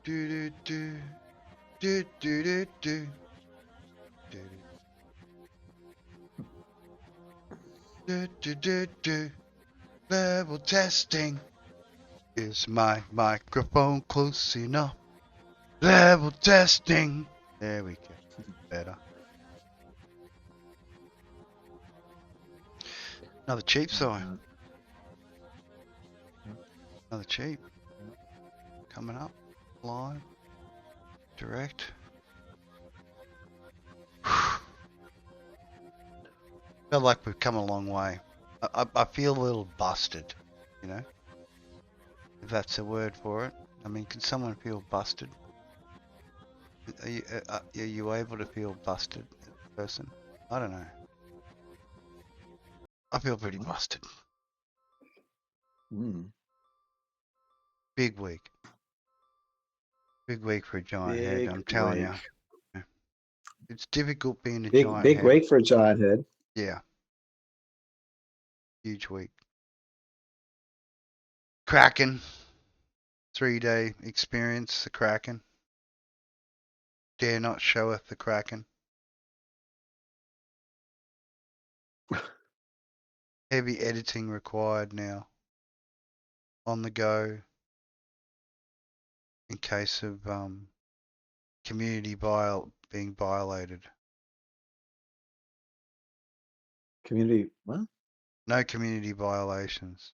Do do do do do do do do do do do. Level testing. Is my microphone close enough? Level testing. There we go. Better. Another cheap song. Another cheap. Coming up. Live. Direct. Feel like we've come a long way. I feel a little busted, you know? If that's a word for it. I mean, can someone feel busted? Are you able to feel busted as a person? I don't know. I feel pretty busted. Big week. Big week for a giant head, I'm telling you. It's difficult being a giant head. Big week for a giant head. Yeah. Huge week. Kraken. 3-day experience, the Kraken. Dare not showeth the Kraken. Heavy editing required now. On the go. In case of community being violated. Community, what? No community violations.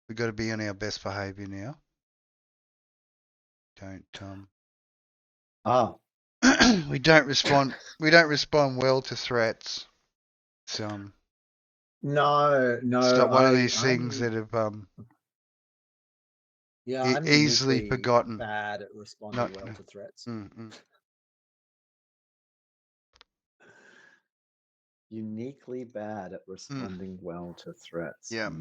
We've got to be on our best behaviour now. Don't we don't respond well to threats. It's No. It's not one of these things that have I'm easily uniquely forgotten. bad at responding well to threats. Uniquely bad at responding well to threats. Yeah.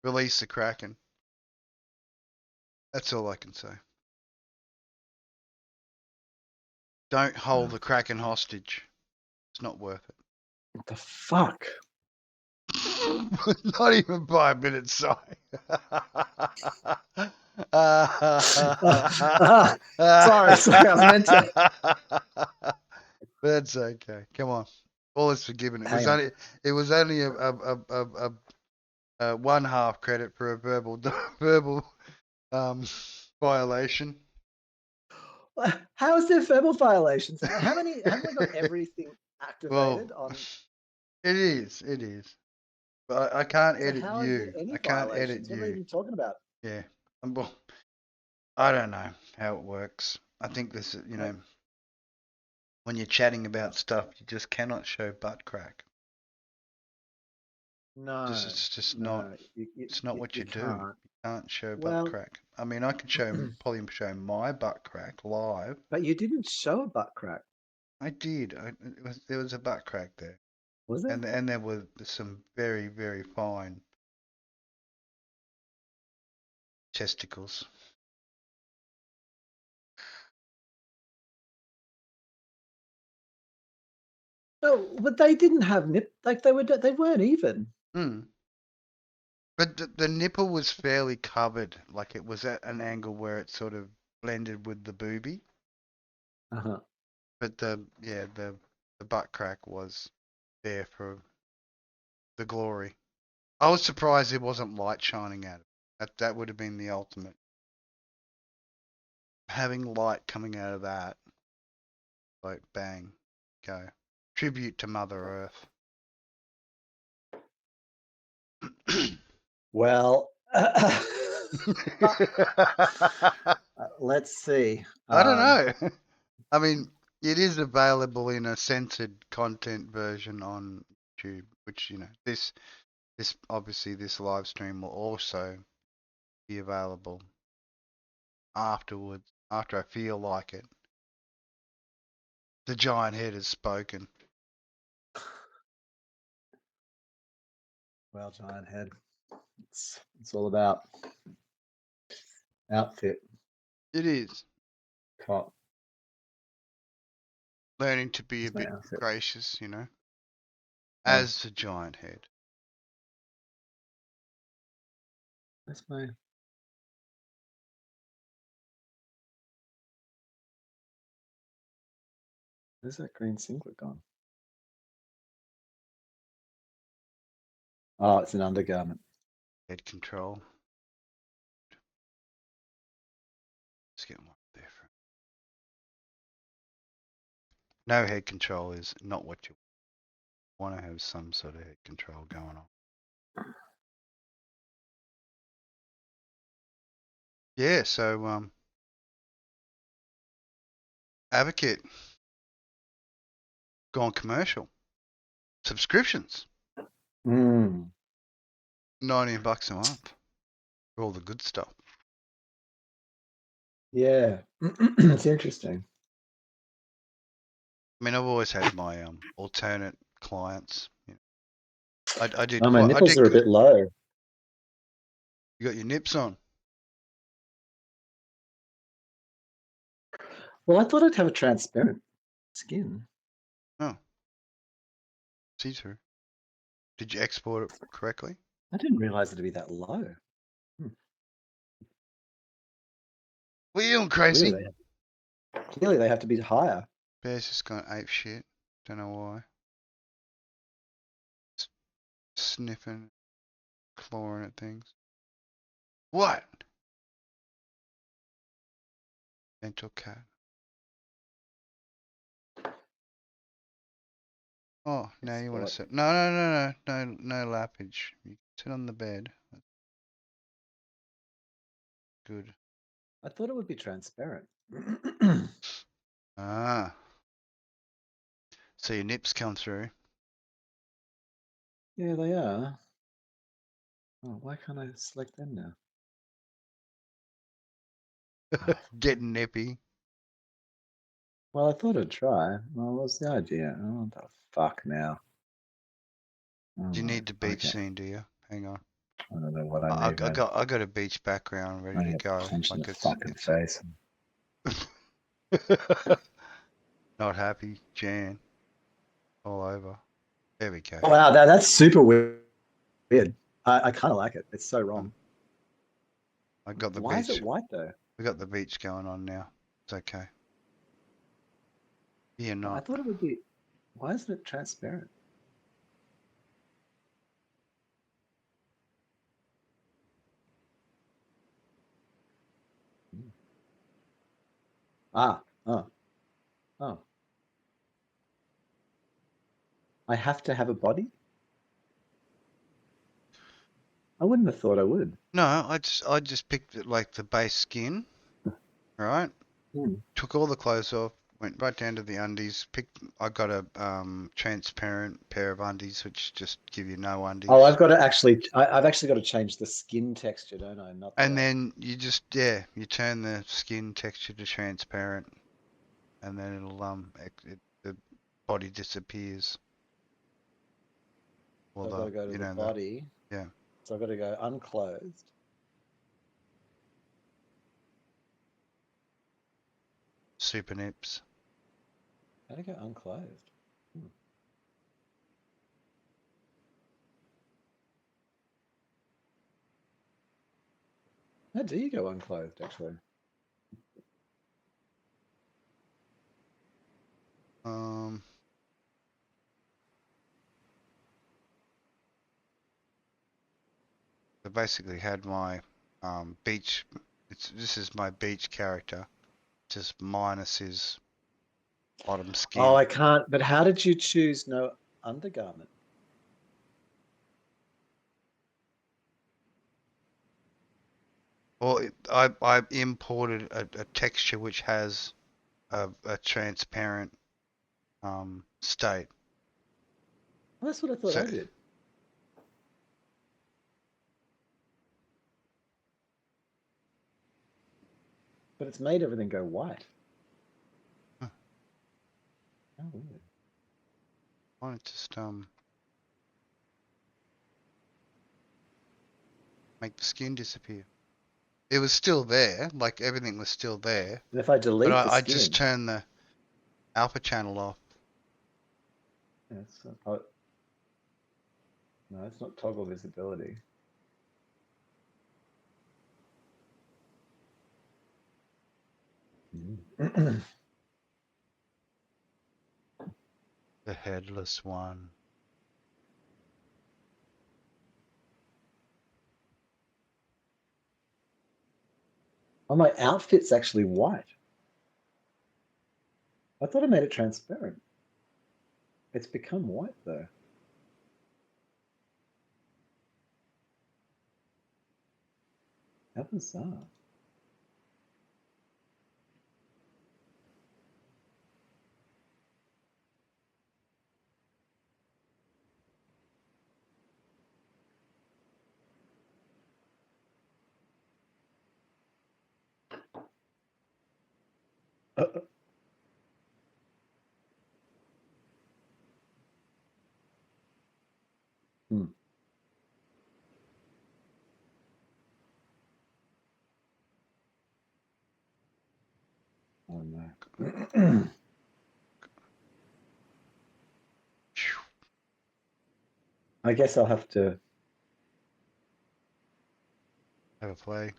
Release the Kraken. That's all I can say. Don't hold the Kraken hostage. It's not worth it. What the fuck? Not even 5 minutes, sorry. Sorry, I was meant to. That's okay. Come on. All is forgiven. It was only a 1/2 credit for a verbal violation. How is there verbal violations? Haven't we got everything activated on? It is. But I can't edit how you. Is there any I can't violations? edit you. What are you talking about? Yeah. Well, I don't know how it works. I think this, when you're chatting about stuff, you just cannot show butt crack. No, it's just not. It's not what you do. Can't. You can't show butt crack. I mean, I can probably show my butt crack live. But you didn't show a butt crack. I did. There was a butt crack there. Was there? And there were some very, very fine testicles. No, but they didn't have they weren't even. But the nipple was fairly covered, like it was at an angle where it sort of blended with the boobie. But the butt crack was there for the glory. I was surprised there wasn't light shining at it. That would have been the ultimate. Having light coming out of that, like bang, go. Tribute to Mother Earth. Well, let's see. I don't know. I mean, it is available in a censored content version on YouTube, which this obviously this live stream will also be available afterwards, after I feel like it. The giant head has spoken. Well, giant head. It's all about outfit. It is. Cop. Learning to be a bit gracious, as the giant head. That's my Where's that green singlet gone? Oh, it's an undergarment. Head control. Let's get one different. No head control is not what you want to have. Some sort of head control going on. Yeah, so AVAKIT gone commercial. Subscriptions. Mm. $19 a month for all the good stuff. Yeah, it's interesting. I mean, I've always had my alternate clients. You know, I did Oh, my quite. I nipples did are a good. bit low. You got your nips on. Well, I thought I'd have a transparent skin. Oh, see through. Did you export it correctly? I didn't realize it'd be that low. What are you doing, Clearly crazy? they have to be higher. Bear's just gone ape shit. Don't know why. Sniffing, clawing at things. What? Gentle cat. Oh, now you want to sit. No, no lappage. You sit on the bed. That's good. I thought it would be transparent. Ah. So your nips come through. Yeah, they are. Oh, why can't I select them now? Oh, Getting nippy. well, I thought I'd try. Well, what's the idea? Oh, the fuck now. Oh, Do you need the beach okay. scene, do you? Hang on. I don't know what I I need, man. got a beach background ready I to get go. punched in Like the fucking face. not happy, Jan. All over. There we go. Oh, wow, that's super weird. I kind of like it. It's so wrong. I got the Why is it beach. white though? We got the beach going on now. It's okay. You're I not. thought it would be. Why isn't it transparent? Ah, oh, oh. I have to have a body? I wouldn't have thought I would. No, I just picked it like the base skin, right? Hmm. Took all the clothes off, went right down to the undies. I got a transparent pair of undies, which just give you no undies. Oh, I've got to actually. I've actually got to change the skin texture, don't I? Not And the. then you just you turn the skin texture to transparent, and then it'll the body disappears. Or So I've got to go to the body. yeah. So I've got to go unclothed. Super nips. How do I go unclothed? Hmm. How do you go unclothed, actually? I basically had my beach. This is my beach character, just minus his bottom skin. Oh, I can't. But how did you choose no undergarment? Well, I imported a texture which has a transparent state. Well, that's what I thought So I did. But it's made everything go white. huh, Oh, weird. why don't just make the skin disappear? It was still there, like everything was still there, And if I but delete the I just skin, turned the alpha channel off. it's oh, no, it's not toggle visibility. The headless one. Oh, my outfit's actually white. I thought I made it transparent. It's become white though. How bizarre. Hmm. Oh no. I guess I'll have to. Have a play.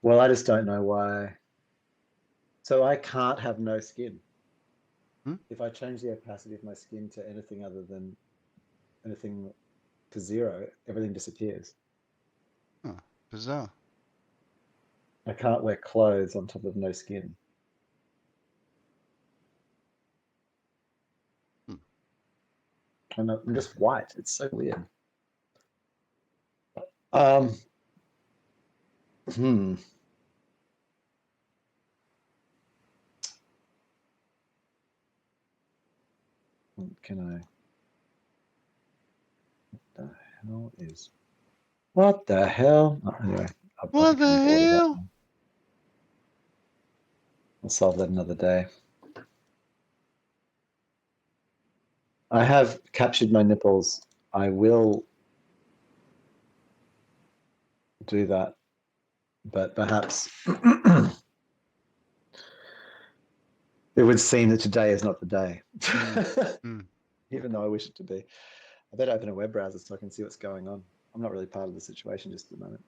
Well, I just don't know why. So I can't have no skin. Hmm? If I change the opacity of my skin to anything other than anything to 0, everything disappears. Oh, bizarre. I can't wear clothes on top of no skin. Hmm. I'm just white. It's so weird. Um. Hmm. What can I? What the hell is? What the hell? Oh, anyway, I've What become the bored of that hell? now. I'll solve that another day. I have captured my nipples. I will do that, but perhaps it would seem that today is not the day, Mm. even though I wish it to be. I better open a web browser so I can see what's going on. I'm not really part of the situation just at the moment.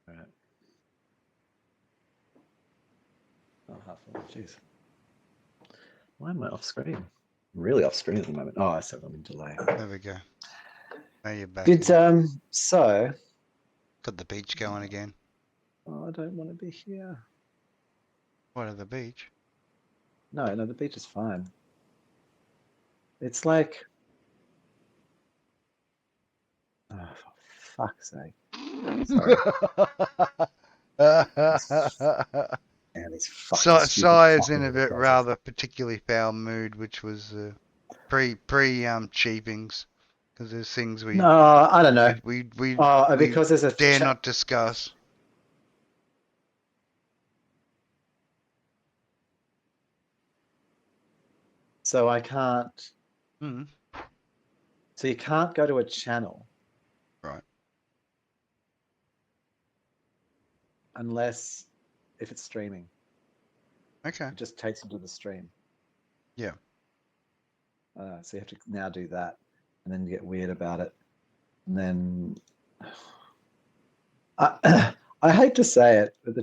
All right. Oh, half an hour. Jeez. Why am I off screen? I'm really off screen at the moment. Oh, I said I'm in delay. There we go. Now you're back. Did in. so? Got the beach going again. Oh, I don't want to be here. What at the beach? No, the beach is fine. It's like, oh, for fuck's sake. Sorry. And these fucking stupid Sai is in a copyright bit process. rather particularly foul mood, which was pre cheapings, because there's things No, I don't know. we Because there's a dare not discuss. so I can't. Mm. So you can't go to a channel Right. unless if it's streaming. Okay. It just takes you to the stream. Yeah. So you have to now do that, and then you get weird about it, and then I hate to say it, but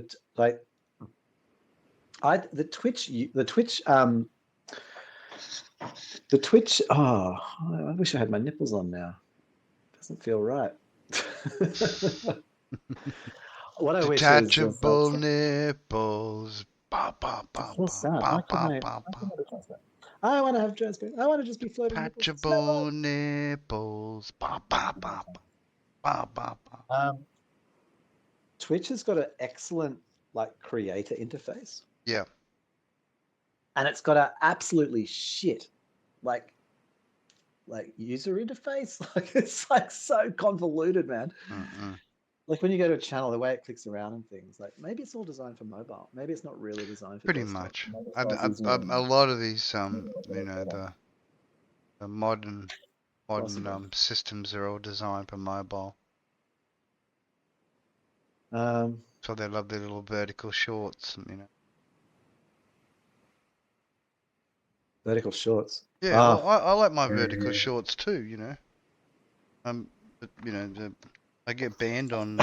the Twitch. Oh, I wish I had my nipples on now. Doesn't feel right. What I wish is Detachable nipples. Ba, ba, ba, so ba, sad. ba, Why ba, couldn't I? ba, Why ba. couldn't I transparent? I want to have transparent. I want to just be floating nipples. It's Detachable nipples. Ba, ba, ba, ba, ba, ba, ba. Twitch has got an excellent creator interface. Yeah. And it's got an absolutely shit like user interface. It's so convoluted, man. Mm-mm. Like when you go to a channel, the way it clicks around and things, maybe it's all designed for mobile. Maybe it's not really designed for Pretty desktop. much. Maybe it's A lot of these, the modern possible. systems are all designed for mobile. So they love their little vertical shorts, Vertical shorts. Yeah, well, I like my vertical shorts too, but I get banned on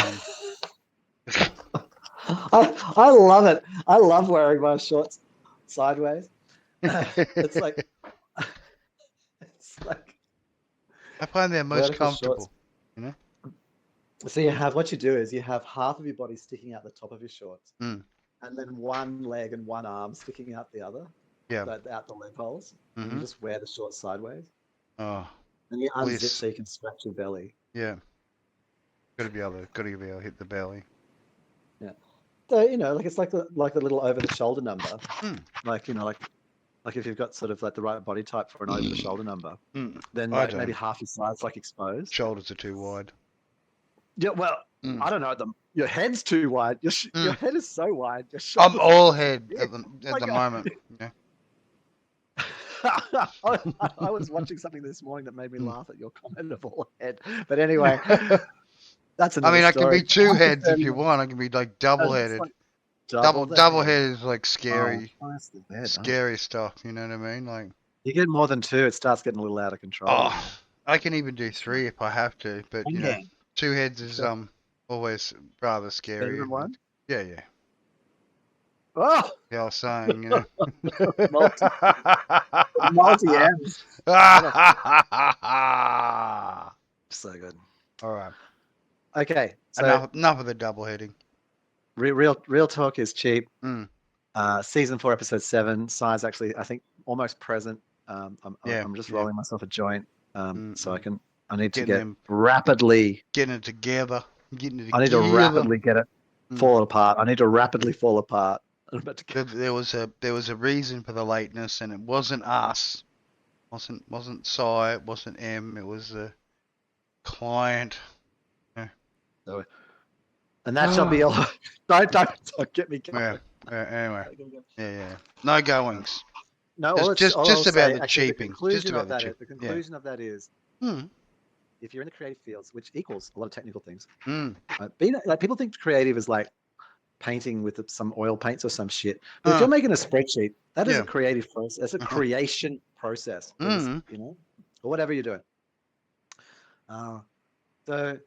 I love it. I love wearing my shorts sideways. It's like I find they're most vertical shorts. comfortable. You know. So you have what you do is you have half of your body sticking out the top of your shorts, Mm. and then one leg and one arm sticking out the other, Yeah. out the leg holes, and you Mhm. just wear the shorts sideways, Oh, and you unzip bliss. so you can scratch your belly. Yeah. Gotta be able to hit the belly. Yeah. So like it's like the little over the shoulder number, Mm. like like if you've got sort of like the right body type for an over the shoulder number, Mm. then I like maybe don't. half your side's like exposed. Shoulders are too wide. Yeah, well, Mm. I don't know. Your head's too wide. Your Mm. head is so wide. Your I'm shoulders all are too head big. at the Like moment. Yeah. I was watching something this morning that made me Mm. laugh at your comment of all head. But anyway, that's I another mean, I can story. be two I heads if prefer you want. I can be like double it's headed. like double the Double head. head is like Oh, scary, twice the head. Oh. scary stuff. You know what I mean? Like, You get more than two, it starts getting a little out of control. oh, I can even do It's like three if I have to. But you know, banging. two heads is always rather Better scary. than one. Yeah, yeah. Oh, Yeah, I was saying, you know. multi M's. So good. All right. Okay, so Enough of the double heading. real talk is cheap. Mm. Season 4, episode 7. Size actually, I think, almost present. Yeah, I'm just yeah. rolling myself a joint, so I need to Getting get them, rapidly. getting it together, getting it I need to together. rapidly get it fall apart. I need to rapidly fall apart. I'm about to get... There was a reason for the lateness, and it wasn't us. Wasn't Cy. It wasn't M. It was the client. Yeah. So, and that shall be all. Don't get me Yeah. going. Anyway. Yeah. No goings. No, all Just I'll about say, the actually, the cheaping. Just conclusion about of the that cheap. is, Yeah. Hmm. if you're in the creative fields, which equals a lot of technical things, Hmm. being like, people think creative is like painting with some oil paints or some shit. But if you're making a spreadsheet, that is a Yeah. creative process. That's a creation process. Hmm. Or whatever you're doing. So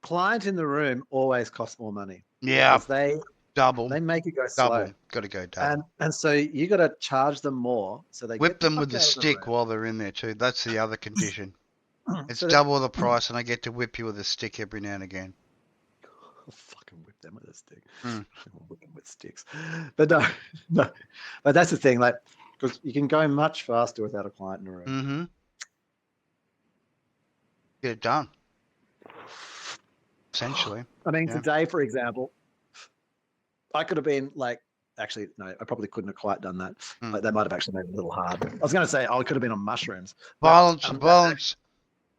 client in the room always costs more money. Yeah. Because they Double. make it go Double. slow. Got to go double. And so you got to charge them more so they Whip get the them with fuck the out of the stick room. while they're in there too. That's the other condition. It's So that, double the price, and I get to whip you with a stick every now and again. I'll fucking whip them with a stick. Mm. Whip them with sticks. But no. But that's the thing, like, because you can go much faster without a client in the room. Mm-hmm. Get it done. Essentially. I mean, today, for example, I could have been like, actually, no, I probably couldn't have quite done that. Like, that might have actually made it a little hard. I was going to say, I could have been on mushrooms. Violence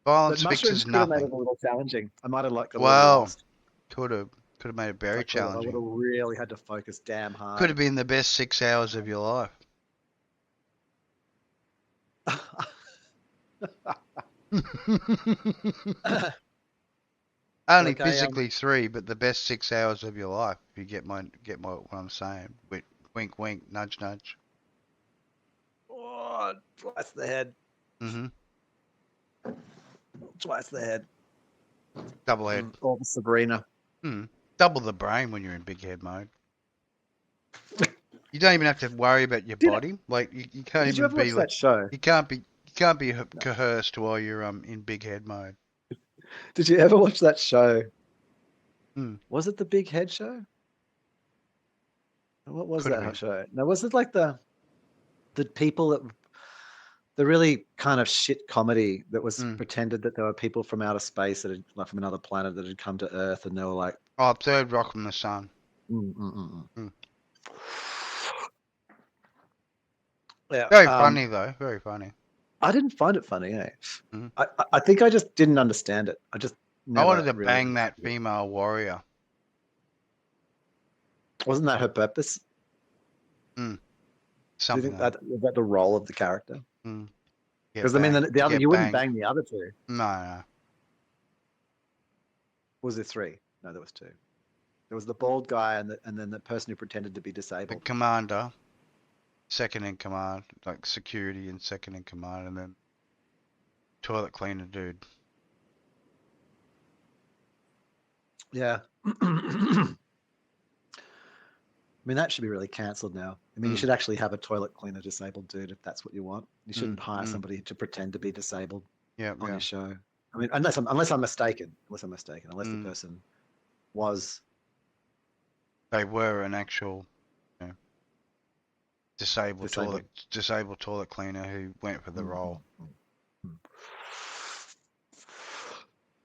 But mushrooms fixes could have made nothing. it a little challenging. I might have got a little Well, lost. could have made it very challenging. I would have really had to focus damn hard. Could have been the best 6 hours of your life. Only physically 3, but the best 6 hours of your life. If you get what I'm saying. Wink, wink, nudge, nudge. Oh, twice the head. Mm-hmm. Twice the head. Double head. Or the Sabrina. Double the brain when you're in big head mode. You don't even have to worry about your body. Like you can't Did you even ever be watch like that show? you can't be coerced while you're in big head mode. Did you ever watch that show? Hmm. Was it the Big Head Show? What was Could have that been. show? No, was it like the people that the really kind of shit comedy that was pretended that there were people from outer space that had, like, from another planet that had come to Earth, and they were like, Oh, Third Rock from the Sun. Yeah, very funny though. Very funny. I didn't find it funny, eh? I think I just didn't understand it. I wanted to bang that female warrior. Wasn't that her purpose? Something. Do you think was that the role of the character? Because I mean, the other, you wouldn't bang the other two. No. Was there 3? No, there was 2. There was the bald guy and then the person who pretended to be disabled. The commander, second in command, like security and second in command, and then toilet cleaner dude. Yeah. mean, that should be really cancelled now. I mean, you should actually have a toilet cleaner disabled dude if that's what you want. You shouldn't hire somebody to pretend to be disabled on your show. I mean, unless I'm mistaken. Unless the person was. They were an actual disabled toilet cleaner who went for the role.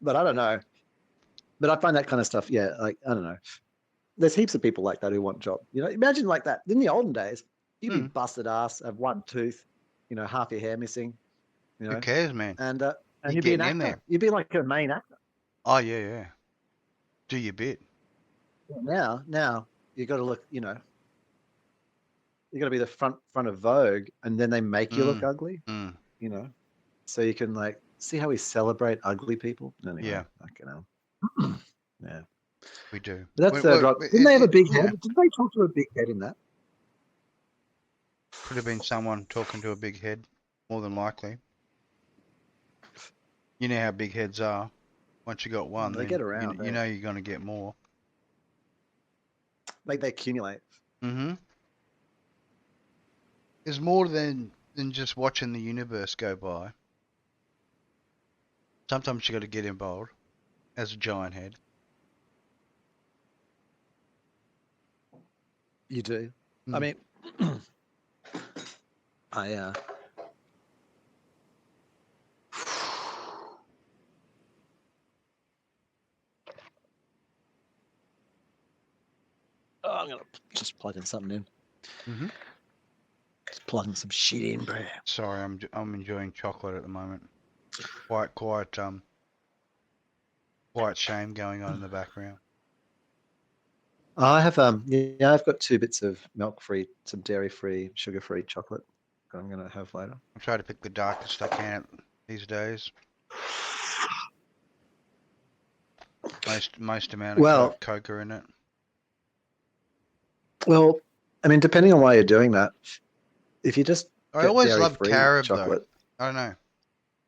But I don't know. But I find that kind of stuff, like, I don't know. There's heaps of people like that who want job. Imagine like that. In the olden days, you'd be busted ass, have one tooth, half your hair missing. Who cares, man? And you'd be an actor. You'd be like a main actor. Oh, yeah. Do your bit. Now you got to look, you got to be the front of Vogue, and then they make you look ugly, so you can like see how we celebrate ugly people. Anyway, yeah. Yeah. We do. That's right. Didn't they have a big head? Did they talk to a big head in that? Could have been someone talking to a big head, more than likely. You know how big heads are. Once you got one, they get around. You know you're going to get more. Like they accumulate. There's more than just watching the universe go by. Sometimes you got to get involved as a giant head. You do. I mean, I'm gonna just plug in something in. Just plugging some shit in, bro. Sorry, I'm enjoying chocolate at the moment. Quite shame going on in the background. I have I've got 2 bits of milk-free, some dairy-free, sugar-free chocolate that I'm gonna have later. I try to pick the darkest I can these days. Most amount of cocoa in it. Well, I mean, depending on why you're doing that, if you just I always love carob chocolate. Though. I don't know.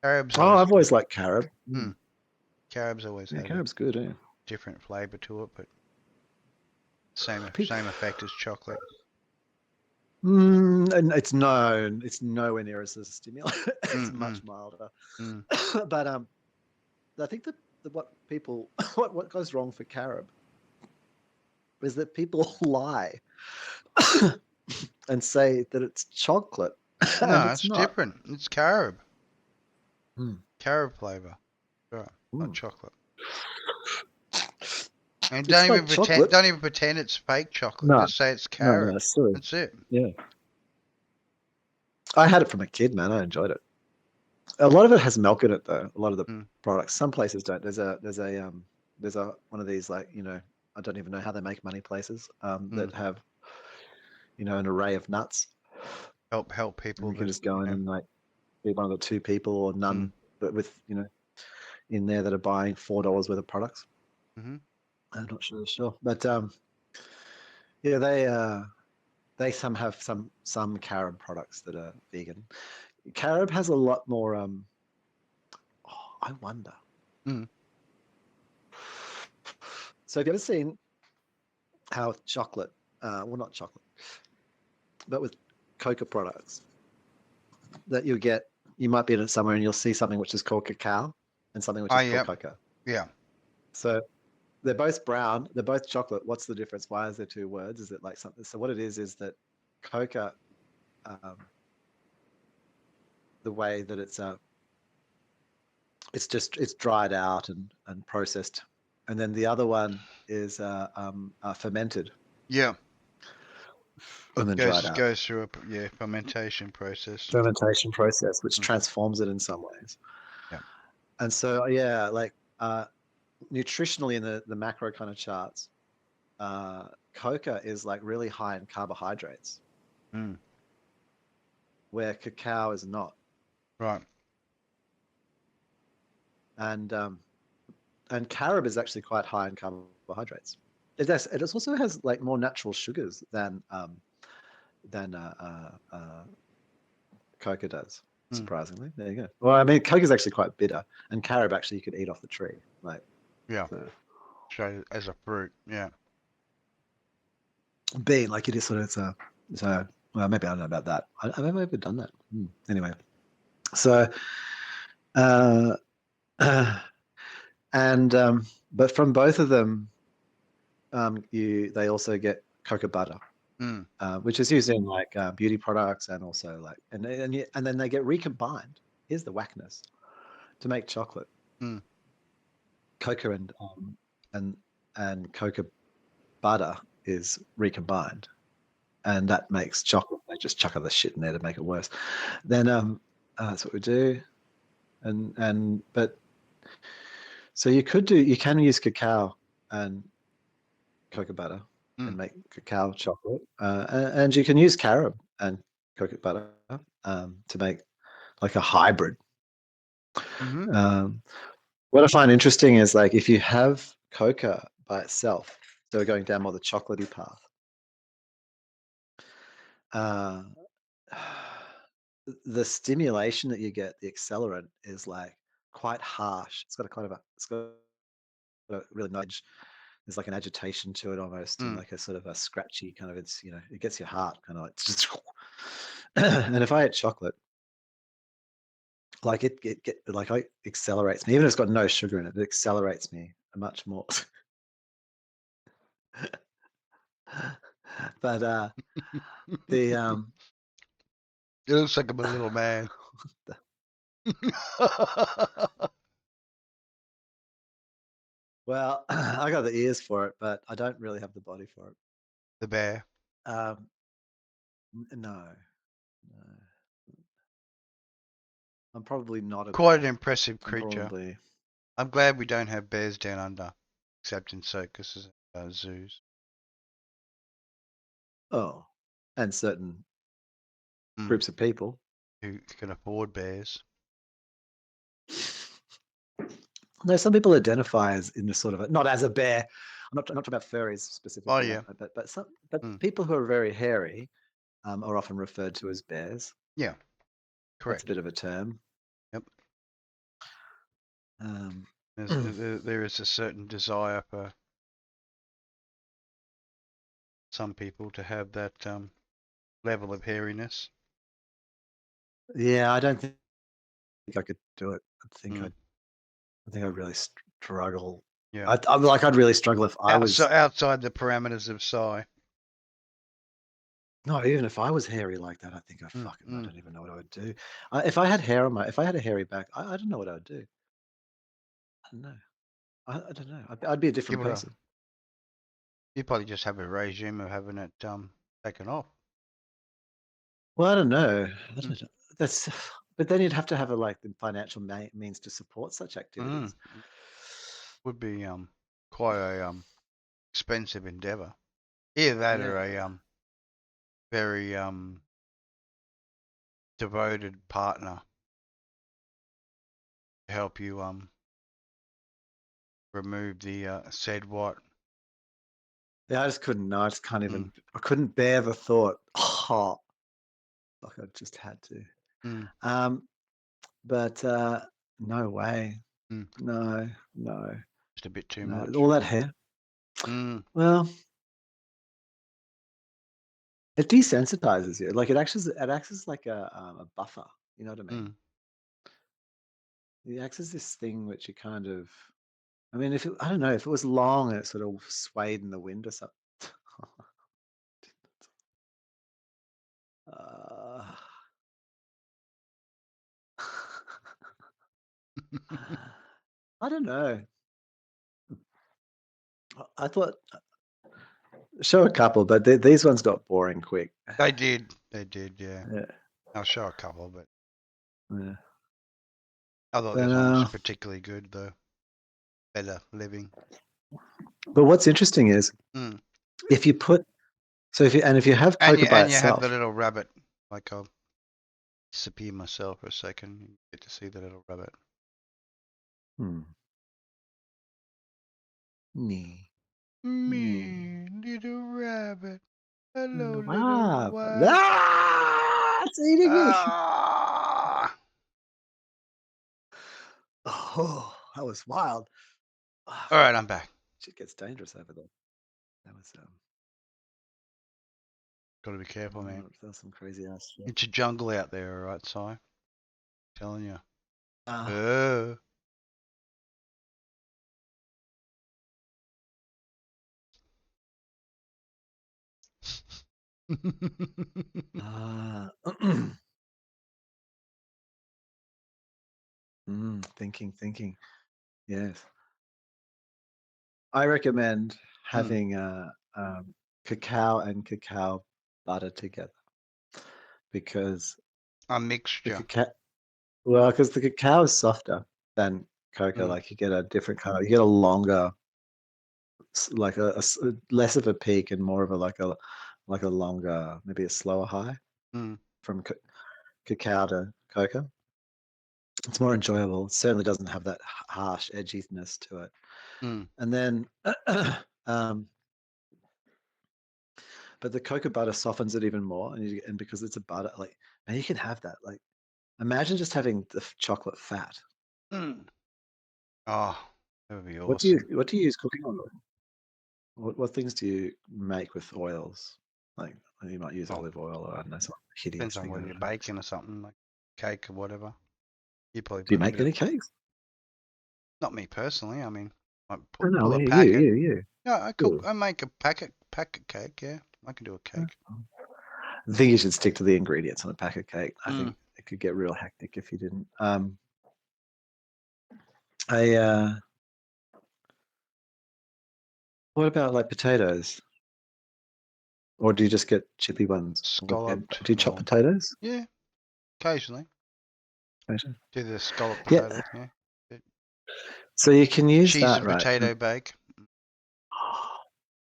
Carob's I've always liked carob. Carob's always carob's good, eh? Different flavour to it, but same effect as chocolate. And it's nowhere near as a stimulant. It's much milder. But I think that what goes wrong for carob is that people lie and say that it's chocolate. No, it's different. It's carob. Carob flavour. Right, not chocolate. And don't even pretend it's fake chocolate. No. Just say it's carob. No, that's it. Yeah. I had it from a kid, man. I enjoyed it. A lot of it has milk in it, though. A lot of the products. Some places don't. There's one of these, like, I don't even know how they make money places that have, an array of nuts. Help people. You can just go in and like be one of the 2 people or none, but with in there that are buying $4 worth of products. I'm not sure, but they have some carob products that are vegan. Carob has a lot more. I wonder. So have you ever seen how chocolate? Well, not chocolate, but with cocoa products that you might be in it somewhere and you'll see something which is called cacao and something which is called cocoa. Yeah. So they're both brown. They're both chocolate. What's the difference? Why is there 2 words? Is it like something? So what it is that cocoa, the way that it's dried out and processed, and then the other one is fermented. Yeah. And then dried out. Goes through a fermentation process. Fermentation process, which transforms it in some ways. Yeah. And so like nutritionally in the macro kind of charts, cocoa is like really high in carbohydrates, where cacao is not. Right. And carob is actually quite high in carbohydrates. It also has like more natural sugars than cocoa does. Surprisingly, there you go. Well, I mean, cocoa is actually quite bitter, and carob actually you could eat off the tree, like. Yeah. So as a fruit, yeah. bean, like it is sort of well, maybe I don't know about that. I've never done that. Anyway, so and but from both of them, they also get cocoa butter, which is used in like beauty products and also like and then they get recombined. Here's the whackness to make chocolate. Cocoa and cocoa butter is recombined, and that makes chocolate. They just chuck other shit in there to make it worse. Then that's what we do, but so you can use cacao and cocoa butter and make cacao chocolate, and you can use carob and cocoa butter to make like a hybrid. What I find interesting is like if you have cocoa by itself, so going down more the chocolatey path, the stimulation that you get, the accelerant, is like quite harsh. It's got a really nudge. There's like an agitation to it almost, and like a sort of a scratchy kind of. It's it gets your heart kind of like. And if I eat chocolate, like it accelerates me. Even if it's got no sugar in it, it accelerates me much more. But the It looks like I'm a little man. Well, I got the ears for it, but I don't really have the body for it. The bear. No. I'm probably not a Quite bear. an impressive creature. I'm glad we don't have bears down under, except in circuses and zoos. Oh, and certain groups of people who can afford bears. No, some people identify as in a sort of not as a bear. I'm not talking about furries specifically. Oh yeah. But people who are very hairy are often referred to as bears. Yeah, correct. That's a bit of a term. Yep. There is a certain desire for some people to have that level of hairiness. Yeah, I don't think I could do it. I think I'd really struggle. Yeah. I'd really struggle if I was outside the parameters of psi. No, even if I was hairy like that, I think I don't even know what I would do. If I had hair on if I had a hairy back, I don't know what I would do. I don't know. I don't know. I'd be a different person. You'd probably just have a regime of having it taken off. Well, I don't know. That's, but then you'd have to have the financial means to support such activities. Would be quite a expensive endeavor. Either that or a very devoted partner to help you remove the said what. Yeah, I just couldn't. No, I just can't even. I couldn't bear the thought. Oh, like I just had to. But no way. No. Just a bit too much. All that hair. Well, it desensitizes you. Like it acts as like a buffer. You know what I mean? It acts as this thing which you kind of. I mean, I don't know, if it was long and it sort of swayed in the wind or something. I don't know. I thought show a couple, but these ones got boring quick. They did, yeah. I'll show a couple, but yeah. I thought this one was particularly good, though. Better living. But what's interesting is if you put if you have cocoa by and you itself, have the little rabbit. Like I'll disappear myself for a second. You get to see the little rabbit. Me, little rabbit. Hello, little wife. It's eating me. Oh, that was wild. All right, I'm back. Shit gets dangerous over there. That was Gotta be careful, man. That's some crazy ass shit. It's a jungle out there, alright, Si? Telling you. Ah. Thinking. Yes. I recommend having cacao and cacao butter together because A the mixture. because the cacao is softer than cocoa. Like you get a different kind of, you get a longer, like a less of a peak and more of a like a longer, maybe a slower high from cacao to cocoa. It's more enjoyable. It certainly doesn't have that harsh edginess to it. And then, but the cocoa butter softens it even more, and because it's a butter, like, man, you can have that. Like, imagine just having the chocolate fat. Oh, that would be awesome. What do you use cooking oil? What things do you make with oils? Like, you might use olive oil, or I don't know, some hideous Depends on thing. whether you're baking or something, like cake or whatever. You probably Do you put a make bit any of, cakes? Not me personally. I mean, I Oh, no, pull I a mean, packet. you. Yeah, I cook. Ooh. I make a packet cake. Yeah, I can do a cake. I think you should stick to the ingredients on a pack of cake. I think it could get real hectic if you didn't. What about like potatoes? Or do you just get chippy ones? Scalloped. Do you chop potatoes? Yeah, occasionally. Occasionally. Do the scalloped Yeah. potatoes. Yeah. So you can use Cheese that, and right? potato bake.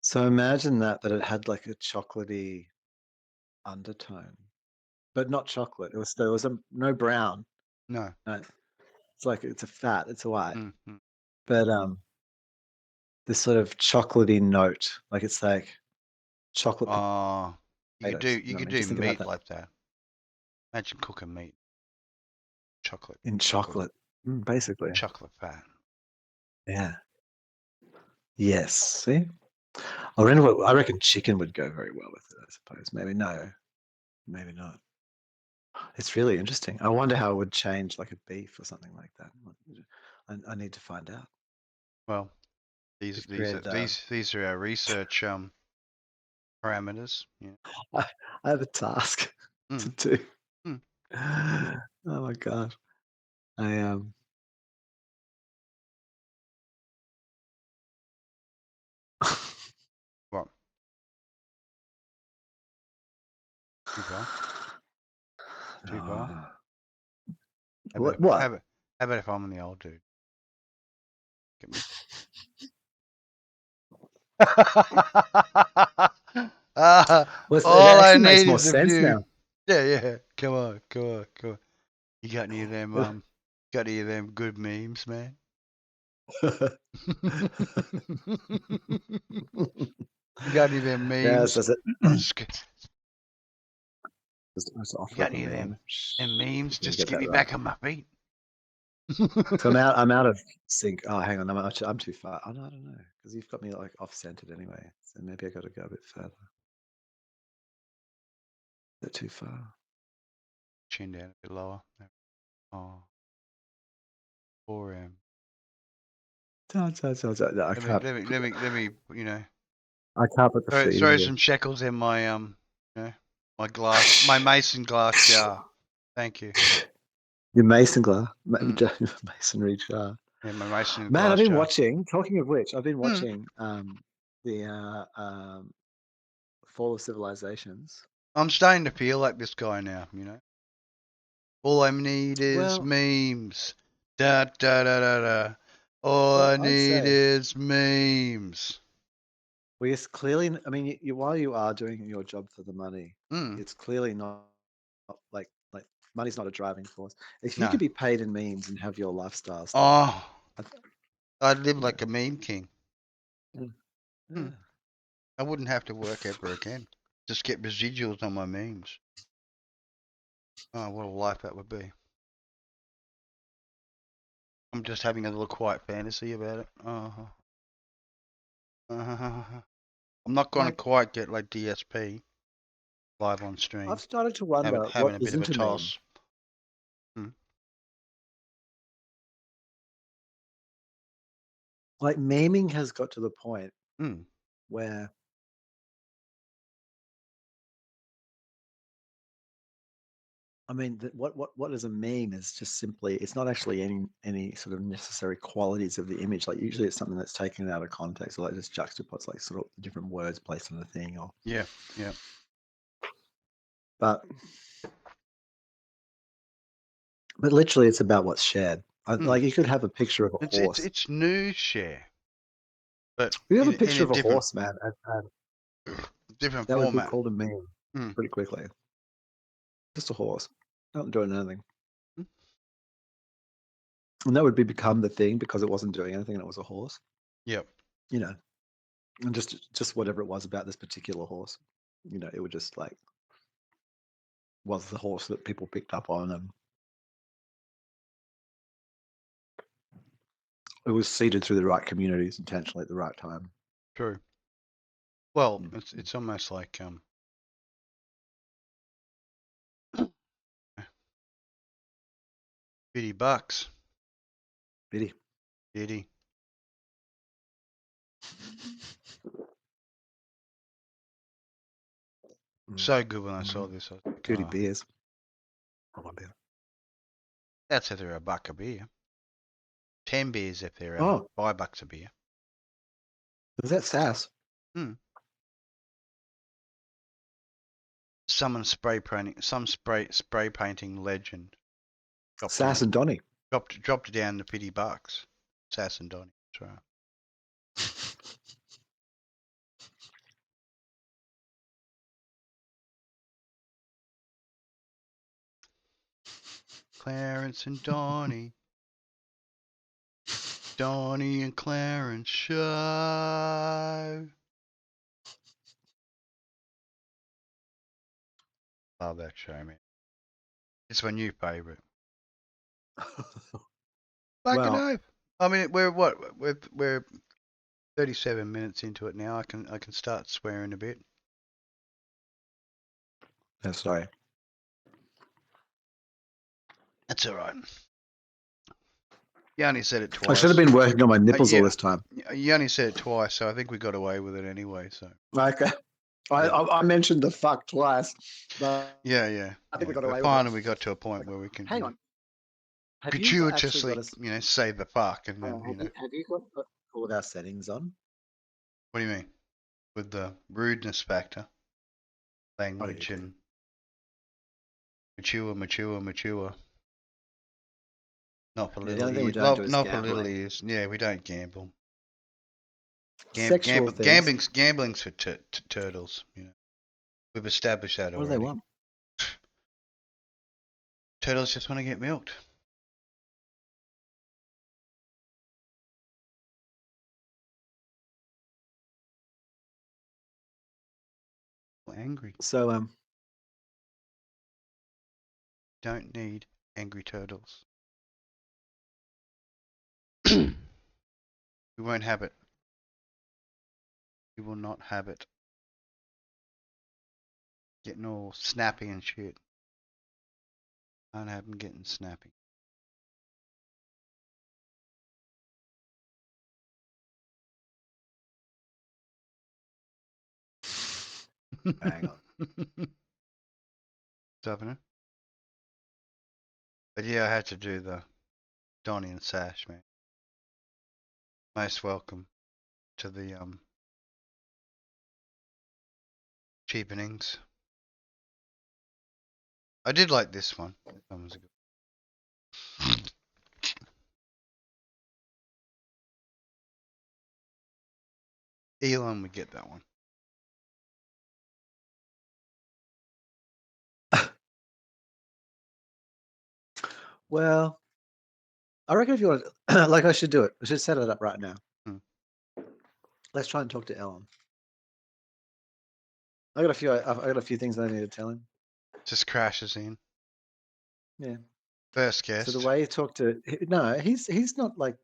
So imagine that it had like a chocolatey undertone, but not chocolate. There was no brown. No. No, it's like it's a fat. It's a white, Mm-hmm. but this sort of chocolatey note, like it's like chocolate Oh, potatoes. you could I mean? do Just think about meat that like that. Imagine cooking meat, chocolate, in chocolate, basically. chocolate fat. Yeah. Yes. See, I reckon chicken would go very well with it. I suppose. Maybe no. Maybe not. It's really interesting. I wonder how it would change like a beef or something like that. I need to find out. Well, these are our research parameters. Yeah. I have a task to do. Oh my god. I What? Too far? Too far? What? How about if I'm the old dude? Get me. All I Actually makes need more is a sense few. now. Yeah. Come on. You got any of them? Got any of them good memes, man? You got any of them Yes, memes? that's it. I'm just kidding. Just You offer got up a any of them? meme. Them memes Didn't just to get get that me right. back on my feet. So I'm out of sync. Oh, hang on, I'm too far. Oh no, I don't know, because you've got me like off centered anyway. So maybe I got to go a bit further. Is that too far? Chin down a bit lower. Oh, 4M. No, I can't. Let me, you know, I can't put the feed throw in here. some shekels in my, you know, my mason glass jar. Thank you. Your mason glass, masonry jar. Yeah, my mason Man, I've glass been jar. watching. Talking of which, I've been watching the Fall of Civilizations. I'm starting to feel like this guy now, you know. All I need is Well, memes. Da da da da da. All I I'd need say is memes. well, yes, clearly. I mean, while you are doing your job for the money, it's clearly not like money's not a driving force. If you No. could be paid in memes and have your lifestyle still, Oh, I I'd live you like a meme king. know, yeah. I wouldn't have to work ever again. Just get residuals on my memes. Oh, what a life that would be. I'm just having a little quiet fantasy about it. I'm not going to Like quite get like DSP. live on stream. I've started to wonder having what a bit of a isn't a meme. toss. Like memeing has got to the point where I mean, what is a meme is just simply, it's not actually any sort of necessary qualities of the image. Like usually it's something that's taken out of context, or like just juxtaposed, like sort of different words placed on the thing, or yeah. But literally, it's about what's shared. Like you could have a picture of a horse. It's news share, but you have a picture in of a horse, man. Different that format. would be called a meme pretty quickly. Just a horse, not doing anything. And that would become the thing because it wasn't doing anything and it was a horse. Yep. You know, and just whatever it was about this particular horse, you know, it would just like was the horse that people picked up on, and it was seeded through the right communities intentionally at the right time. True. Well, it's almost like $50. Biddy. So good when I saw this. I was like, Goody beers. I want beer. That's if they're $1 a beer. 10 beers if they're $5 a beer. Is that sass? Someone spray painting legend. Sass and Donny. Dropped it down to $50. Sass and Donny. That's right. Clarence and Donny. Donny and Clarence show. Love that show, man. It's my new favorite. Well, I mean, we're 37 minutes into it now. I can start swearing a bit. Oh, sorry. That's all right. You only said it twice. I should have been working on my nipples all this time. You only said it twice, so I think we got away with it anyway. So okay, I mentioned the fuck twice, but yeah. I think we got away with it. Finally, we got to a point where we can hang on. gratuitously, say the fuck, and then Have you got all of our settings on? What do you mean? With the rudeness factor, language, and mature. Not for little ears. Not for little ears. Yeah, we don't gamble. Gambling's for turtles. You know, we've established that already. What do they want? Turtles just want to get milked. Angry. So don't need angry turtles. We won't have it. We will not have it. Getting all snappy and shit. I don't have them getting snappy. hang on. Governor. But yeah, I had to do the Donny and Sash, man. Most welcome to the cheapenings. I did like this one. That was good. Elon would get that one. Well, I reckon if you want to, like, I should do it. I should set it up right now. Let's try and talk to Ellen. I got a few things that I need to tell him. Just crashes in. Yeah. First guest. So the way you talk to he's not like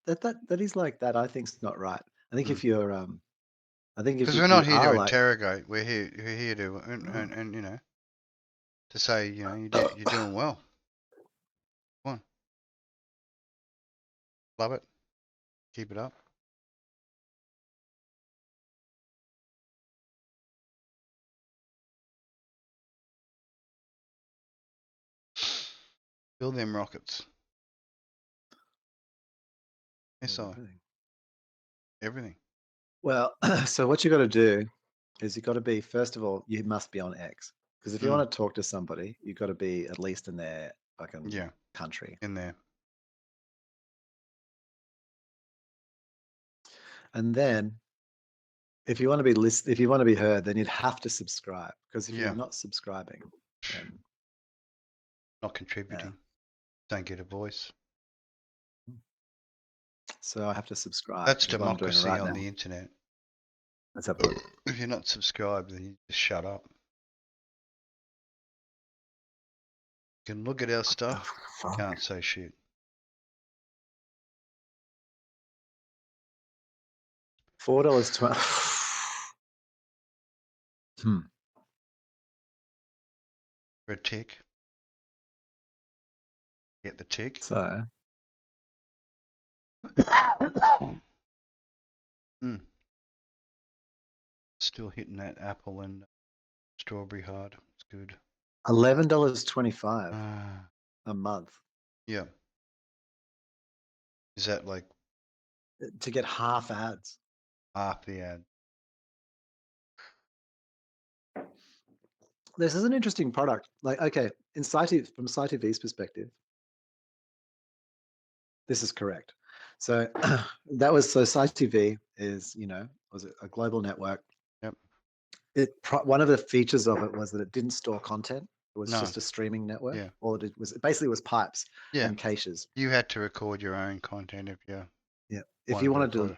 that he's like that. I think's not right. I think if you're I think if Because you, we're you not here are to like, interrogate. We're here to and you know, to say, you know, you're doing well. Come on, love it. Keep it up. Build them rockets. SI. Everything. well, so what you got to do is you got to be, first of all, you must be on X, because if you want to talk to somebody, you got to be at least in their fucking country. In there. And then if you want to be if you want to be heard, then you'd have to subscribe, because if you're not subscribing, then not contributing, don't get a voice. So I have to subscribe. That's democracy right on now. the internet. Let's have a look. If you're not subscribed, then you just shut up. You can look at our stuff, can't say shit. $4.20. For a tick. Get the tick. So. Still hitting that apple and strawberry hard. It's good. $11.25 a month. Yeah. Is that like to get half ads? Half the ad. This is an interesting product. Like, okay, from SciTV's perspective, this is correct. So SciTV is, was a global network. Yep. One of the features of it was that it didn't store content. It was No. just a basically streaming network. Yeah. All it was basically was pipes and caches. You had to record your own content if you if you wanted to,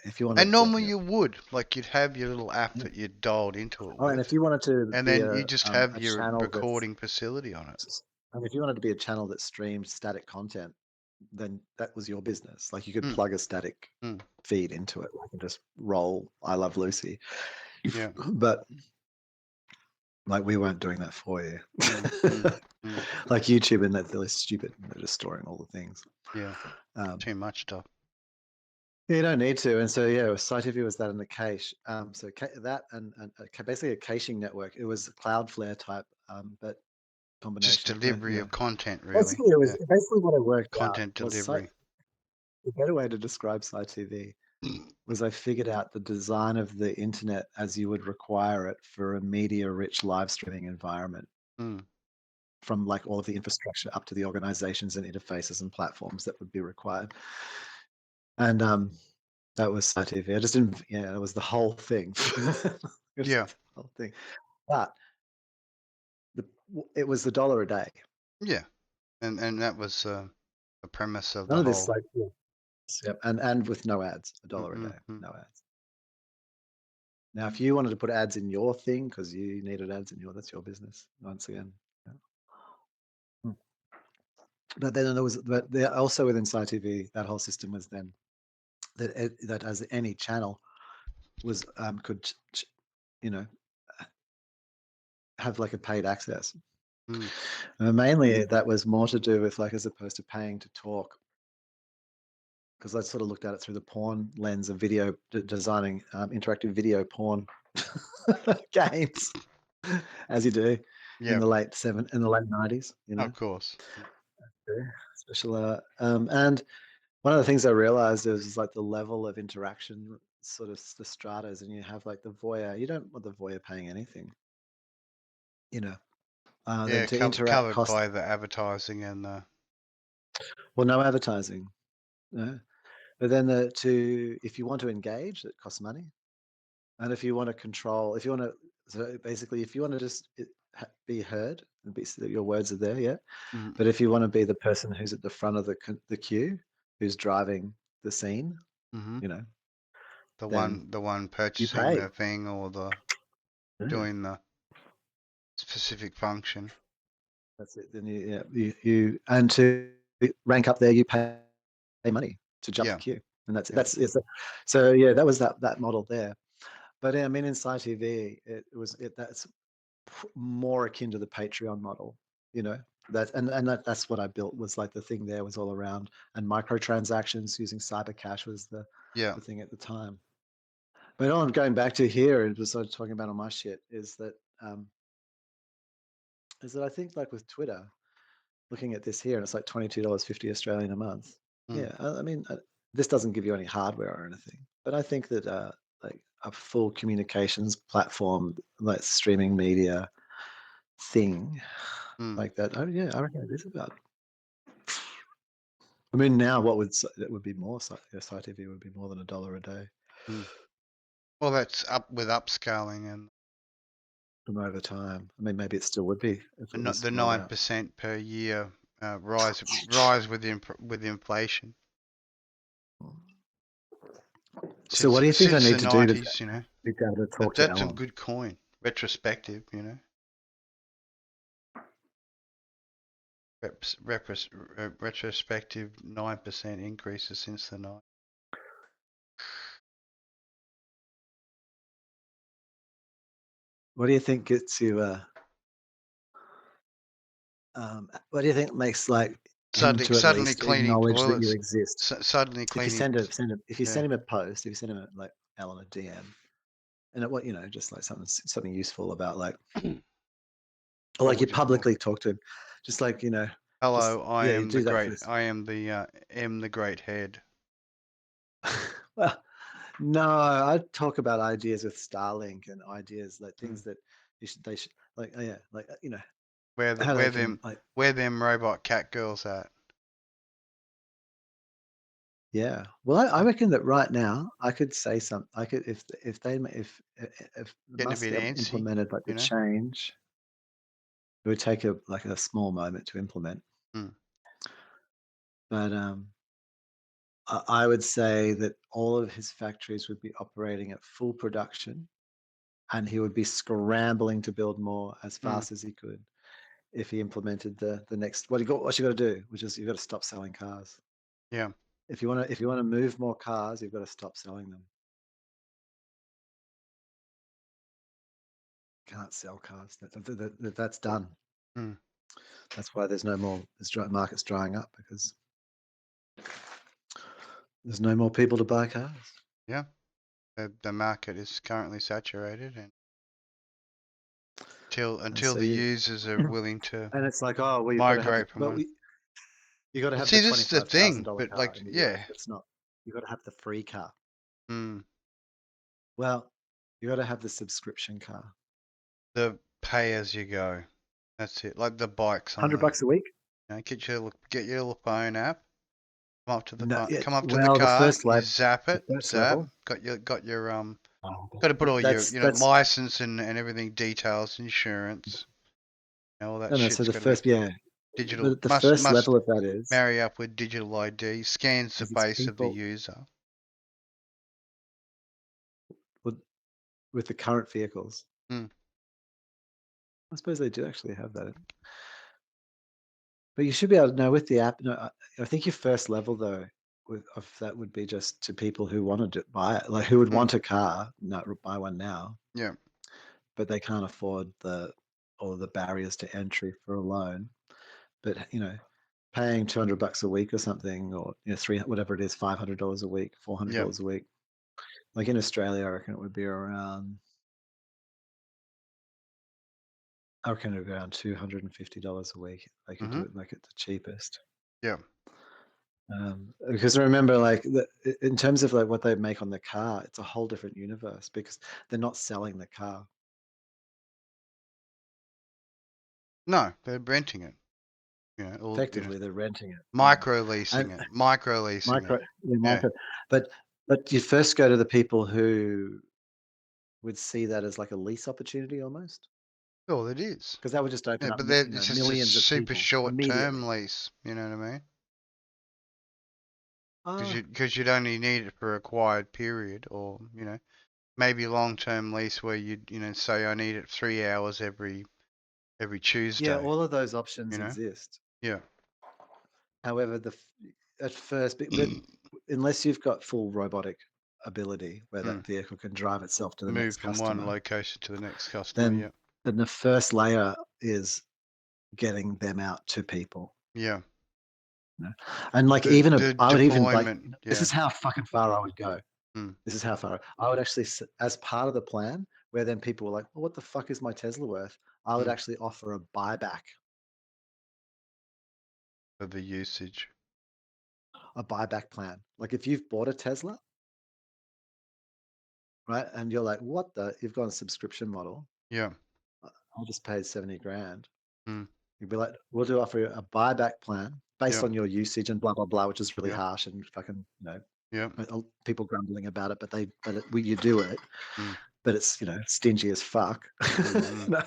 if you wanted, and normally you would, like, you'd have your little app that you dialed into it. Oh, and if you wanted to, and then you just have your recording facility on it. And if you wanted to be a channel that streamed static content, then that was your business. Like, you could plug a static feed into it, like, and just roll "I Love Lucy." Yeah. But like, we weren't doing that for you. Like YouTube, and that's really stupid. They're just storing all the things. Yeah. Too much stuff. You don't need to. And so, SciTV was that in the cache. So that and basically a caching network. It was Cloudflare type, but combination. Just delivery of content, really. Basically, it was basically what I worked content out delivery. The better way to describe SciTV was I figured out the design of the internet as you would require it for a media-rich live streaming environment. From like all of the infrastructure up to the organizations and interfaces and platforms that would be required. And that was SciTV. I just didn't, it was the whole thing. The whole thing. But it was $1 a day. Yeah. And that was the premise of None the of whole. this, like, yep, and with no ads, $1 a day, no ads. Now, if you wanted to put ads in your thing because you needed ads in that's your business. Once again. But then there also within SciTV, that whole system was then that as any channel was could have like a paid access. Mainly that was more to do with, like, as opposed to paying to talk, because I sort of looked at it through the porn lens of video designing interactive video porn games, as you do in the late 90s. Of course. Special and one of the things I realized is like the level of interaction, sort of the stratas, and you have like the voyeur. You don't want the voyeur paying anything, then to interact covered by the advertising and the. Well, no advertising, no. But then if you want to engage, it costs money, and if you want to control, if you want to, so basically, if you want to just be heard and be that your words are there, but if you want to be the person who's at the front of the queue, who's driving the scene, the one purchasing the thing or the doing the specific function. That's it. Then you and to rank up there, you pay money to jump the queue, and that's it. So that was that model there. But I mean, in SciTV, that's more akin to the Patreon model, you know. That's what I built, was like the thing there was all around, and microtransactions using cyber cash was the thing at the time. But all I'm going back to here, and was talking about on my shit, is that I think, like with Twitter, looking at this here, and it's like $22.50 Australian a month. Yeah, I mean, this doesn't give you any hardware or anything, but I think that like a full communications platform, like streaming media thing, like that. Oh yeah, I reckon it is about. I mean, now it would be more? SciTV would be more than $1 a day. Well, that's up with upscaling and from over time. I mean, maybe it still would be if it was the rolled out. 9% per year rise with inflation. So what do you think I need to do to be able to talk to That's Ellen? a good coin. Retrospective, you know. Retrospective 9% increases since the night. What do you think gets you? What do you think makes like him to at least acknowledge that you exist? Suddenly cleaning. If you send him a post, if you send him like Ellen a DM, and what, you know, just like something useful about like, or like you publicly talk to him, just like, you know. Hello, I am the great. I am the great head. Well, no, I talk about ideas with Starlink and ideas like things that they should like. Oh yeah, like, you know, where them robot cat girls at? Yeah, well, I reckon that right now I could say something. I could, if Musk implemented like the change, it would take a small moment to implement. But I would say that all of his factories would be operating at full production, and he would be scrambling to build more as fast as he could if he implemented the next. What you got to do, which is you've got to stop selling cars. Yeah. If you want to move more cars, you've got to stop selling them. Can't sell cars. That's done. That's why there's no more. The market's drying up because there's no more people to buy cars. Yeah, the market is currently saturated, and until the users are willing to and it's like, oh, well, migrate from one. You got to have the $25,000 car in the US. It's not. You got to have the free car. Well, you got to have the subscription car. The pay as you go. That's it. Like the bikes. $100 a week. You know, get your little phone app. Come up to the car. The you zap it. Level. Got your got to put all your license and everything, details, insurance. You know, all that shit. So the digital. The first level of that is marry up with digital ID. Scans the face of the user. With the current vehicles. I suppose they do actually have that. But you should be able to know with the app. No, I think your first level though, of that would be just to people who wanted to buy it, like who would want a car, not buy one now. Yeah. But they can't afford all the barriers to entry for a loan. But you know, paying $200 a week or something, or whatever it is, $500 a week, $400 a week. Like in Australia, I reckon it would be around. I reckon it would be around $250 a week. They could do it like at the cheapest. Yeah. Because remember, like in terms of like what they make on the car, it's a whole different universe because they're not selling the car. No, they're renting it. You know, effectively, they're renting it, micro leasing it. Yeah. But you first go to the people who would see that as like a lease opportunity almost. Well, it is because that would just open up. But it's just millions a super short-term lease. You know what I mean? Because you'd only need it for a quiet period, or maybe long-term lease where you'd say I need it 3 hours every Tuesday. Yeah, all of those options exist. Yeah. However, at first, but unless you've got full robotic ability where that vehicle can drive itself to the Move next from customer. one location to the next customer. Then the first layer is getting them out to people. Yeah. And like I would even like, this yeah. is how fucking far I would go. Mm. This is how far I would actually, as part of the plan, where then people were like, well, what the fuck is my Tesla worth? I would actually offer a buyback. For the usage. A buyback plan. Like if you've bought a Tesla, right? And you're like, what the, you've got a subscription model. Yeah. I just paid 70 grand. Mm. You'd be like, we'll offer you a buyback plan based on your usage and blah, blah, blah, which is really harsh and fucking, you know, people grumbling about it, but you do it, but it's, you know, stingy as fuck. No,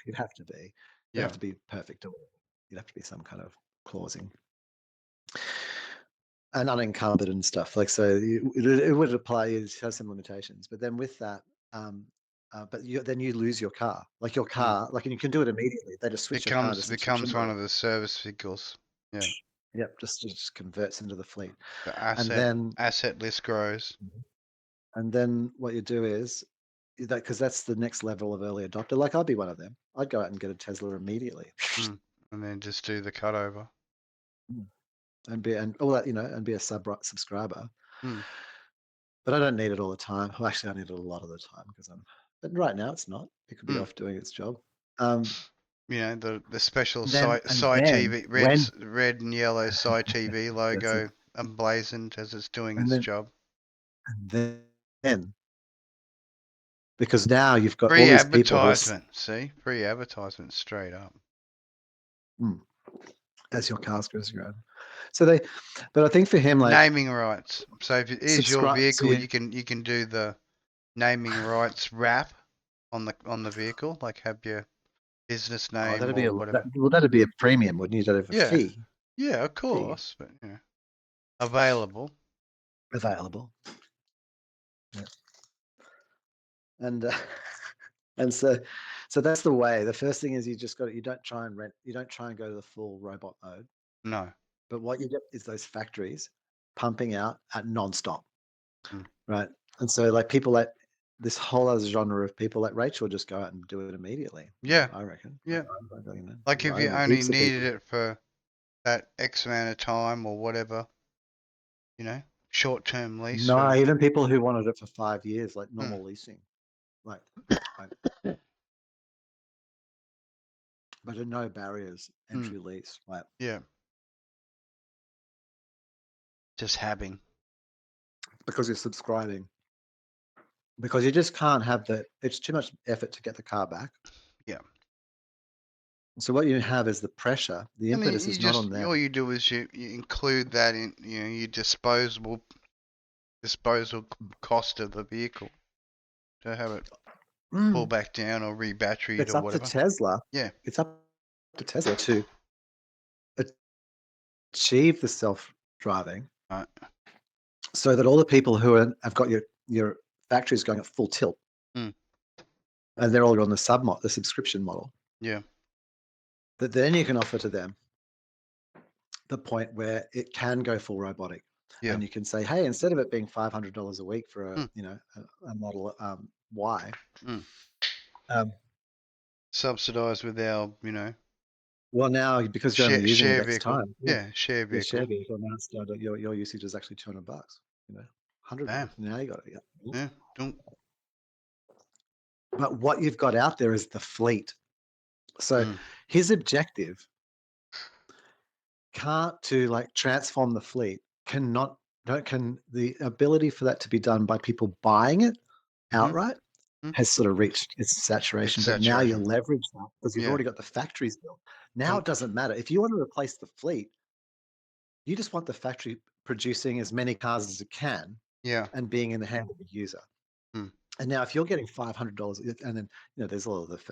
you'd have to be. You'd have to be perfect. You'd have to be some kind of clausing and unencumbered and stuff. Like, so it would apply, it has some limitations, but then with that, but then you lose your car. Like your car, like, and you can do it immediately. They just switch your car to becomes one of the service vehicles. Yeah. Yep, just converts into the fleet. The asset list grows. And then what you do is that, because that's the next level of early adopter. Like I'd be one of them. I'd go out and get a Tesla immediately. And then just do the cutover. And be a subscriber. But I don't need it all the time. Well, actually, I need it a lot of the time but right now it's not. It could be off doing its job. You know, the special TV, red and yellow Sci TV logo emblazoned as it's doing its job. And then, because now you've got all these people. Free advertisement straight up. As your cars goes around. But I think for him, like naming rights. So if it is your vehicle, you can do the naming rights wrap on the vehicle, like have your business name or whatever. That'd be a premium, wouldn't you? That'd have a fee. Yeah, of course, but available. Yeah. And so that's the way. The first thing is you don't try and go to the full robot mode. No. But what you get is those factories pumping out at nonstop. Right. And so like people like this whole other genre of people like Rachel just go out and do it immediately. Yeah. I reckon. Yeah. Like if you only needed it for that X amount of time or whatever, you know, short-term lease. No, even people who wanted it for 5 years, like normal leasing. Like but there are no barriers, entry lease. Like just having. Because you're subscribing. Because you just can't have it's too much effort to get the car back. Yeah. So what you have is the pressure. The impetus is not on them. All you do is you include that in your disposal cost of the vehicle to have it pull back down or re-batteried or whatever. It's up to Tesla. Yeah. It's up to Tesla to achieve the self-driving. Right. So that all the people who have got your factories going at full tilt, and they're all on the subscription model. Yeah. That then you can offer to them the point where it can go full robotic. Yeah. And you can say, hey, instead of it being $500 a week for a Model Y, subsidized with our Well, now because you're only using it next time, share vehicle. Share vehicle. Now your usage is actually $200. $100. Now you got it. Yeah. Don't. But what you've got out there is the fleet. So his objective to like transform the fleet can the ability for that to be done by people buying it outright has sort of reached its saturation. But now you leverage that because you've already got the factories built. Now it doesn't matter. If you want to replace the fleet, you just want the factory producing as many cars as it can and being in the hand of the user. And now if you're getting $500 and then, there's a lot of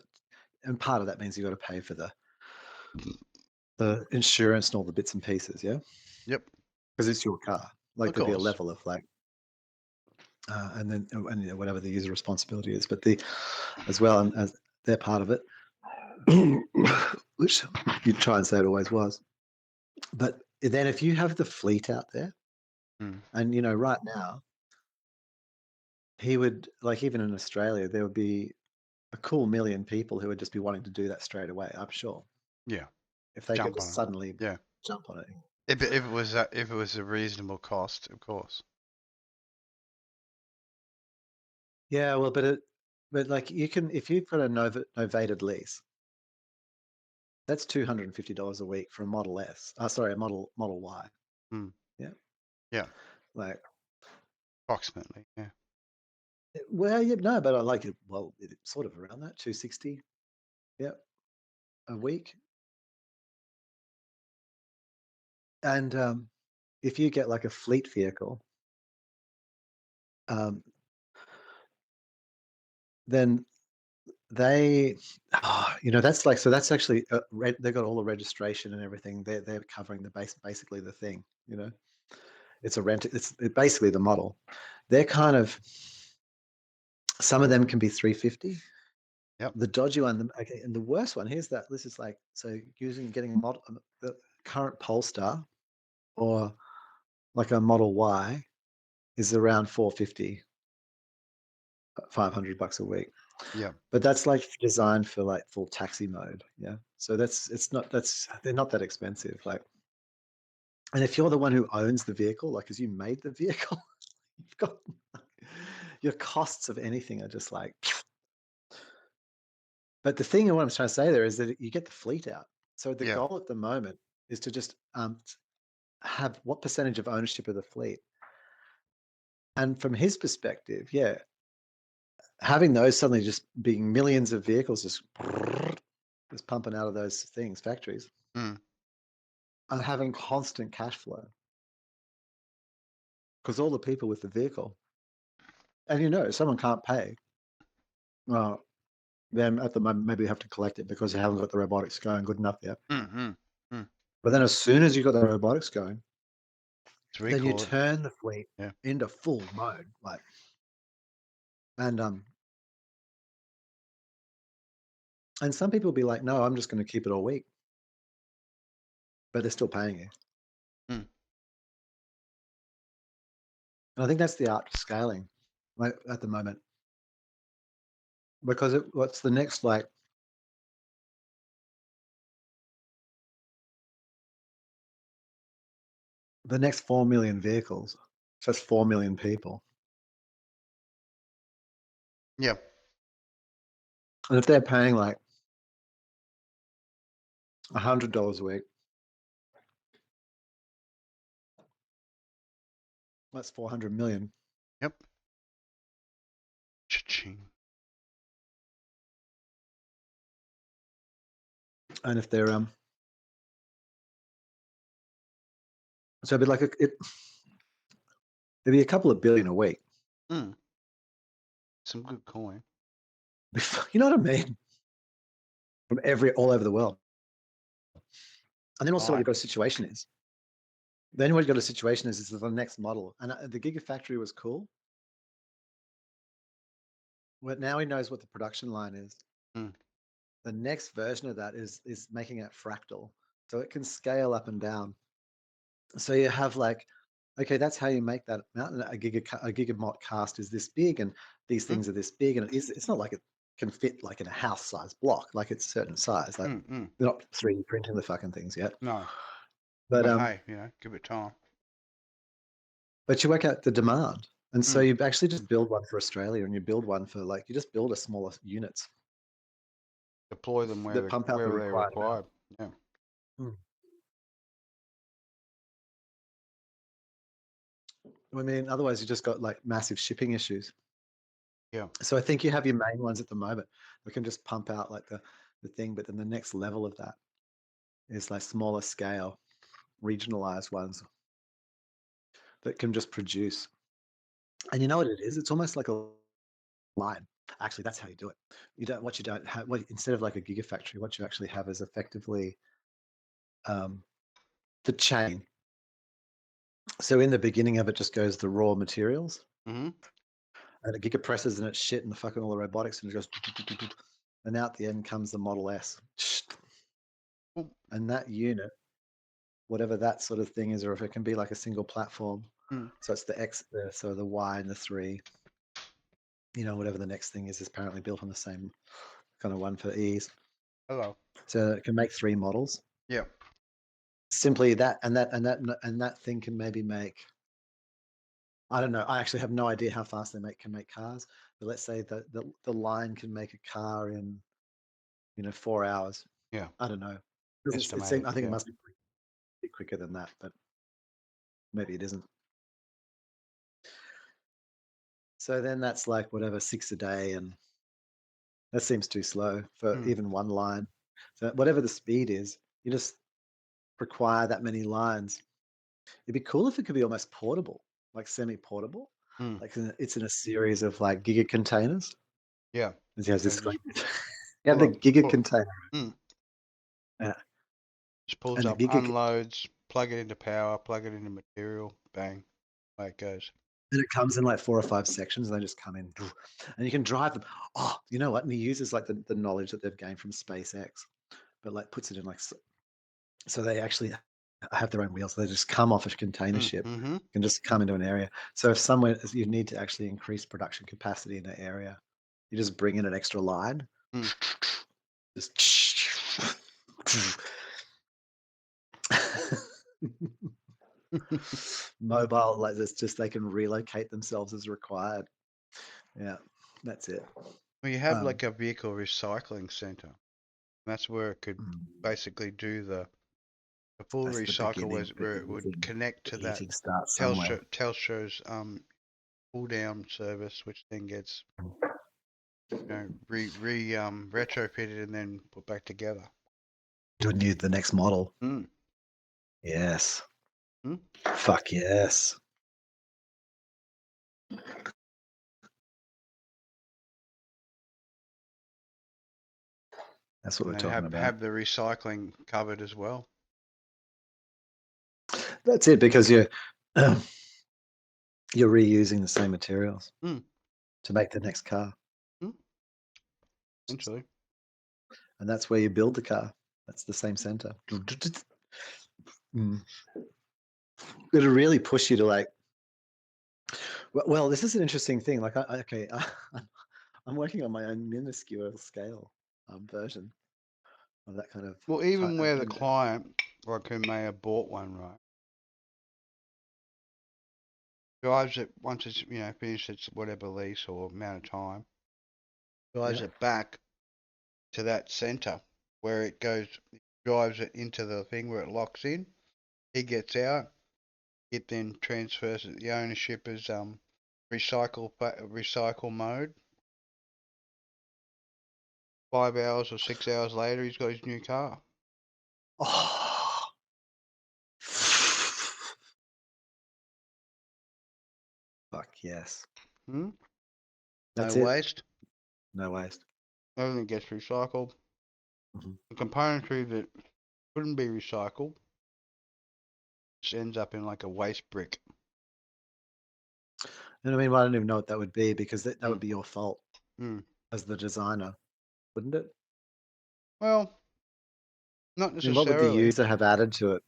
and part of that means you've got to pay for the insurance and all the bits and pieces. Yeah. Yep. Because it's your car. Like there'll be a level of like, and then whatever the user responsibility is, but as well, and as they're part of it, which you try and say it always was. But then if you have the fleet out there, and right now, he would, like, even in Australia, there would be a cool million people who would just be wanting to do that straight away, I'm sure. Yeah. If they could Jump just on it. suddenly Yeah. jump on it. If it was a reasonable cost, of course. Yeah, well, but like you can, if you've got a novated lease, that's $250 a week for a Model S. Sorry, a Model Y. Mm. Yeah. Yeah. Like, Approximately. Yeah. well, yeah, no, but I like it. Well, it's sort of around that 260. Yeah, a week. And if you get like a fleet vehicle, then they, that's like, so that's actually they've got all the registration and everything. They're covering basically the thing. It's a rent. It's basically the model. They're kind of, some of them can be 350. Yep. The dodgy one, okay, and the worst one. Here's that. This is like, so getting a model, the current Polestar, or like a Model Y, is around 450, $500 a week. Yeah. But that's like designed for like full taxi mode. Yeah. So they're not that expensive. Like, and if you're the one who owns the vehicle, like, because you made the vehicle, you've got your costs of anything are just like. But the thing what I'm trying to say there is that you get the fleet out. So the goal at the moment is to just have what percentage of ownership of the fleet. And from his perspective, yeah, having those suddenly just being millions of vehicles just pumping out of those factories, and having constant cash flow. Because all the people with the vehicle, and someone can't pay, well, then at the moment maybe you have to collect it because you haven't got the robotics going good enough yet. But then as soon as you've got the robotics going, then you turn the fleet into full mode, like, and some people will be like, no, I'm just going to keep it all week, but they're still paying you. And I think that's the art of scaling, like, at the moment, because what's the next, like, the next 4 million vehicles, so that's 4 million people. Yeah. And if they're paying like $100 a week, that's 400 million. Yep. Cha-ching. And if they're so it'd be like it'd be a couple of billion a week. Some good coin. You know what I mean? From all over the world. And then also what you've got a situation is. Then what you've got a situation is the next model. And the Gigafactory was cool. Well, now he knows what the production line is. The next version of that is making it fractal. So it can scale up and down. So you have like, okay, that's how you make that mountain. A gigamot cast is this big, and these things are this big, and it's not like it can fit like in a house-sized block, like it's a certain size. Like they're not 3D printing the fucking things yet. No. But hey, give it time. But you work out the demand, and so you actually just build one for Australia, and you build one for, like, you just build a smaller units. Deploy them where pump out the they're required. Yeah. I mean, otherwise you just got like massive shipping issues. Yeah. So I think you have your main ones at the moment that can just pump out like the thing, but then the next level of that is like smaller scale, regionalized ones that can just produce. And you know what it is? It's almost like a line. Actually, that's how you do it. Instead of like a gigafactory, what you actually have is effectively the chain. So in the beginning of it just goes the raw materials. And it gigapresses and it's shit and the fucking all the robotics and it goes, and out the end comes the Model S. And that unit, whatever that sort of thing is, or if it can be like a single platform. So it's the Y and the 3. whatever the next thing is apparently built on the same kind of one for ease. Hello. So it can make 3 models. Yep. Simply that, and that thing can maybe make, I don't know. I actually have no idea how fast they can make cars, but let's say that the line can make a car in 4 hours. Yeah. I don't know. Estimated. I think yeah. it must be quicker than that, but maybe it isn't. So then that's like whatever 6 a day, and that seems too slow for even one line. So whatever the speed is, you just require that many lines. It'd be cool if it could be almost portable, like semi-portable. Like it's in a series of like giga containers. Yeah. It has this So like, yeah, the giga container. Yeah. Just pulls And the up, giga unloads, plug it into power, plug it into material, bang, away it goes. And it comes in like 4 or 5 sections. And they just come in, and you can drive them. Oh, you know what? And he uses like the knowledge that they've gained from SpaceX, but like puts it in like, so they actually have their own wheels. They just come off a container ship and just come into an area. So if somewhere you need to actually increase production capacity in an area, you just bring in an extra line. Just mobile, like this, just they can relocate themselves as required. Yeah, that's it. Well, you have like a vehicle recycling center. That's where it could basically do the full recycle, where it would connect to that Telstra's pull down service, which then gets retrofitted and then put back together. To the next model. Yes. Fuck yes. That's what we're talking about. Have the recycling covered as well. That's it, because you're reusing the same materials to make the next car. Essentially. And that's where you build the car. That's the same center. It'll really push you to like, well, this is an interesting thing. Like, I'm working on my own minuscule scale version of that kind of. Well, even where the client, like who may have bought one, right, drives it once it's finished its whatever lease or amount of time, drives it back to that center where it goes, drives it into the thing where it locks in. He gets out. It then transfers it. The ownership is recycle mode. 5 hours or 6 hours later, he's got his new car. Oh. Fuck yes. That's no waste. No waste. Everything gets recycled. The componentry that couldn't be recycled just ends up in like a waste brick. And I mean, well, I don't even know what that would be, because that would be your fault as the designer, wouldn't it? Well, not necessarily. What would the user have added to it?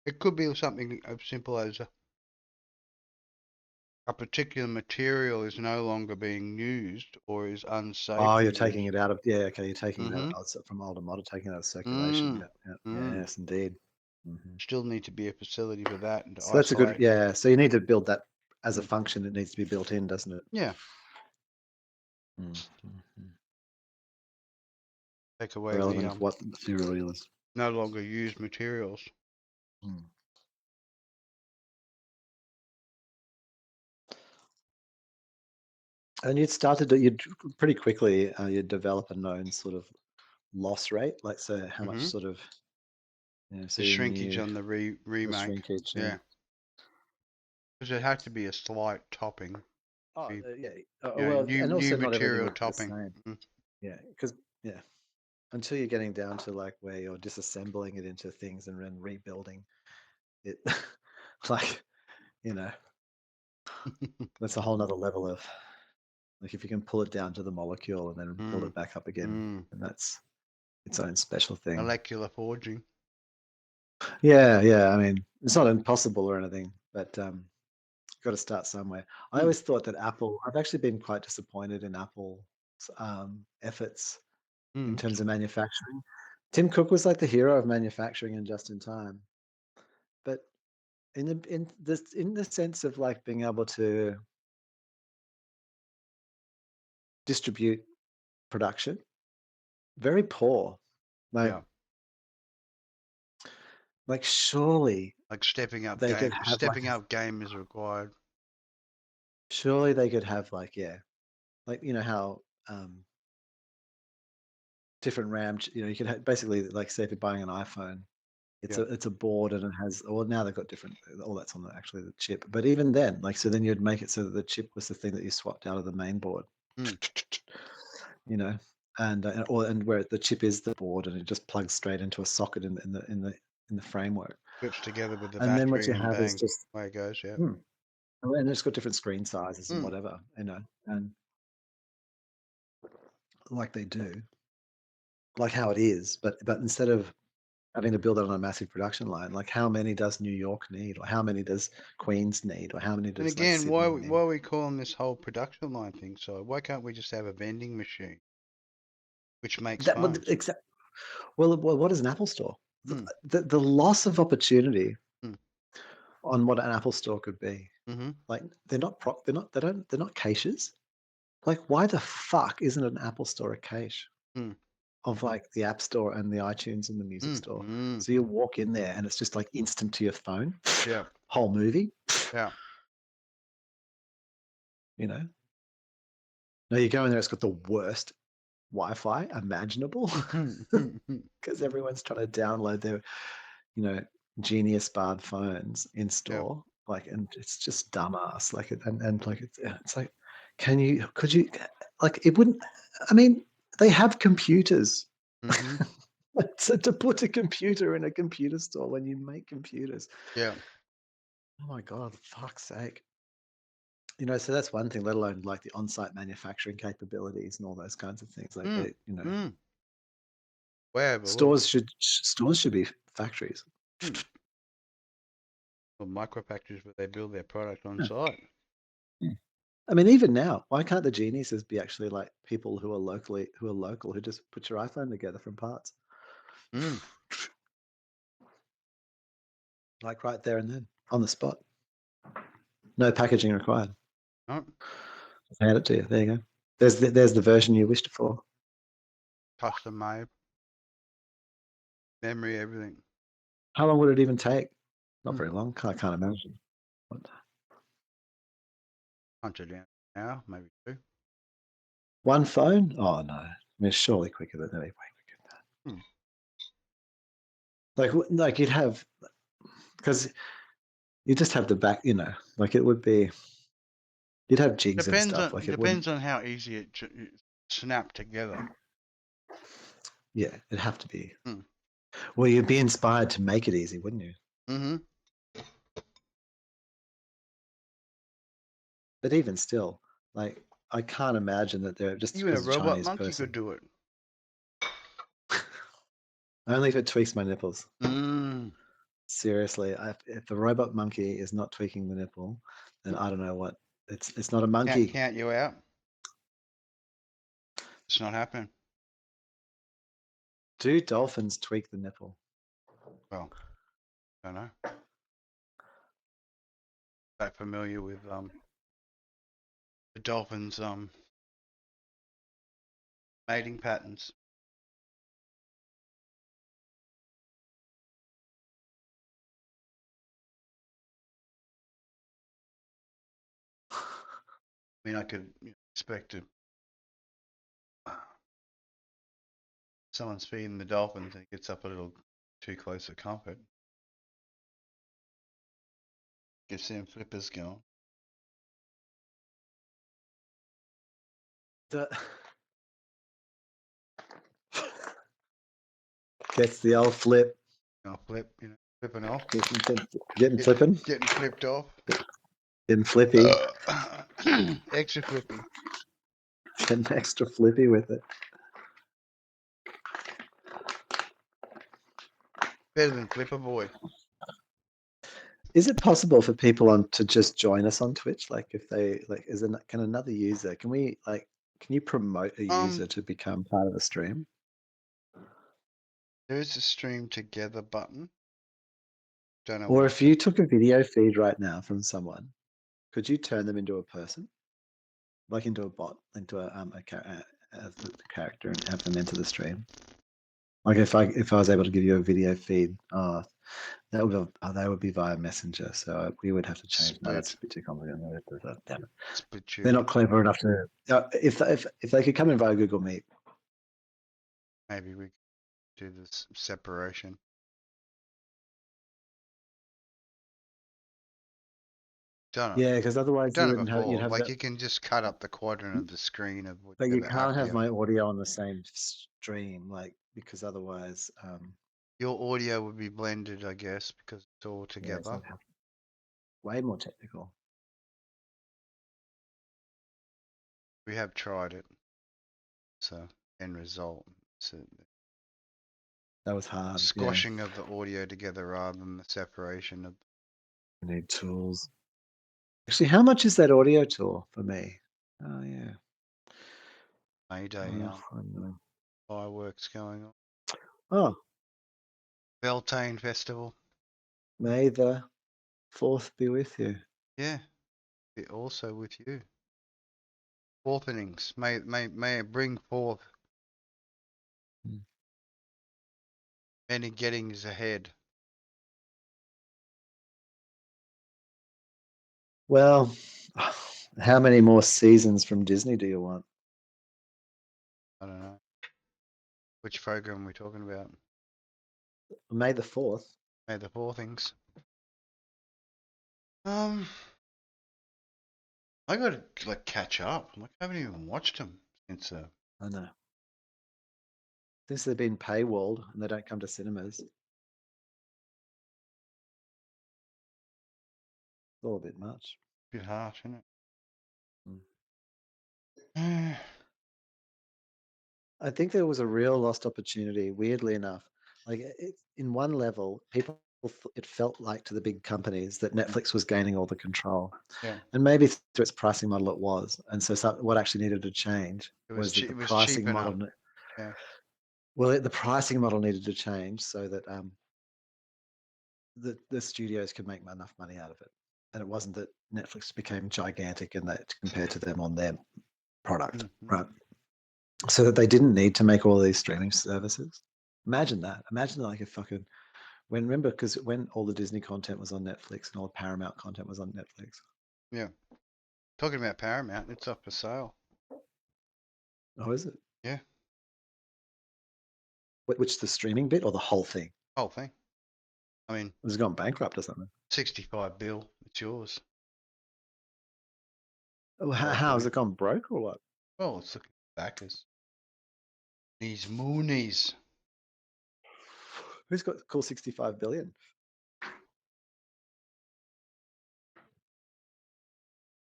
It could be something as simple as a particular material is no longer being used or is unsafe. Oh, you're taking it out of, okay, you're taking it out from older model, taking it out of circulation. Yes, indeed. Still need to be a facility for that. And so that's a good, so you need to build that as a function. It needs to be built in, doesn't it? Yeah. Take away relevant of what the material is. No longer used materials. And you'd pretty quickly, you'd develop a known sort of loss rate, like, so how much sort of, so the shrinkage on the remake. Shrinkage, yeah. Because it had to be a slight topping. Oh, well, and also new not material everything topping. Yeah, because until you're getting down to like where you're disassembling it into things and then rebuilding it, like, that's a whole nother level of, like, if you can pull it down to the molecule and then build it back up again, and that's its own special thing. Molecular forging. Yeah. I mean, it's not impossible or anything, but got to start somewhere. I Mm. always thought that Apple. I've actually been quite disappointed in Apple's efforts in terms of manufacturing. Tim Cook was like the hero of manufacturing and just in time, but in the sense of like being able to distribute production, very poor. Like, Yeah. like surely Like stepping up they could game. have like Stepping up game is required. surely they could have like like you know how different RAM, you know, you could have basically like say if you're buying an iPhone, it's Yeah. a board and it has, well now they've got different, all that's on actually the chip, but even then, like, so then you'd make it so that the chip was the thing that you swapped out of the main board, you know, and where the chip is the board and it just plugs straight into a socket in the framework. Clips together with the And then what battery you and have is bang, just away it goes. Yeah. and it's got different screen sizes and Mm. whatever, you know, and like they do, like how it is, but instead of having to build it on a massive production line, like how many does New York need, or how many does Queens need, or how many And does like again, why Sydney why need? are we calling this whole production line thing? So why can't we just have a vending machine which makes That well, phones? well, what is an Apple store? Mm. The loss of opportunity Mm. on what an Apple store could be. Mm-hmm. Like they're not caches. Like why the fuck isn't an Apple store a cache Mm. of like the App Store and the iTunes and the music Mm. store? Mm. So you walk in there and it's just like instant to your phone, Yeah. whole movie, Yeah. you know. No, you go in there, it's got the worst Wi-Fi imaginable because everyone's trying to download their, you know, genius barred phones in Yeah. store. Like, and it's just dumbass. Like, and like it's like, could you, like, it wouldn't. I mean, they have computers. Mm-hmm. So to put a computer in a computer store when you make computers, Yeah. oh my god, fuck's sake. You know, so that's one thing. Let alone like the on-site manufacturing capabilities and all those kinds of things. Like Mm. they, you know, Mm. Wherever. Well, stores should be factories. mm. Well, micro factories where they build their product on Yeah. site. Yeah. I mean, even now, why can't the geniuses be actually like people who are local, who just put your iPhone together from parts, Mm. like right there and then on the spot, no packaging required. Oh, Just hand it to you. There you go. There's the version you wished for. custom made. Memory, everything. How long would it even take? Not very long. I can't imagine. Punch it down now, maybe 2. One phone? Oh no. I mean, surely quicker than that. Way quicker than that. Like you'd have, because you just have the back, you know, like it would be, you'd have jigs and stuff. Like it wouldn't. Depends on how easy it snap together. Yeah, it'd have to be. Mm. Well, you'd be inspired to make it easy, wouldn't you? Mm-hmm. But even still, like I can't imagine that they're just Even a because a robot Chinese monkey could person. do it. Only if it tweaks my nipples. Mm. Seriously, if the robot monkey is not tweaking the nipple, then I don't know what. It's not a monkey. Count you out. It's not happening. Do dolphins tweak the nipple? Well, I don't know. That familiar with the dolphins mating patterns. I mean, I could expect to. Someone's feeding the dolphins and it gets up a little too close for comfort. Gets them flippers going. Gets the old flip. I'll flip, flipping off. Getting flipping. Getting flipped off. Getting flippy. Extra flippy. Getting extra flippy with it. Better than Flipper Boy. Is it possible for people to just join us on Twitch? Like if they can another user, can you promote a user to become part of the stream? There is a stream together button. Don't know. Or if you took a video feed right now from someone, could you turn them into a person? Like into a bot, into a character and have them enter the stream? Like if I was able to give you a video feed, that would be via Messenger, so we would have to change. No, that's a bit too complicated. Damn it. They're not clever enough to. If they could come in via Google Meet, maybe we could do this separation. Done it. Yeah, because otherwise you wouldn't have. you'd have like you can just cut up the quadrant of the screen of. But you can't have my audio on the same stream, like because otherwise. Your audio would be blended, I guess, because it's all together. Yeah, way more technical. We have tried it. So end result. So that was hard. Squashing of the audio together rather than the separation of. I need tools. Actually, how much is that audio tool for me? Oh yeah. Mayday. Fireworks going on. Oh. Beltane Festival. May the 4th be with you. Yeah. Be also with you. Forthenings. May it bring forth many gettings ahead. Well, how many more seasons from Disney do you want? I don't know. Which program are we talking about? May the 4th. May the 4things. I gotta catch up. I haven't even watched them since. I know. Since they've been paywalled and they don't come to cinemas. It's all a bit much. A bit harsh, isn't it? I think there was a real lost opportunity, weirdly enough. Like in one level, it felt like to the big companies that Netflix was gaining all the control. Yeah. And maybe through its pricing model it was. And so what actually needed to change was the pricing model. Yeah. Well, the pricing model needed to change so that the studios could make enough money out of it. And it wasn't that Netflix became gigantic and that compared to them on their product, right? So that they didn't need to make all these streaming services. Imagine that. Imagine like a fucking remember because when all the Disney content was on Netflix and all the Paramount content was on Netflix. Yeah. Talking about Paramount, it's up for sale. Oh, is it? Yeah. Which the streaming bit or the whole thing? Whole thing. I mean, it's gone bankrupt or something. 65 bill. It's yours. Oh, how has it gone broke or what? Well, it's looking backers. These moonies. Who's got cool 65 billion?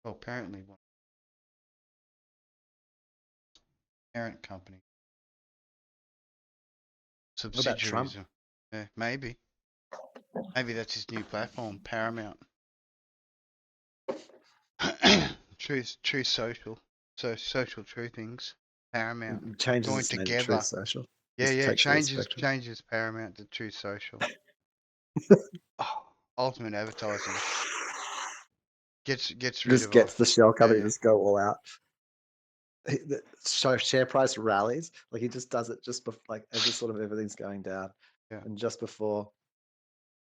Well, apparently one parent company. Subsidiaries. Yeah, maybe. Maybe that's his new platform, Paramount. True social. So social true things. Paramount. Changes together. Truth Social. Yeah, changes Paramount to True Social. Ultimate advertising. Gets rid of. Gets the shell company to just go all out. The share price rallies. Like he just does it just like as sort of everything's going down. Yeah. And just before.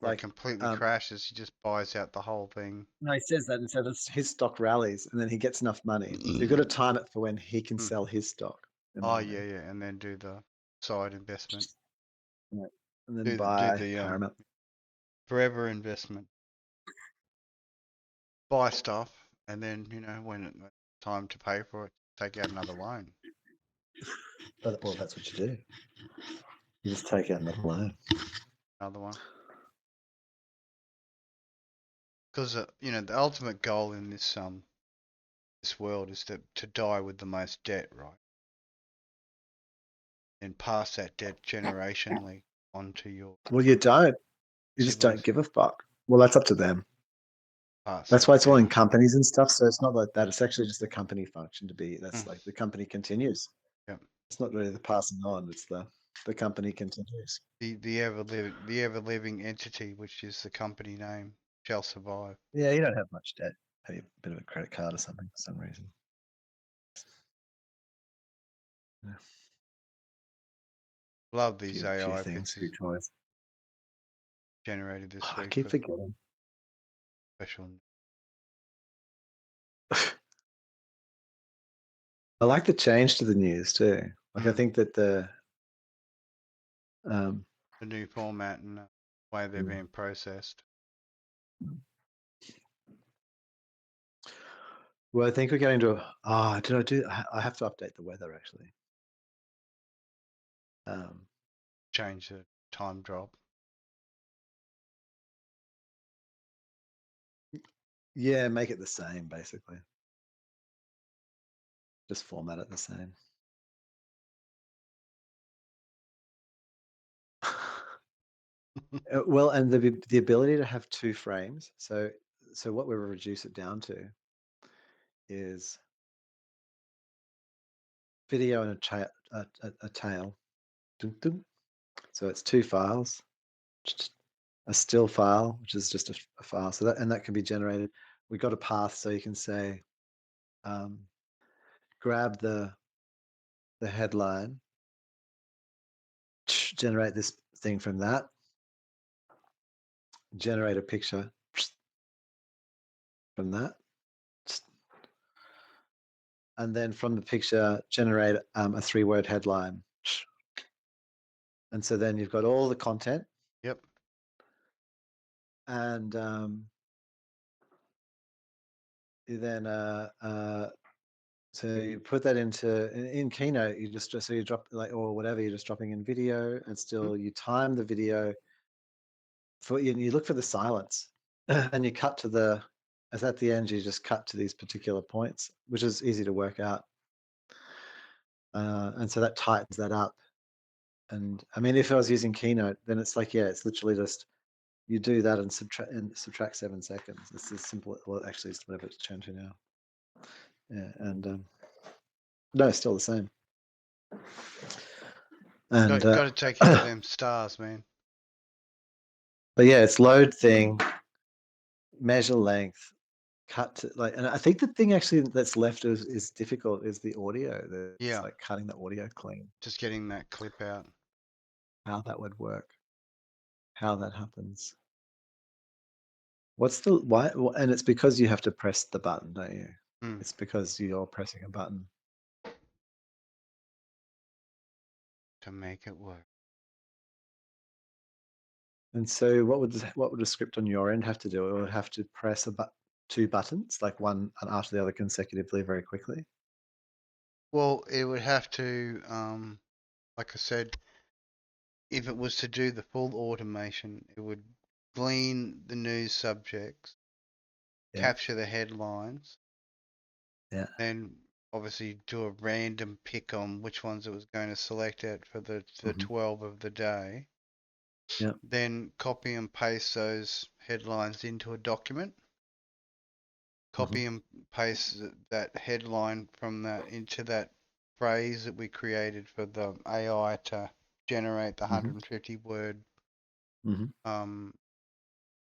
Like completely crashes, he just buys out the whole thing. No, he says that, and so his stock rallies, and then he gets enough money. So you've got to time it for when he can sell his stock. Oh yeah, and then do the side investment. Yeah. And then buy the Paramount. Forever investment. Buy stuff, and then when it's time to pay for it, take out another loan. Well, that's what you do. You just take out another loan. Another one. Because the ultimate goal in this world is to die with the most debt, right? And pass that debt generationally onto your. Well, you don't. You just don't give a fuck. Well, that's up to them. Pass That's that why it's all in down. companies and stuff. So it's not like that. It's actually just a company function to be. That's like the company continues. Yep. It's not really the passing on. It's the company continues. The ever living entity, which is the company name, shall survive. Yeah, you don't have much debt. Pay a bit of a credit card or something for some reason. Yeah. Love these Few AI things, few pictures toys. generated this Oh, I week keep for forgetting. special. I like the change to the news too. Like I think that The new format and the way they're being processed. well, I think we're going to. Did I do? I have to update the weather actually. Change the time drop. Yeah, make it the same basically. Just format it the same. Well, and the ability to have 2 frames. So what we reduce it down to is video and a tail. Dun, dun. So it's 2 files, a still file, which is just a file. So that can be generated. We got a path, so you can say, grab the headline, generate this thing from that, generate a picture from that, and then from the picture generate a 3-word headline. And so then you've got all the content. Yep. And you then so you put that in Keynote. You just so you drop or whatever, you're just dropping in video, and still you time the video for you look for the silence, and you cut to as at the end you just cut to these particular points, which is easy to work out. And so that tightens that up. And I mean, if I was using Keynote, then it's like, yeah, it's literally just you do that and subtract 7 seconds. It's as simple. Well, actually, it's whatever it's turned to now. Yeah, and no, it's still the same. And Got to take care of them stars, man. But yeah, it's load thing, measure length, cut to and I think the thing actually that's left is difficult is the audio. It's like cutting the audio clean. Just getting that clip out. How that would work. How that happens. What's the why? And it's because you have to press the button, don't you? It's because you're pressing a button to make it work. And so what would a script on your end have to do? It would have to press 2 buttons, like one and after the other consecutively very quickly? Well, it would have to, like I said, if it was to do the full automation, it would glean the news subjects, capture the headlines, then obviously do a random pick on which ones it was going to select out for the 12 of the day. Then copy and paste those headlines into a document. Copy and paste that headline from that into that phrase that we created for the AI to generate the 150 word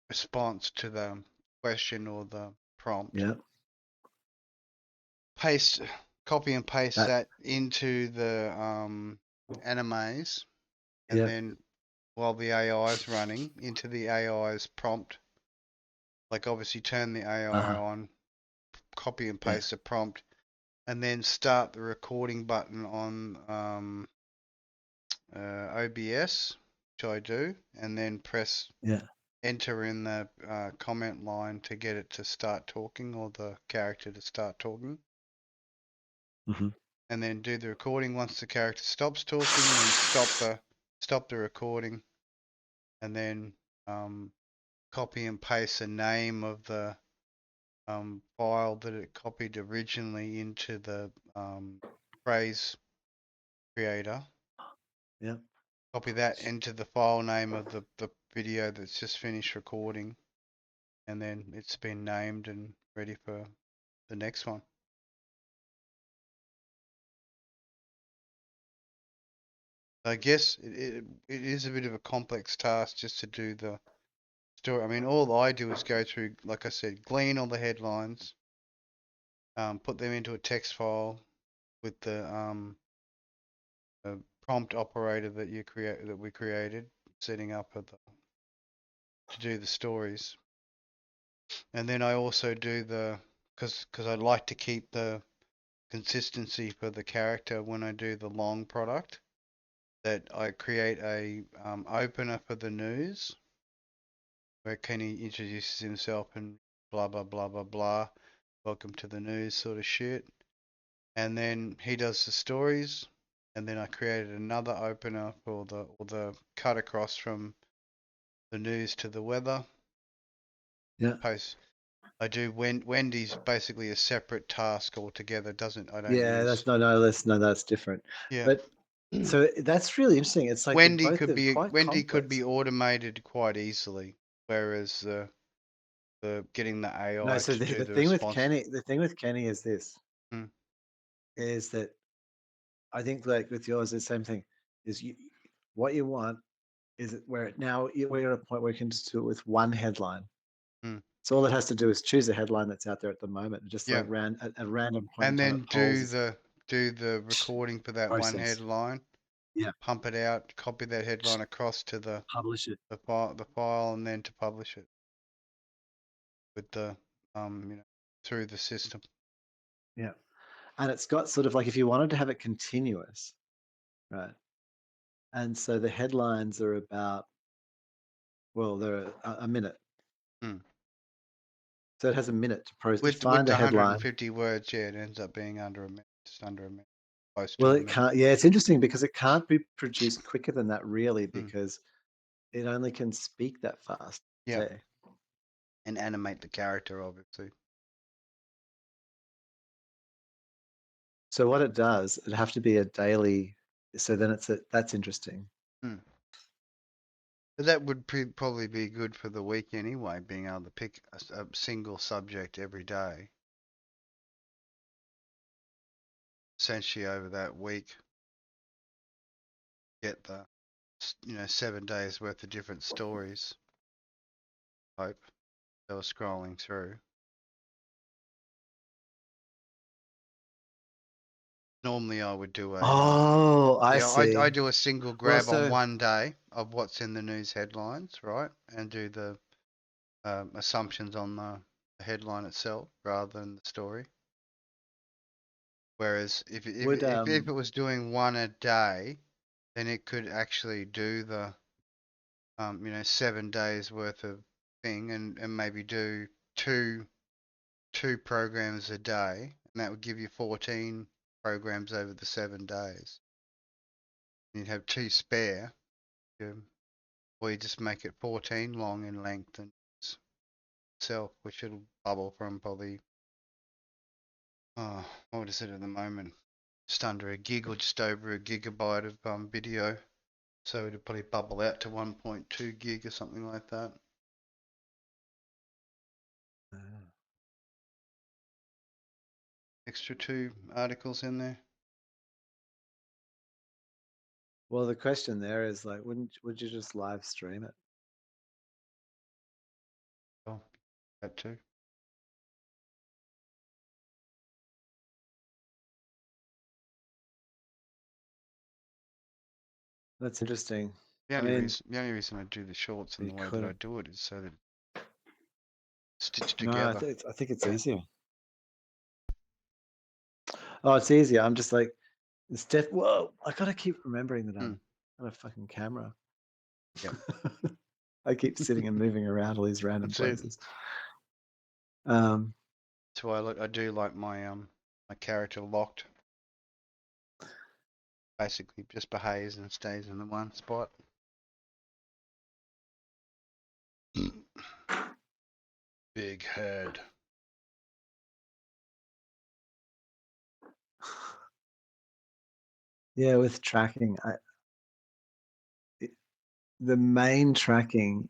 response to the question or the prompt. Copy and paste that into the animes, and then while the AI is running, into the AI's prompt. Like obviously turn the AI on, copy and paste the prompt, and then start the recording button on OBS, which I do, and then press enter in the comment line to get it to start talking, or the character to start talking. And then do the recording once the character stops talking, then stop the recording, and then copy and paste the name of the file that it copied originally into the phrase creator. Copy that into the file name of the video that's just finished recording. and then it's been named and ready for the next one. I guess it is a bit of a complex task just to do the story. I mean, all I do is go through, like I said, glean all the headlines, put them into a text file with the prompt operator that we created, setting up to do the stories, and then I also do because I like to keep the consistency for the character when I do the long product, that I create a opener for the news where Kenny introduces himself and blah blah blah blah blah, welcome to the news sort of shit, and then he does the stories, and then I created another opener for the cut across from the news to the weather. Yeah. Post. I do Wendy's basically a separate task altogether. I don't Yeah, use. that's different. Yeah. But so that's really interesting. It's like they're quite Wendy could complex. be automated quite easily, whereas the getting the No, AI so to do the the thing with response. Kenny is this, Hmm. is that I think like with yours, the same thing is what you want is where now we're at a point where you can just do it with one headline. Hmm. So all it has to do is choose a headline that's out there at the moment, just Yeah, like at random point in and time, then it polls do the recording for that one process. headline, Yeah, pump it out, copy that headline across to publish it. the file, and then to publish it with the through the system. Yeah, and it's got sort of like if you wanted to have it continuous, right? And so the headlines are about, well, they're a minute. Hmm. So it has a minute to process. With Find the a headline. 150 words, yeah, it ends up being under a minute, just under a minute, close Well, to a it minute. can't. Yeah, it's interesting because it can't be produced quicker than that, really, Hmm. because it only can speak that fast. Yeah, Say. and animate the character, obviously. So what it does, it'd have to be a daily. So then that's interesting. Hmm. But that would probably be good for the week anyway, being able to pick a single subject every day. Essentially, over that week, get the 7 days worth of different stories. Hope they were scrolling through. Normally, I would do Oh, I I see. do a single Well, grab on so one day of what's in the news headlines, right, and do the assumptions on the headline itself rather than the story. Whereas would if it was doing one a day, then it could actually do the 7 days worth of thing, and maybe do two programs a day, and that would give you 14 programs over the 7 days. You'd have two spare, or you just make it 14 long in length and itself, which it'll bubble from probably, what is it at the moment? Just under a gig or just over a gigabyte of video. So it'll probably bubble out to 1.2 gig or something like that. Extra two articles in there. Well, the question there is like, would you just live stream it? Oh, that too. That's interesting. The I only mean, reason the only reason I do the shorts and you the way that I couldn't. do it is so that it's stitched No, together. I think it's easier. Oh, it's easier. I'm just like, whoa, I gotta keep remembering that Hmm. I'm on a fucking camera. Yep. I keep sitting and moving around all these random That's it. places. Um, That's why I do like my character locked. Basically, just behaves and stays in the one spot. Big head. yeah, with tracking, the main tracking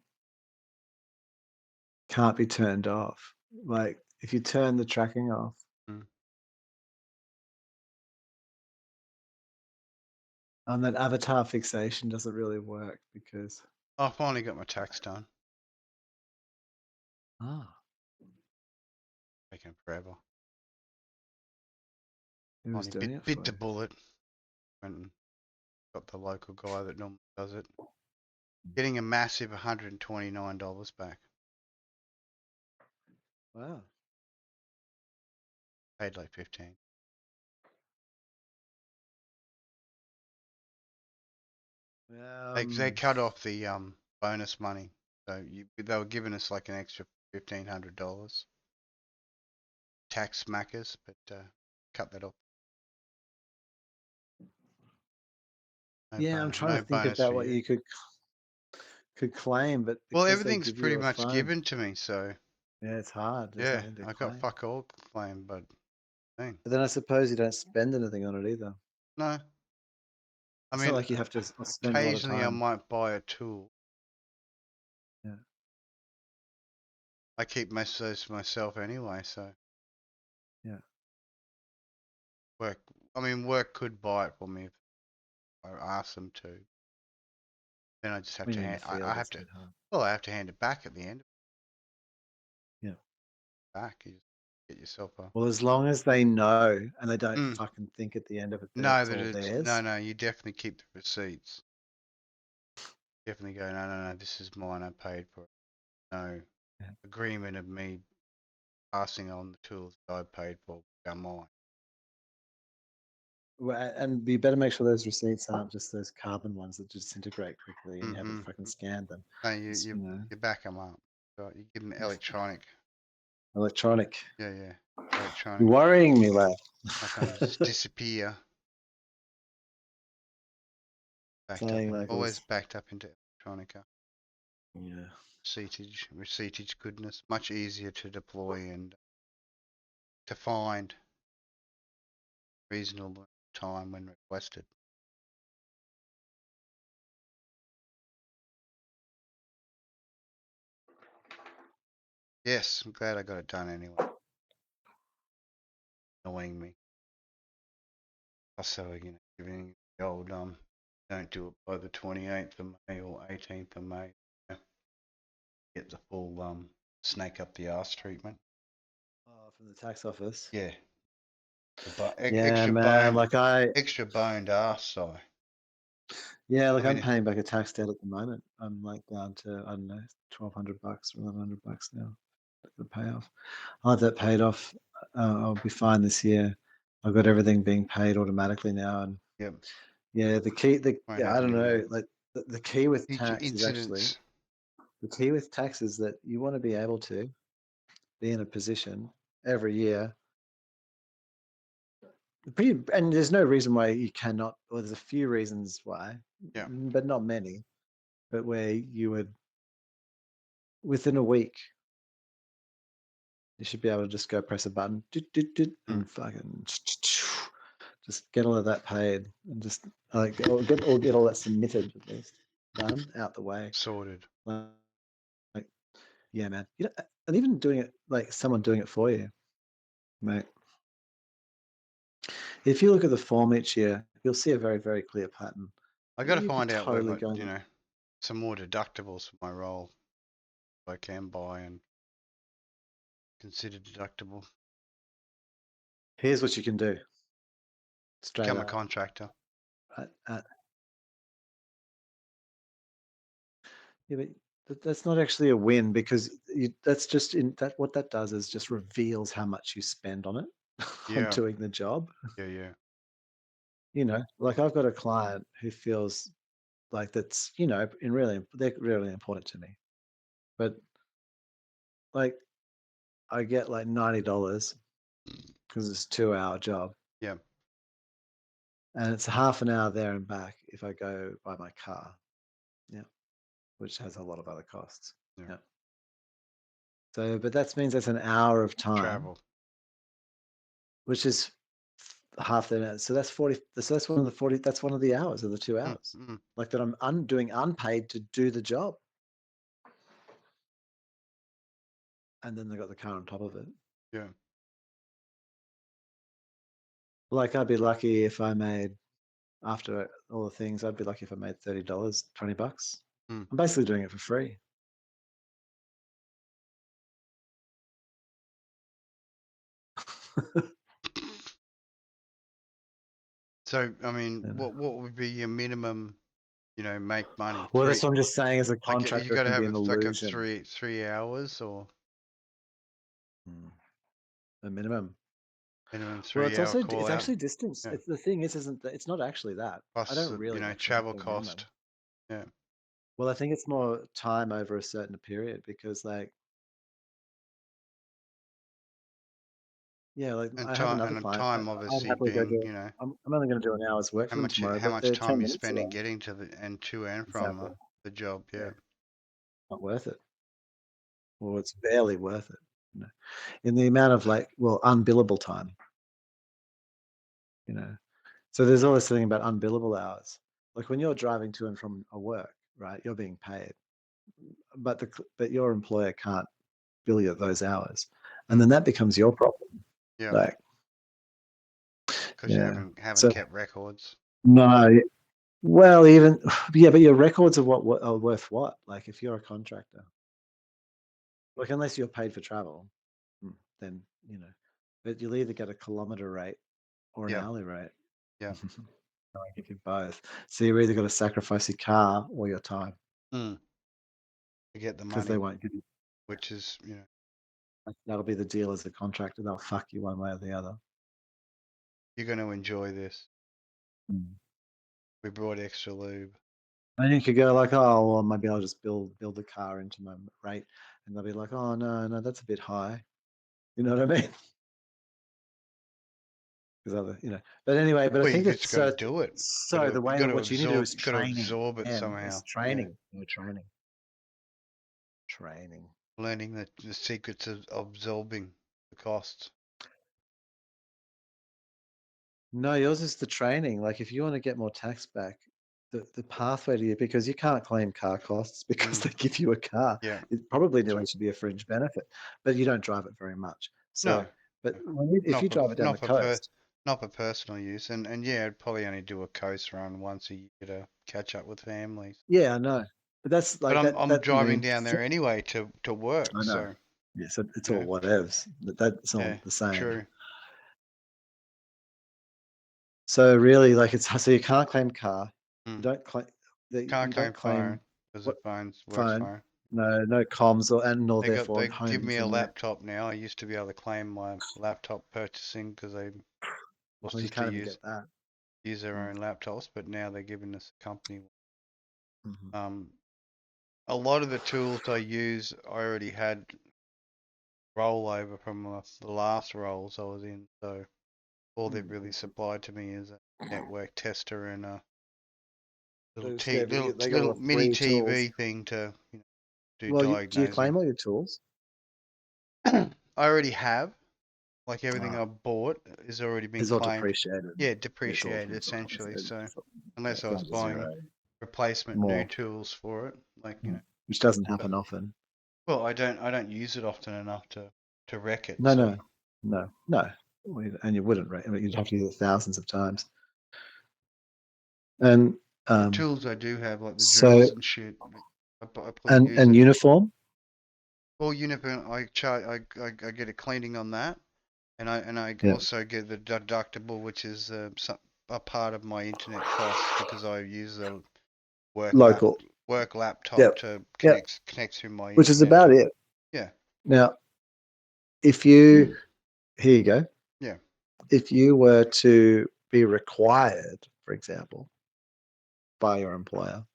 can't be turned off. Like if you turn the tracking off, that avatar fixation doesn't really work because I finally got my tax done. Taking forever. Who was doing it? Bit the bullet. Went and got the local guy that normally does it. Getting a massive $129 back. Wow. Paid like 15. They cut off the bonus money, so they were giving us like an extra $1,500 tax smackers, but cut that off. I'm trying to think about what you could claim, but well, everything's pretty much given to me, so yeah, it's hard. Yeah, I got fuck all claim, but But then I suppose you don't spend anything on it either. No. I It's mean, not like you have to spend a lot of time. Occasionally I might buy a tool. Yeah. I keep most of those for myself anyway, so. Yeah. Work could buy it for me if I ask them to. Then I just have to hand. I have to. Well, I have to hand it back at the end. Yeah. Back, you just get yourself a. Well, as long as they know and they don't fucking think at the end of it that it's all theirs. No, you definitely keep the receipts. Definitely go, no, this is mine. I paid for it. No agreement of me passing on the tools that I paid for are mine. Well, and you better make sure those receipts aren't just those carbon ones that disintegrate quickly and you haven't fucking scanned them. No, you back them up. So you give them electronic. Yeah. Electronic. You're worrying me, lad. Like I'm just disappear. Always backed up into electronica. Yeah. Receiptage goodness. Much easier to deploy and to find reasonable time when requested. Yes, I'm glad I got it done anyway. Annoying me. Also, giving the old don't do it by the 28th of May or 18th of May. Get the full snake up the arse treatment. Oh, from the tax office. Yeah. Extra boned arse, sorry. Yeah, like I'm paying back a tax debt at the moment. I'm like down to, I don't know, $1,200 or $1,100 now. The payoff. I'll have that paid off. I'll be fine this year. I've got everything being paid automatically now, and yeah, the key. I don't know. Like the key with tax is actually the key with tax is that you want to be able to be in a position every year. And there's no reason why you cannot. Well, there's a few reasons why, but not many. But where you would, within a week, you should be able to just go press a button and fucking just get all of that paid and just get all that submitted at least, done, out the way, sorted. Like yeah, man. And even doing it like someone doing it for you, mate. If you look at the form each year, you'll see a very, very clear pattern. I got to find out where some more deductibles for my role I can buy and consider deductible. Here's what you can do. Become a contractor. Yeah, but that's not actually a win because that's just what that does is just reveals how much you spend on it on doing the job. Yeah. Like I've got a client who feels like that's, they're really important to me. But like I get like $90 because it's a 2-hour job. Yeah. And it's half an hour there and back if I go by my car. Yeah. Which has a lot of other costs. Yeah. So, but that means that's an hour of time. Travel. Which is half the minute. So that's 40. So that's one of the 40. That's one of the hours of the 2 hours. Like that I'm doing unpaid to do the job. and then they got the car on top of it. Yeah. Like I'd be lucky if I made, after all the things, I'd be lucky if I made $30, $20. I'm basically doing it for free. So I mean, what would be your minimum, make money? Well, that's what I'm just saying. As a Like you contractor, got it to can be have an like a illusion. 3 hours or The minimum. minimum Well, it's 3 hour also call it's out. actually distance. Yeah. It's the thing is, isn't that it's not actually that. I Plus, don't really actually have travel to do a minimum. cost. Yeah. Well, I think it's more time over a certain period because, like, yeah, like And I have another and client. time I'd obviously happily go being, do. I'm only going to do an hour's work for them tomorrow, how but much they're time 10 you're minutes spending away. getting to to and from Exactly. the job. Yeah. Not worth it. Well, it's barely worth it. In the amount of unbillable time. So there's all this thing about unbillable hours. Like when you're driving to and from a work, right? You're being paid, but your employer can't bill you those hours, and then that becomes your problem. Yeah. Like, because you haven't kept records. No, well, even but your records are what are worth what? Like if you're a contractor, like unless you're paid for travel, then but you'll either get a kilometer rate or an hourly rate. Yeah. You can both. So you've either got to sacrifice your car or your time To get the money. because they won't give you. Which is, that'll be the deal as a contractor. They'll fuck you one way or the other. You're going to enjoy this. We brought extra lube. And you could go like, oh, well, maybe I'll just build the car into my rate, and they'll be like, oh no, that's a bit high. You know what I mean? Because but anyway, but I think you just got to do it. So the way what you need to do is training. Absorb it somehow. It's training. Training. Learning the secrets of absorbing the costs. No, yours is the training. Like if you want to get more tax back, the pathway to you, because you can't claim car costs because they give you a car. Yeah. It probably nearly should be a fringe benefit, but you don't drive it very much. So, No. but if you drive it down the coast, not for personal use, and I'd probably only do a coast run once a year to catch up with families. Yeah, I know, but that's like but I'm driving down there anyway to work. I know. So yeah, so it's all whatevs. That's all the same. True. So really, like so you can't claim car. You don't claim. Can't claim phone because the phone's works fine. No comms nor therefore they give me a laptop now. I used to be able to claim my laptop purchasing because they well, you can't even get that. Use their own laptops, but now they're giving us a company one. A lot of the tools I use, I already had rollover from the last roles I was in, so all they've really supplied to me is a network tester and a little mini TV thing to do diagnosing. Do you claim all your tools? I already have. Like everything I've bought is already been claimed. Depreciated. Yeah, depreciated essentially. So unless I was buying replacement new tools for it, like which doesn't happen often. Well, I don't use it often enough to wreck it. No. And you wouldn't, right? I mean, you'd have to use it thousands of times. And the tools I do have, like the drills and shit. And uniform. Well, uniform, I get a cleaning on that, and I also get the deductible, which is a part of my internet costs because I use the work laptop to connect to my which is about it. Yeah. Now, if you here you go. Yeah. If you were to be required, for example, by your employer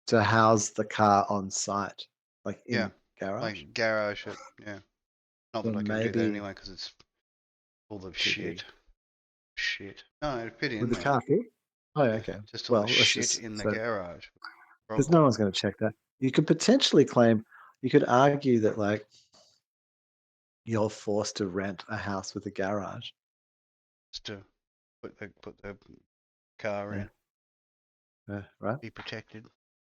to house the car on site, like in garage, like garage it, Not that I can do that anyway because it's full of shit. Shit. No, it'd fit in. Would the car fit? Oh, okay. Just all the shit in the garage. Because no one's going to check that. You could potentially claim, you could argue that like you're forced to rent a house with a garage. Just to put the car in. Right. Be protected.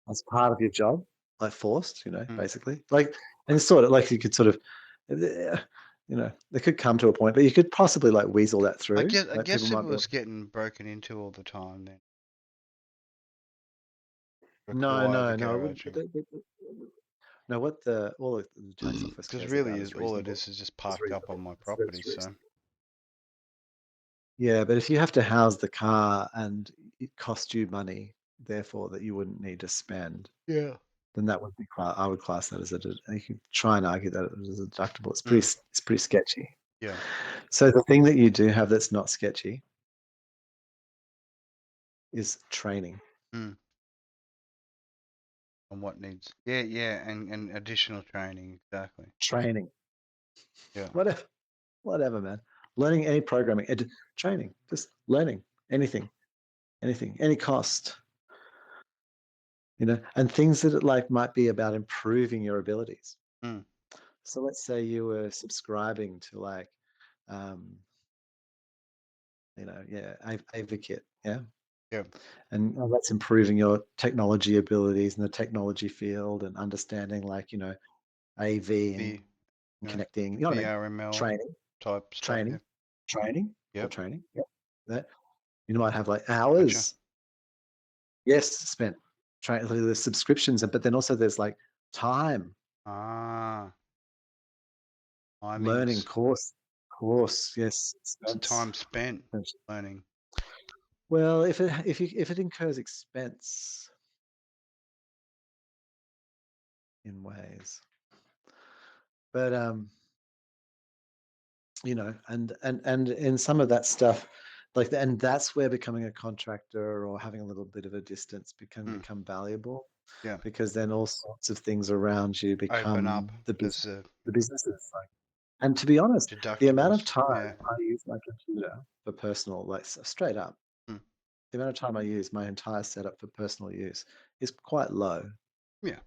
As part of your job, like forced, basically. Like And it's sort of like you could sort of, it could come to a point, but you could possibly like weasel that through. I Like guess people if might it be was getting broken into all the time, then no, require the no, no. garaging. No, what all the chat software Because cares really, about is all it reasonable. is just It's parked up on reasonable. my It's property. reasonable. So Yeah, but if you have to house the car and it costs you money, therefore that you wouldn't need to spend, yeah, then that would be I would class that as you could try and argue that it is a deductible. It's Mm. pretty sketchy. yeah. So the thing that you do have that's not sketchy is training. Mm. And what needs? Yeah, and additional training, exactly. Training. Yeah. Whatever, man. Learning any programming, training, just learning anything, any cost. And things that like might be about improving your abilities. Mm. So let's say you were subscribing to like, AVAKIT, yeah, Yeah. and that's improving your technology abilities in the technology field and understanding like AV and connecting. You know what I mean? VRML Training, type stuff. training, training, Yep. training. Yep. That you might have like Gotcha. hours. Yes, spent training. There's subscriptions, but then also there's like time. Ah. Learning Timings. course, yes, It's expense. time spent learning. Well, if it incurs expense in ways, but and in some of that stuff, like, and that's where becoming a contractor or having a little bit of a distance can become valuable. Yeah. Because then all sorts of things around you Open become up the as businesses. Like, and to be honest, the amount of deductibles. time Yeah. I use my computer for personal, like straight up, Mm. the amount of time I use my entire setup for personal use is quite low. Yeah.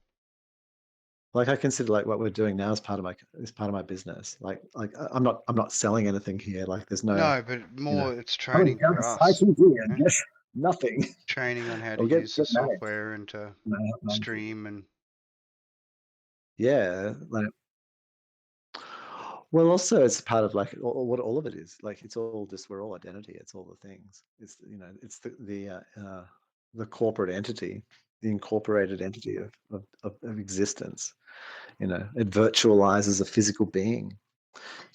Like I consider like what we're doing now as part of my business. Like I'm not selling anything here. Like there's no, No, but more it's come and training go for to us. site and Yeah? get nothing. Training on how to Or use the get managed. software and to stream and Yeah, like, well, also it's part of like what all of it is. Like it's all just we're all identity. It's all the things. It's it's the corporate entity, the incorporated entity of existence. It virtualizes a physical being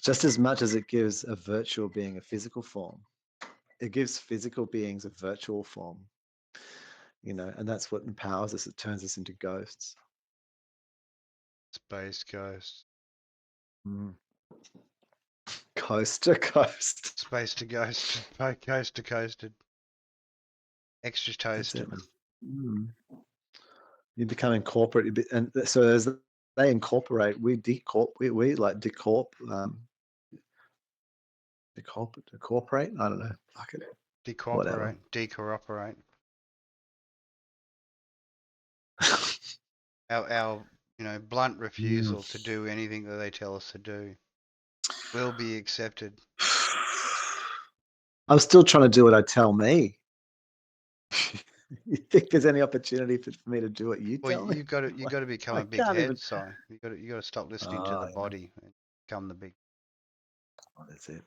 just as much as it gives a virtual being a physical form. It gives physical beings a virtual form. And that's what empowers us. It turns us into ghosts. Space Ghost. Mm. Coast to coast. Space to Ghost. Coast to coasted. Extra That's it, toasted. man. Mm. You become incorporate, and so as they incorporate, we like decorporate. I don't know. Fuck it. Whatever. Decooperate. Our blunt refusal to do anything that they tell us to do will be accepted. I'm still trying to do what I tell me. You think there's any opportunity for me to do what you Well, tell me? you got to become I a big can't head, even. Si. You got to stop listening to the body and become the big. Oh, that's it.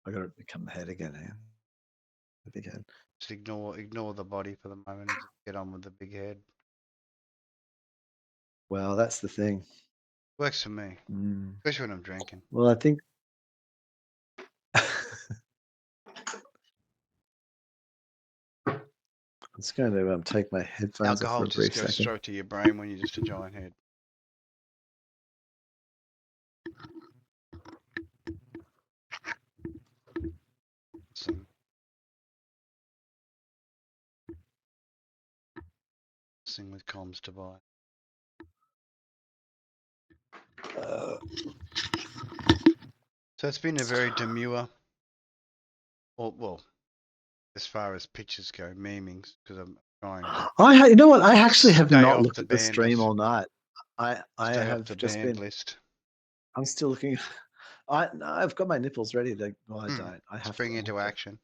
I got to become the head again, man. The big head. Just ignore the body for the moment and just get on with the big head. Well, that's the thing. Works for me, especially when I'm drinking. Well, I think. I'm just going to take my headphones off for Alcohol a just brief goes second. straight to your brain when you're just a giant head. Sing with comms to buy. So it's been a very demure, well, as far as pictures go, memings, because I'm trying to You know what? I actually have stay not off looked the at the banned stream list. all night. I Stay off have the just banned been. list. I'm still looking. I've got my nipples ready to. Well, I don't. I have spring to. into action.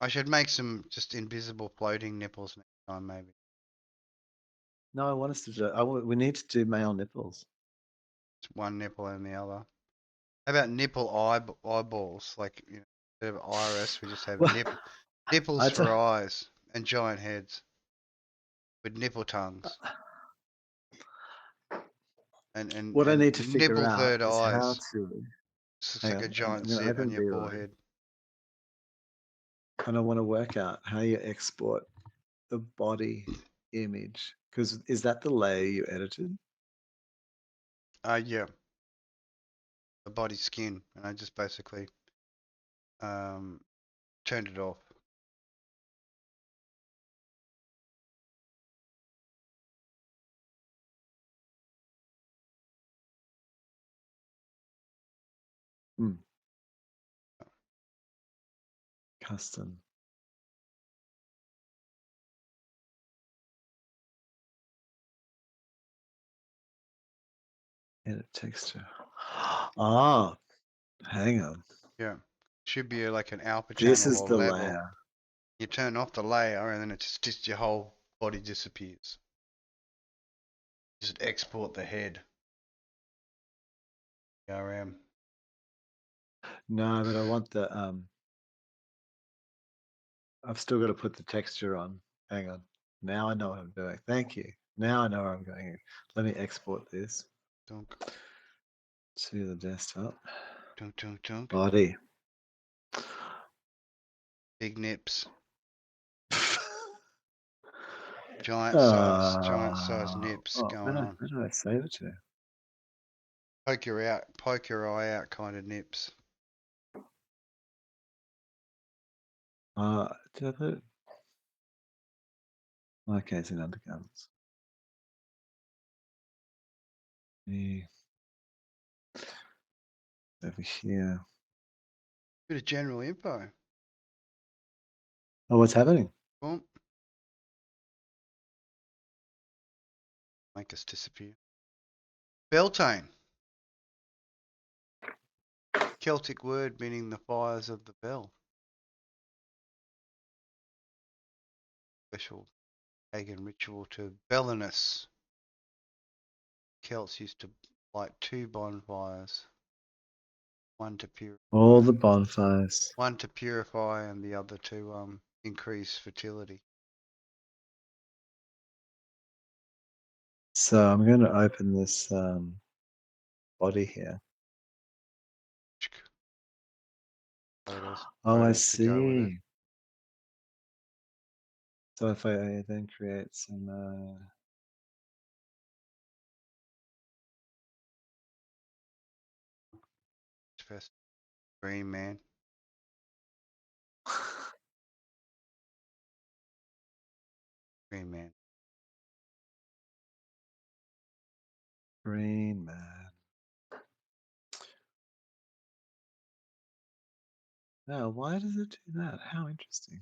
I should make some just invisible floating nipples next time, maybe. No, I want us to do. We need to do male nipples. It's one nipple and the other. How about nipple eyeballs? Like, you know, instead of iris, we just have Well, nipples I for don't. eyes and giant heads with nipple tongues What I need to and figure nipple out third is how eyes. to. It's just Hang like a on, I'm giant going to zit on open your VROID, forehead. and I want to work out how you export the body image. Because is that the layer you edited? Yeah, the body skin, and I just basically turned it off. Hmm. Custom. Edit texture. Ah, hang on. Yeah, should be like an alpha This channel is or the level. layer. You turn off the layer, and then it's just your whole body disappears. Just export the head. VRM. No, but I want the I've still got to put the texture on. Hang on. Now I know what I'm doing. Thank you. Now I know where I'm going. Let me export this Dunk, to the desktop. dunk, dunk, dunk. Body. Big nips. Giant size nips going on. Where did I save it to? Poke your eye out kind of nips. Did I put it? Okay, it's in undergarments. Over here. Bit of general info. Oh, what's happening? Boom. Make us disappear. Beltane. Celtic word meaning the fires of the bell. Special pagan ritual to Belinus. Celts used to light 2 bonfires. One to All purify. the bonfires. One to purify and the other to increase fertility. So I'm going to open this body here. Photos Oh, I to go with it. see. So if I then create some First, Green Man. Green Man. Green Man. Now, why does it do that? How interesting.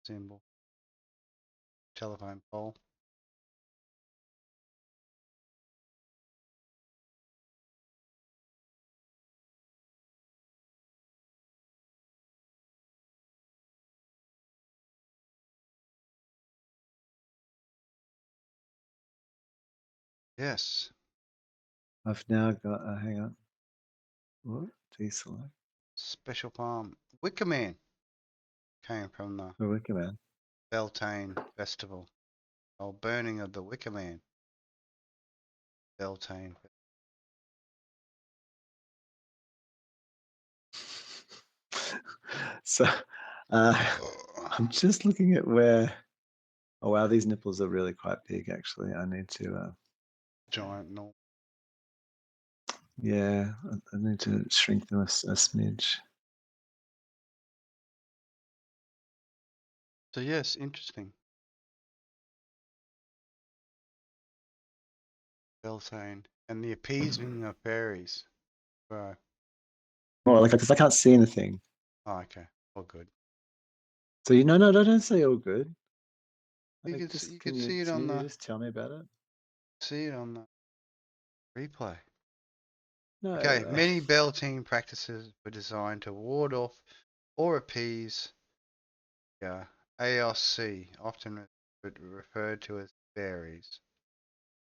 Symbol. Telephone pole. Yes. I've now got, hang on. What? Deselect. Special palm. Wicker Man came from the The Wicker Man. Beltane Festival. Oh, burning of the Wicker Man. Beltane. So I'm just looking at where. Oh wow, these nipples are really quite big. Actually, I need to. Giant north. Yeah, I need to shrink them a smidge. So yes, interesting. Beltane and the appeasing of fairies. Right. Well, like because I can't see anything. Oh, okay. All good. So no, don't say all good. You Like, can just can see it on can you the just tell me about it? replay. Okay, No. many Beltane practices were designed to ward off or appease AOC, often referred to as fairies,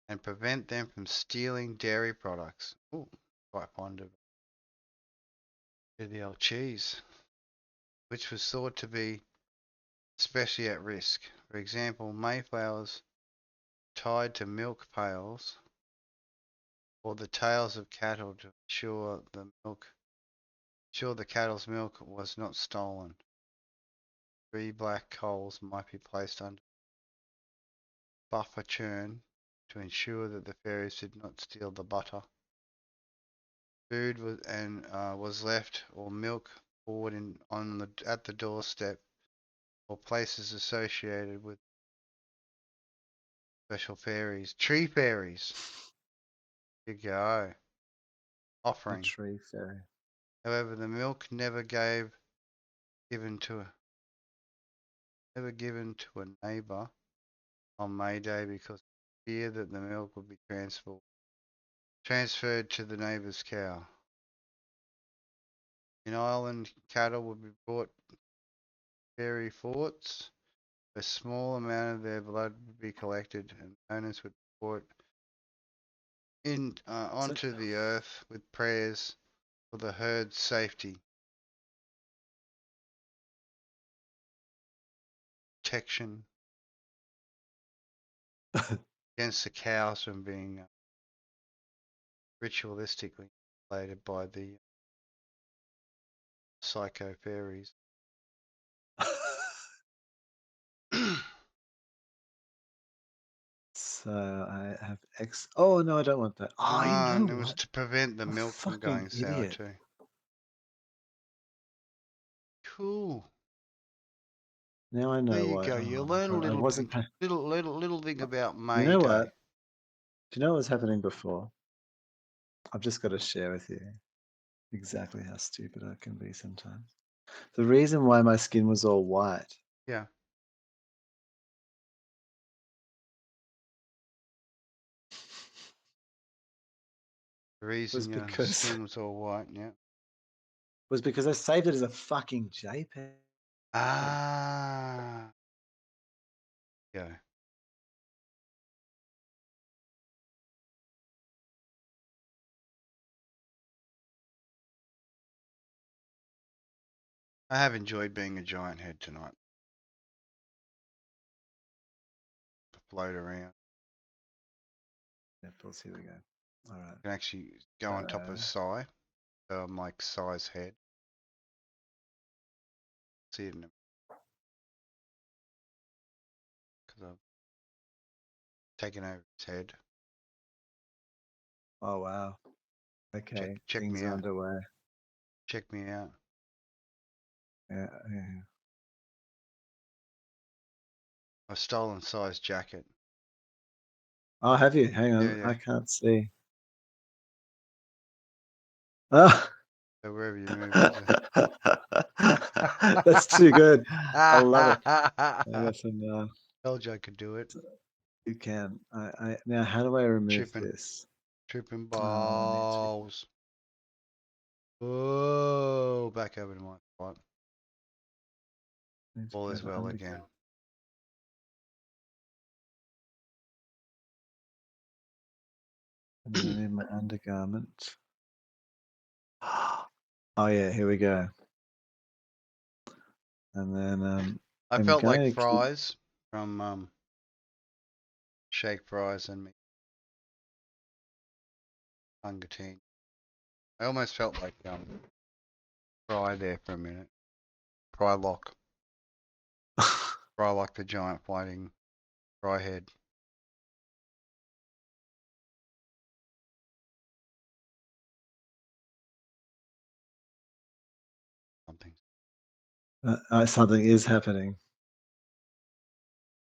and prevent them from stealing dairy products. Ooh, quite fond of the old cheese, which was thought to be especially at risk. For example, mayflowers tied to milk pails or the tails of cattle to ensure the cattle's milk was not stolen. 3 black coals might be placed under buffer churn to ensure that the fairies did not steal the butter. Food was left or milk poured at the doorstep or places associated with special fairies. Tree fairies. Here you go. A Offering. tree fairy. However, the milk never given to a neighbor on May Day because of fear that the milk would be transferred to the neighbor's cow. In Ireland, cattle would be brought to fairy forts. A small amount of their blood would be collected, and owners would pour it onto the earth with prayers for the herd's safety, protection against the cows from being ritualistically manipulated by the psycho fairies. So I have X. Oh no, I don't want that. Oh, you know And it was what? to prevent the I'm a milk from fucking going sour idiot. too. Cool. Now I There know you why. go. You Oh, learn a I little wasn't. thing, little thing about You May know Day. what? Do you know what was happening before? I've just got to share with you exactly how stupid I can be sometimes. The reason why my skin was all white. Yeah. The Was reason your because skin was all white. Yeah. I saved it as a fucking JPEG. Ah. Yeah. I have enjoyed being a giant head tonight. Float around. Nipples. Here we go. All right. You can actually go on top of Sai. So I'm like Sai's head. See it in because I've taken over his head. Oh wow. Okay. Check Things me are out. underway. Check me out. Yeah. I've stolen Sai's jacket. Oh, have you? Hang on. Yeah. I can't see. Oh. So wherever you move into. That's too good. I love it. I got some. Told you I could do it. You can. I now. How do I remove this? Tripping Oh, I need to. balls. Whoa, back over to my spot. Need to All go is to well underground. again. And then I need my undergarment. Oh yeah, here we go. And then I I'm felt like going to keep. fries from Shake Fries and me. Hungatine. I almost felt like Fry there for a minute. Frylock. Frylock the giant fighting Fry head. Something. Something is happening.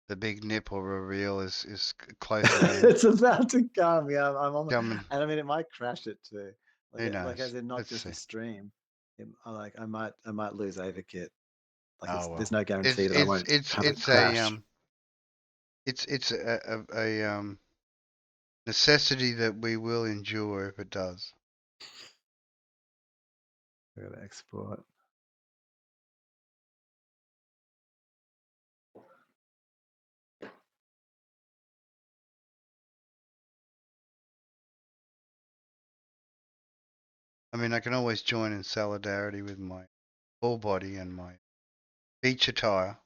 The big nipple reveal is closer in. It's about to come. Yeah, I'm on. Coming. And I mean, it might crash it too. Who knows? Like as in not Let's just see. the stream. I might lose AVAKIT. Like Oh well. there's no guarantee that I won't have it It's crash. it's a necessity that we will endure if it does. I gotta export. I mean, I can always join in solidarity with my full body and my beach attire,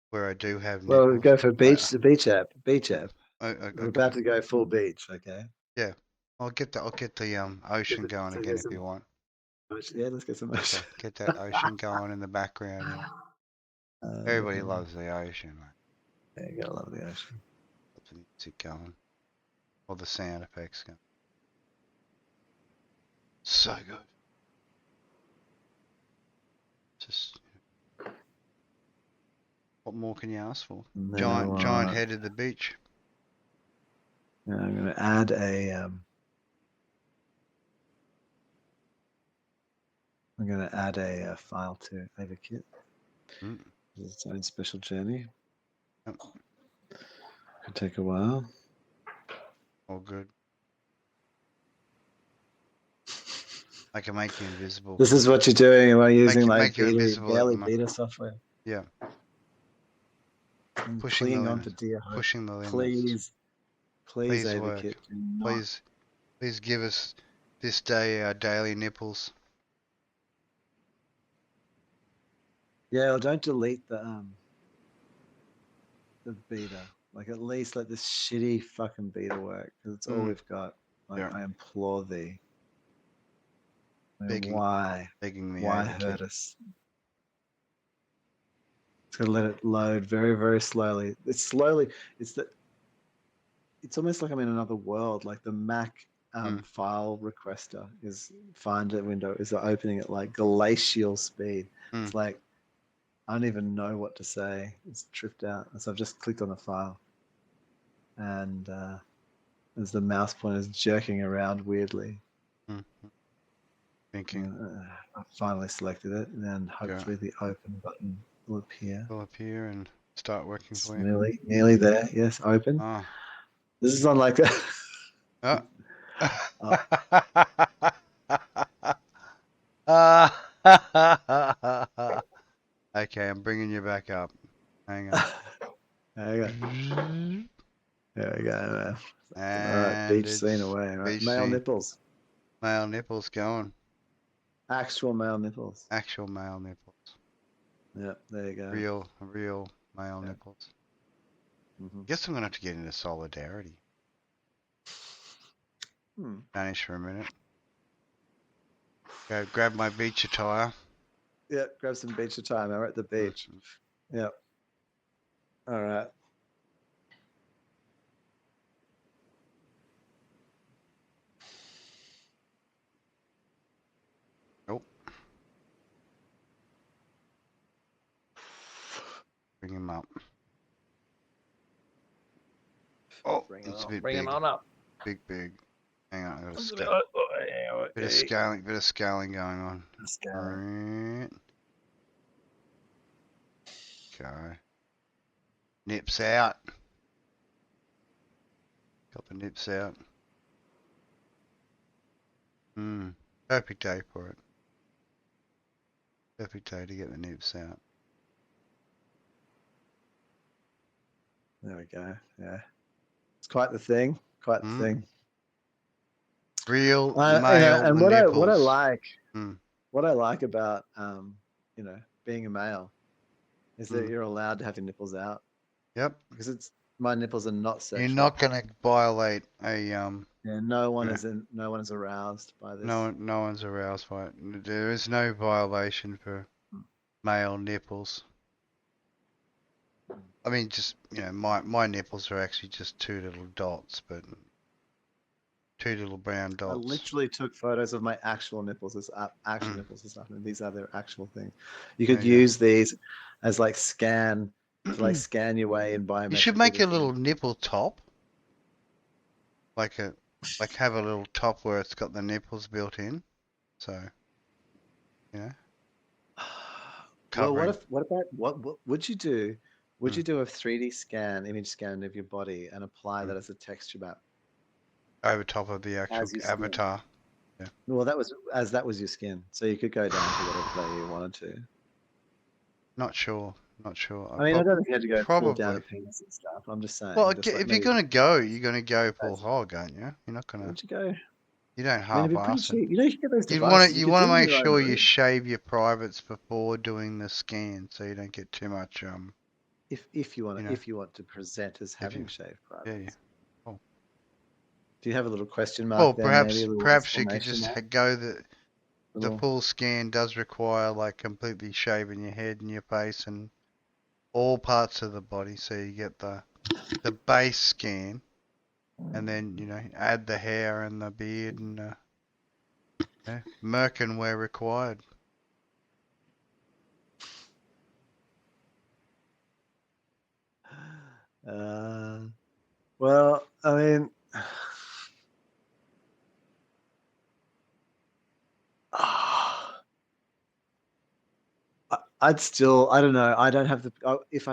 where I do have Well, nipples. go for the beach app. Beach app. We're Okay. about to go full beach. Okay. Yeah. I'll get the ocean going again if you want. Yeah, let's get some ocean. Get that ocean going in the background. Yeah. Everybody loves the ocean, mate. Yeah, you gotta love the ocean. Got the music going, all the sound effects going. So good. Just what more can you ask for? Giant head of the beach. Yeah, I'm gonna add a. I'm gonna add a file to AVAKIT. It's its own special journey. Yep. Could take a while. All good. I can make you invisible. This is what you're doing. Am I using make you invisible daily beta software? Yeah. I'm Pushing the on for limits. dear hope. Pushing the limits. Please, work. AVAKIT. Please give us this day our daily nipples. Yeah, well, don't delete the beta. Like, at least let this shitty fucking beta work, because it's all we've got. Like, yeah. I implore thee. Why? Begging me. Why hurt us? It's gonna let it load very, very slowly. It's almost like I'm in another world. Like the Mac file requester is Finder window is opening at like glacial speed. It's like I don't even know what to say. It's tripped out. And so I've just clicked on the file, and as the mouse pointer is jerking around weirdly. Thinking. I finally selected it, and then hopefully the open button will appear. And start working for you. Nearly there. Yes, open. Oh. This is on like a. Okay, I'm bringing you back up. Hang on. There we go, man. And all right, beach scene away. Right. Male nipples. Male nipples going. Actual male nipples. Actual male nipples. Yeah, there you go. Real male nipples. Guess I'm gonna have to get into solidarity. Vanish for a minute. Go grab my beach attire. Yeah, grab some beach attire. We're at the beach. Yeah. All right. Nope. Bring him up. Oh, it's a bit big. Bring him on up. Big. Hang on, I got bit of scaling going on. Right. Okay. Nips out. Got the nips out. Perfect day for it. Perfect day to get the nips out. There we go. Yeah. It's quite the thing. Real male and nipples. what I like about being a male is that you're allowed to have your nipples out. Yep. Because my nipples are not sexual. You're not gonna violate a Yeah, no one is aroused by this. No one's aroused by it. There is no violation for male nipples. I mean, just my nipples are actually just two little dots, but two little brown dots. I literally took photos of my actual nipples. It's actual nipples and stuff. And these are their actual things. You could use these as like scan your way in biometric. You should make a little nipple top. Like have a little top where it's got the nipples built in. So, Well, what would you do? Would you do a 3D image scan of your body and apply that as a texture map? Over top of the actual avatar. Yeah. Well, that was your skin, so you could go down to whatever layer you wanted to. Not sure. I mean, I don't think you had to go full down to penis and stuff. I'm just saying. Well, if you're gonna go, you're gonna go full hog, aren't you? You're not gonna. Would you go? You don't I mean, it'd be pretty half-ass it. cheap. You know, you can get those You want devices. to You you could want do to it in make your own sure you room. shave your privates before doing the scan, so you don't get too much If you want you to know, if you want to present as if you having shaved yeah. privates. Cool. Do you have a little question mark Well, there? Maybe a little perhaps you could exclamation just mark. go that the Little. full scan does require like completely shaving your head and your face and all parts of the body, so you get the base scan, and then add the hair and the beard and merkin where required. Well, I mean, I'd still, I don't know. I don't have the. If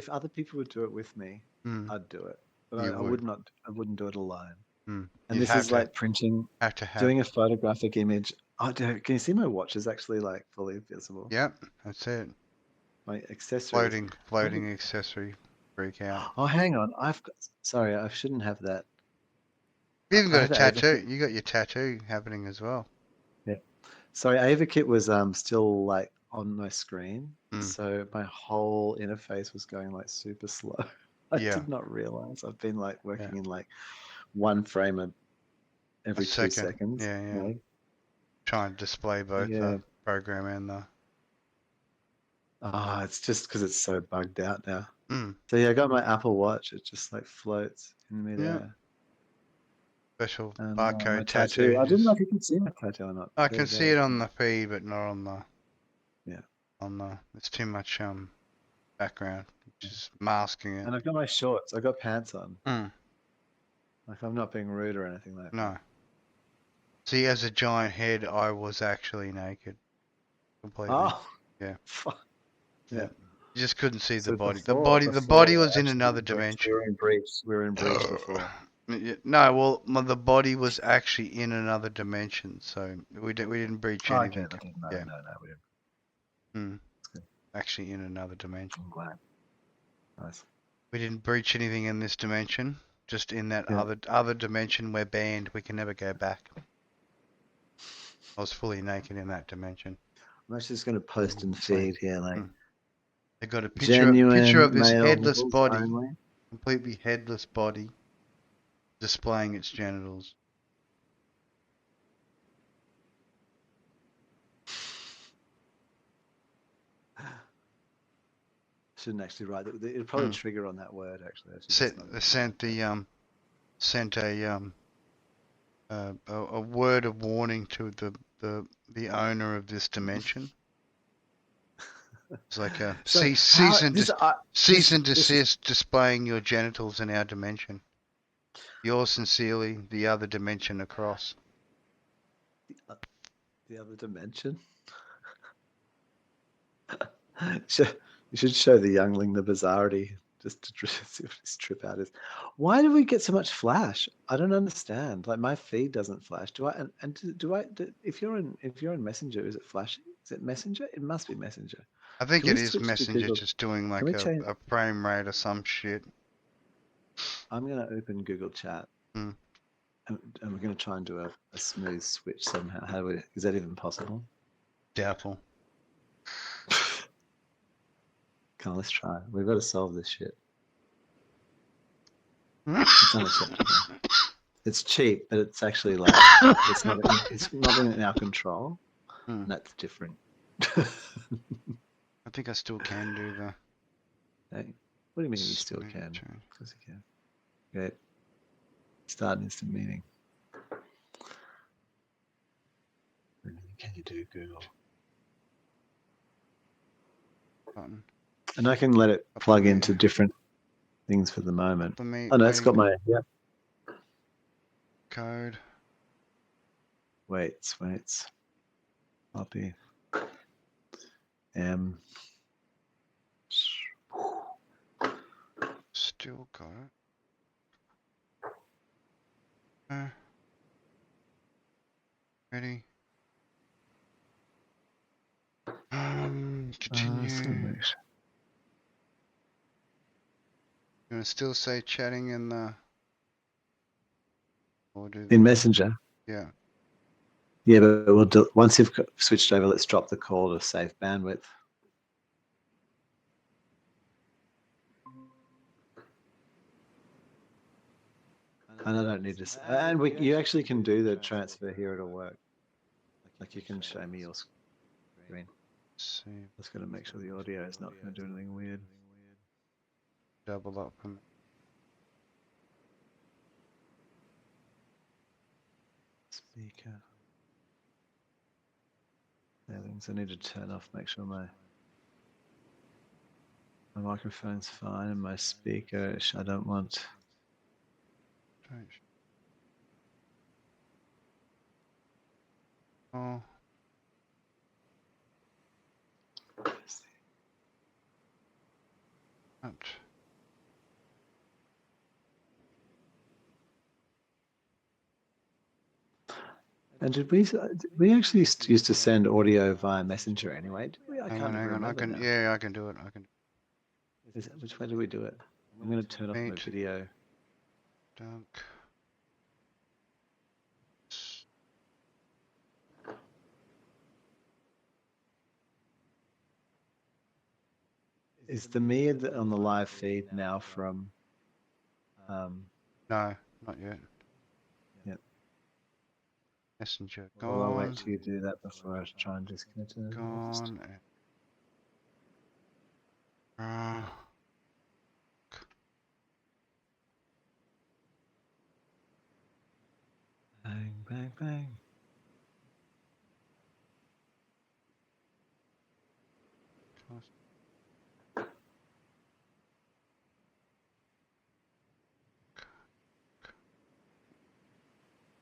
other people would do it with me, I'd do it. But You I would. would not. I wouldn't do it alone. And You'd this is like printing, have to have. doing a photographic image. Oh, can you see my watch is actually like fully visible? Yep, that's it. My accessories. Floating accessory freak out. Oh, hang on. Sorry, I shouldn't have that. You even I got a have tattoo. AVAKIT. You got your tattoo happening as well. Yeah. Sorry, AVAKIT was still like on my screen, Mm. so my whole interface was going like super slow. I did not realize I've been like working in like one frame every 2 seconds. Yeah. Try and display both the program and the. It's just because it's so bugged out now. Mm. So yeah, I got my Apple Watch. It just like floats in midair. Special And barcode my tattoo. I didn't know if you could see my tattoo or not. I can see it on the feed, but not on the. Yeah. On the. It's too much background, which is masking it. And I've got my shorts. I got pants on. Mm. Like I'm not being rude or anything like that. No. See, as a giant head, I was actually naked. Completely. Oh. Yeah. Yeah. You just couldn't see the body. Before, the body was in another we dimension. were in breach. We were in breach before. No, well, the body was actually in another dimension, so we didn't breach anything. Okay, no, we didn't. Actually, in another dimension. I'm glad. Nice. We didn't breach anything in this dimension. Just in that other dimension, we're banned. We can never go back. I was fully naked in that dimension. I'm actually just going to post and feed here, like. They got a picture of this headless body, only. completely headless body, displaying its genitals. Shouldn't actually write it. It'll probably trigger on that word. Actually, sent a word of warning to the owner of this dimension. It's like a cease and desist displaying your genitals in our dimension. Yours sincerely, the other dimension across. The other dimension? You should show the youngling the bizarrety just to see what his trip out is. Why do we get so much flash? I don't understand. Like my feed doesn't flash. If you're in Messenger, is it flashing? Is it Messenger? It must be Messenger. I think it is Messenger just doing like a frame rate or some shit. I'm going to open Google Chat. And we're going to try and do a smooth switch somehow. Is that even possible? Doubtful. Come on, let's try. We've got to solve this shit. It's cheap, but it's actually like it's not in our control. And that's different. I think I still can do the. Hey, what do you mean you still can? Of course you can. Okay. Start an instant meeting. Can you do Google? Button. And I can let it plug into different things for the moment. Oh no, it's got my code. Waits. Copy. Still got it. Ready. Continue. You want to still say chatting in the. In Messenger? Yeah. Yeah, but we'll once you've switched over, let's drop the call to save bandwidth. And I don't need to. And you actually can do the transfer here. It'll work. Like you can show me your screen. See. Just got to make sure the audio is not going to do anything weird. Double up. Speaker. Settings. I need to turn off. Make sure my microphone's fine and my speaker. I don't want. Oh. And did we actually used to send audio via Messenger anyway? Did we? I Hang can't on. remember I can. now. Yeah, I can do it. Which way do we do it? I'm going to turn off my video. Dunk. Is the me on the live feed now from? No, not yet. Yep. Messenger Well, I'll wait gone. till you do that before I try and disconnect it. Gone. Bang, bang, bang.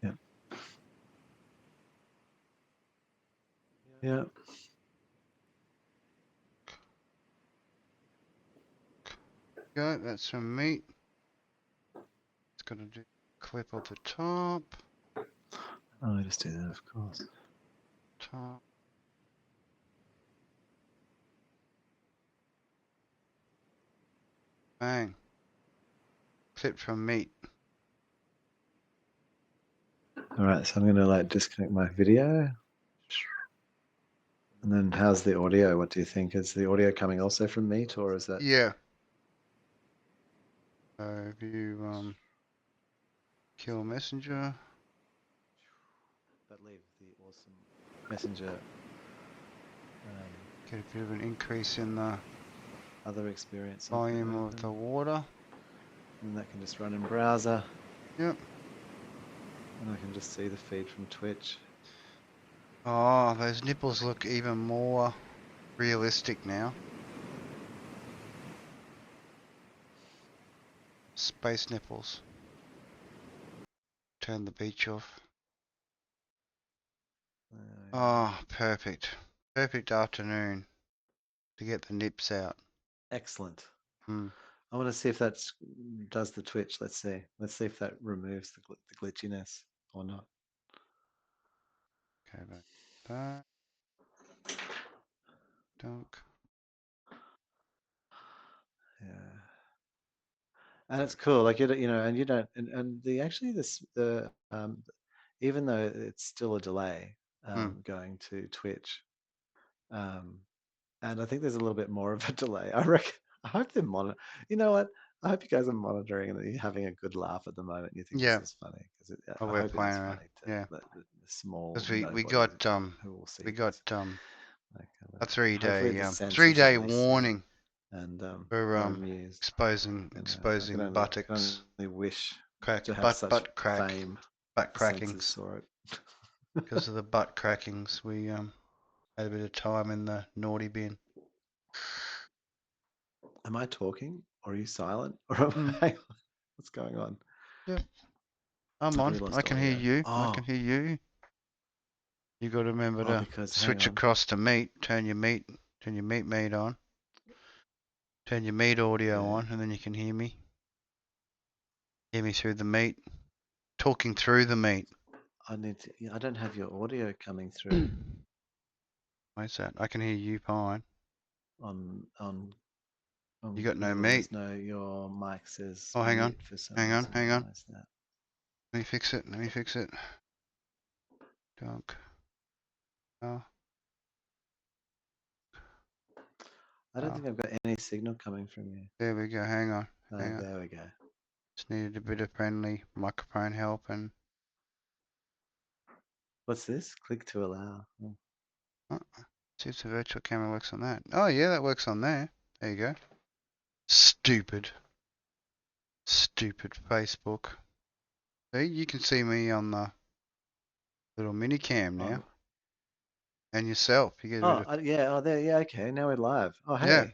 Yep. Yep. Go. That's some meat. It's got to do clip at the top. Oh, I just do that, of course. Top. Bang. Clip from meat. All right, so I'm going to disconnect my video. And then how's the audio? What do you think? Is the audio coming also from Meet, or is that? Yeah. So if you kill Messenger. But leave the awesome Messenger. Get a bit of an increase in the other experience volume of the water. And that can just run in browser. Yep. And I can just see the feed from Twitch. Oh, those nipples look even more realistic now. Space nipples. Turn the beach off. Oh, perfect. Perfect afternoon to get the nips out. Excellent. Hmm. I want to see if that does the Twitch. Let's see. Let's see if that removes the glitchiness or not. Okay, back. Dunk. Yeah. And it's cool, like and you don't, and the actually even though it's still a delay going to Twitch, and I think there's a little bit more of a delay. I reckon. I hope they're You know what? I hope you guys are monitoring and you're having a good laugh at the moment. You think this is funny because I we're hope it is playing around. funny to the small. Because we got who will see we got a hopefully the 3-day warning. And for amused. exposing I can buttocks. only wish Crack, to have such crack, fame. butt crackings. Saw it. Because of the butt crackings, we had a bit of time in the naughty bin. Am I talking or are you silent? Or what's going on? Yep. I'm on. I can hear you. Oh. I can hear you. You got to remember to switch across to meat. Turn your meat on. Turn your meat audio on, and then you can hear me. Hear me through the meat. Talking through the meat. I don't have your audio coming through. Why's that? I can hear you fine. On you got no Google, meat. No, your mic says. Oh, hang on. For some hang reason. on. Let me fix it. Dunk. Oh, I don't oh, think I've got any signal coming from you. there we go. Hang on. Hang on. There we go. Just needed a bit of friendly microphone help and. What's this? Click to allow. Oh. Oh, see if the virtual camera works on that. Oh yeah, that works on there. There you go. Stupid. Stupid Facebook. See, you can see me on the little mini cam now. And yourself. You get a bit of. Yeah. Oh, there. Yeah. Okay. Now we're live. Oh, Yeah. hey.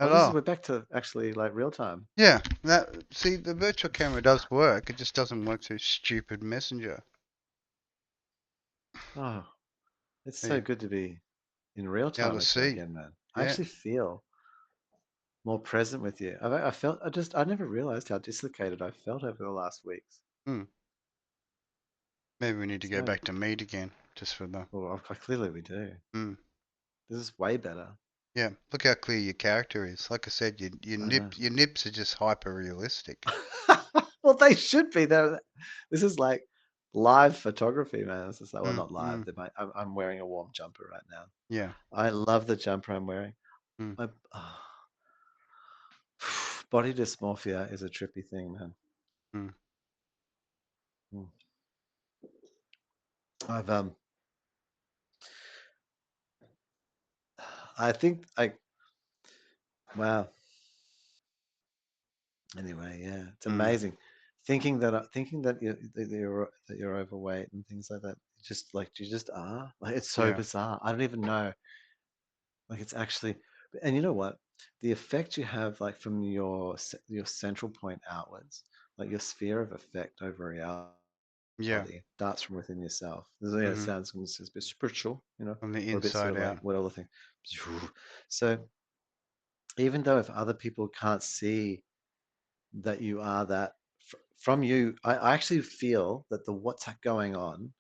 Oh, Hello. we're back to actually like real time. Yeah. See, the virtual camera does work. It just doesn't work through stupid Messenger. Oh, it's so Yeah. good to be in real Able time to with you see. again, man. I Yeah. actually feel more present with you. I never realized how dislocated I felt over the last weeks. Hmm. Maybe we need to go So, back to meet again, just for the. well, clearly we do. Hmm. This is way better. Yeah. Look how clear your character is. Like I said, I know. your nips are just hyper realistic. Well, they should be. This is like live photography, man. This is like, well, Hmm. not live. Hmm. I'm wearing a warm jumper right now. Yeah. I love the jumper I'm wearing. Hmm. Body dysmorphia is a trippy thing, man. Hmm. Mm. I think wow. Anyway, yeah, it's Hmm. amazing. Thinking that you're overweight and things like that. Just like you just are. Like it's so Yeah. bizarre. I don't even know. Like it's actually, and you know what? The effect you have, like from your central point outwards, like your sphere of effect over reality, Yeah. starts from within yourself. This, it Hmm. sounds a bit spiritual, On the or a bit sort inside of out. like what other thing. So even though if other people can't see that you are that from you, I actually feel that the what's going on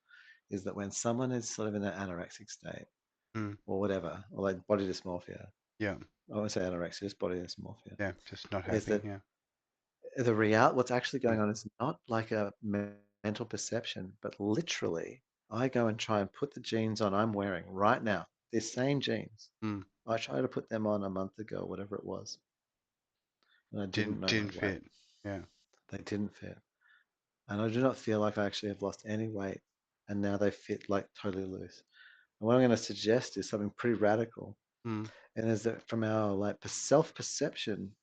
is that when someone is sort of in an anorexic state Hmm. or whatever, or like body dysmorphia, Yeah. I won't say anorexia, just body dysmorphia, Yeah. Just not is happy. that Yeah. what's actually Hmm. going on is not like a mental perception, but literally, I go and try and put the jeans on I'm wearing right now, the same jeans. Hmm. I tried to put them on a month ago, whatever it was, and I didn't know my Didn't weight. fit. Yeah. They didn't fit. And I do not feel like I actually have lost any weight, and now they fit like totally loose. And what I'm going to suggest is something pretty radical, Hmm. and is that from our like self-perception,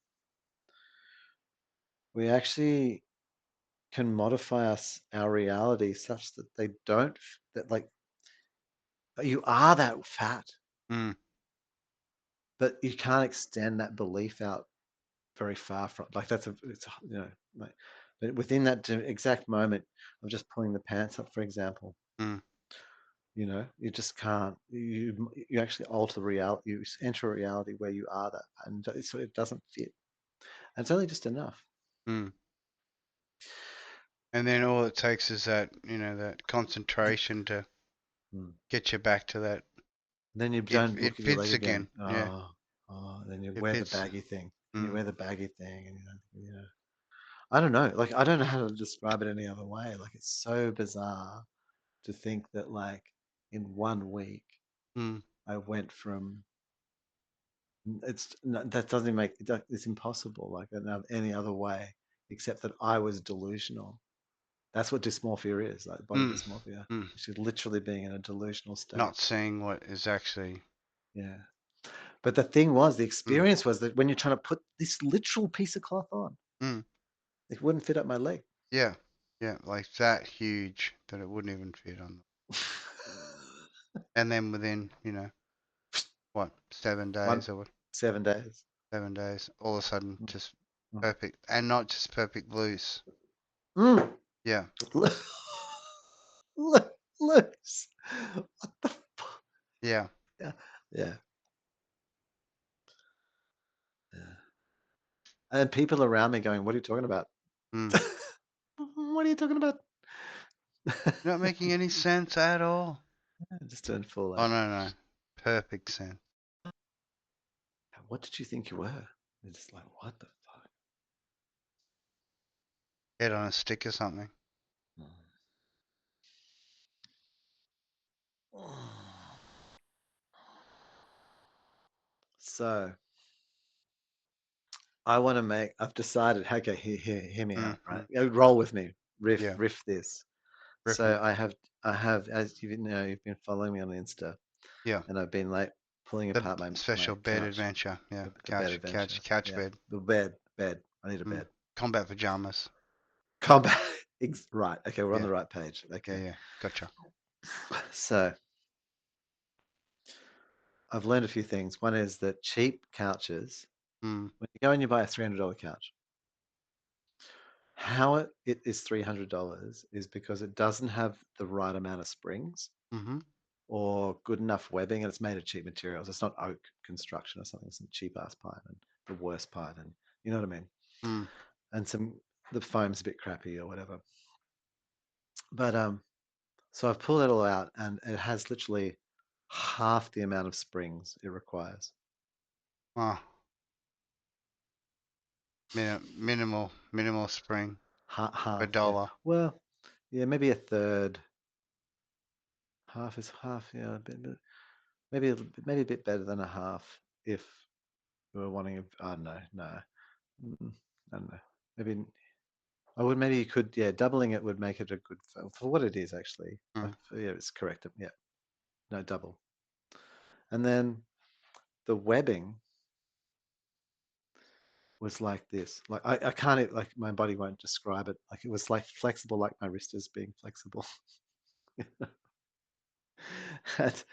we actually can modify our reality such that they don't that like you are that fat, Hmm. but you can't extend that belief out very far from like it's like, but within that exact moment of just pulling the pants up, for example, Hmm. you just can't you actually alter reality, you enter a reality where you are that, and so it doesn't fit, and it's only just enough. Hmm. And then all it takes is that, that concentration to Mm. get you back to that. Then you It don't it look at your fits leg again. again. Yeah. Then you It wear the fits. baggy thing, and you Mm. wear the baggy thing, and I don't know, like I don't know how to describe it any other way. Like it's so bizarre to think that like in 1 week Mm. I went from that doesn't it's impossible like any other way except that I was delusional. That's what dysmorphia is, like body Mm. dysmorphia. Mm. She's literally being in a delusional state. Not seeing what is actually. Yeah. But the thing was, the Mm. experience was that when you're trying to put this literal piece of cloth on, Mm. it wouldn't fit up my leg. Yeah. Yeah. Like that huge that it wouldn't even fit on. And then within, what, 7 days One or what, 7 days. 7 days, all of a sudden Mm. just perfect. And not just perfect loose. Mm. Yeah. Loose. What the fuck? Yeah. Yeah. Yeah. Yeah. And people around me going, "What are you talking about? Mm. What are you talking about?" Not making any sense at all. Just turned full Oh, like, no, no. Perfect sense. what did you think you were? They're just like, what the fuck? Head on a stick or something. So I want to make. I've decided. Okay, hear me out. Right, roll with me. Yeah. Riff this. Riff it. So I have, as you know, you've been following me on Insta, Yeah. and I've been like pulling The apart my special bed couch, adventure. Yeah. the bed Couch, adventure. couch Yeah, bed. the bed. I need a Mm. bed. Combat pajamas. Combat. Right. Okay, we're on Yeah. the right page. Yeah. Okay. Yeah. Gotcha. So I've learned a few things. One is that cheap couches, Mm. when you go and you buy a $300 couch, how it is $300 is because it doesn't have the right amount of springs Mm-hmm. or good enough webbing, and it's made of cheap materials. It's not oak construction or something, some cheap ass pine and the worst pine, and you know what I mean? Mm. And the foam's a bit crappy or whatever. But so I've pulled it all out, and it has literally half the amount of springs it requires. Oh, minimal spring for a Half, yeah. dollar. Well, yeah, maybe a third. Half is half, yeah. Maybe a bit better than a half if we were wanting. I don't know. No, I don't know. Maybe I would. Maybe you could. Yeah, doubling it would make it a good for what it is actually. Mm. Yeah, it's correct. Yeah, no double. And then the webbing was like this. Like I can't like my body won't describe it. Like it was like flexible, like my wrist is being flexible. And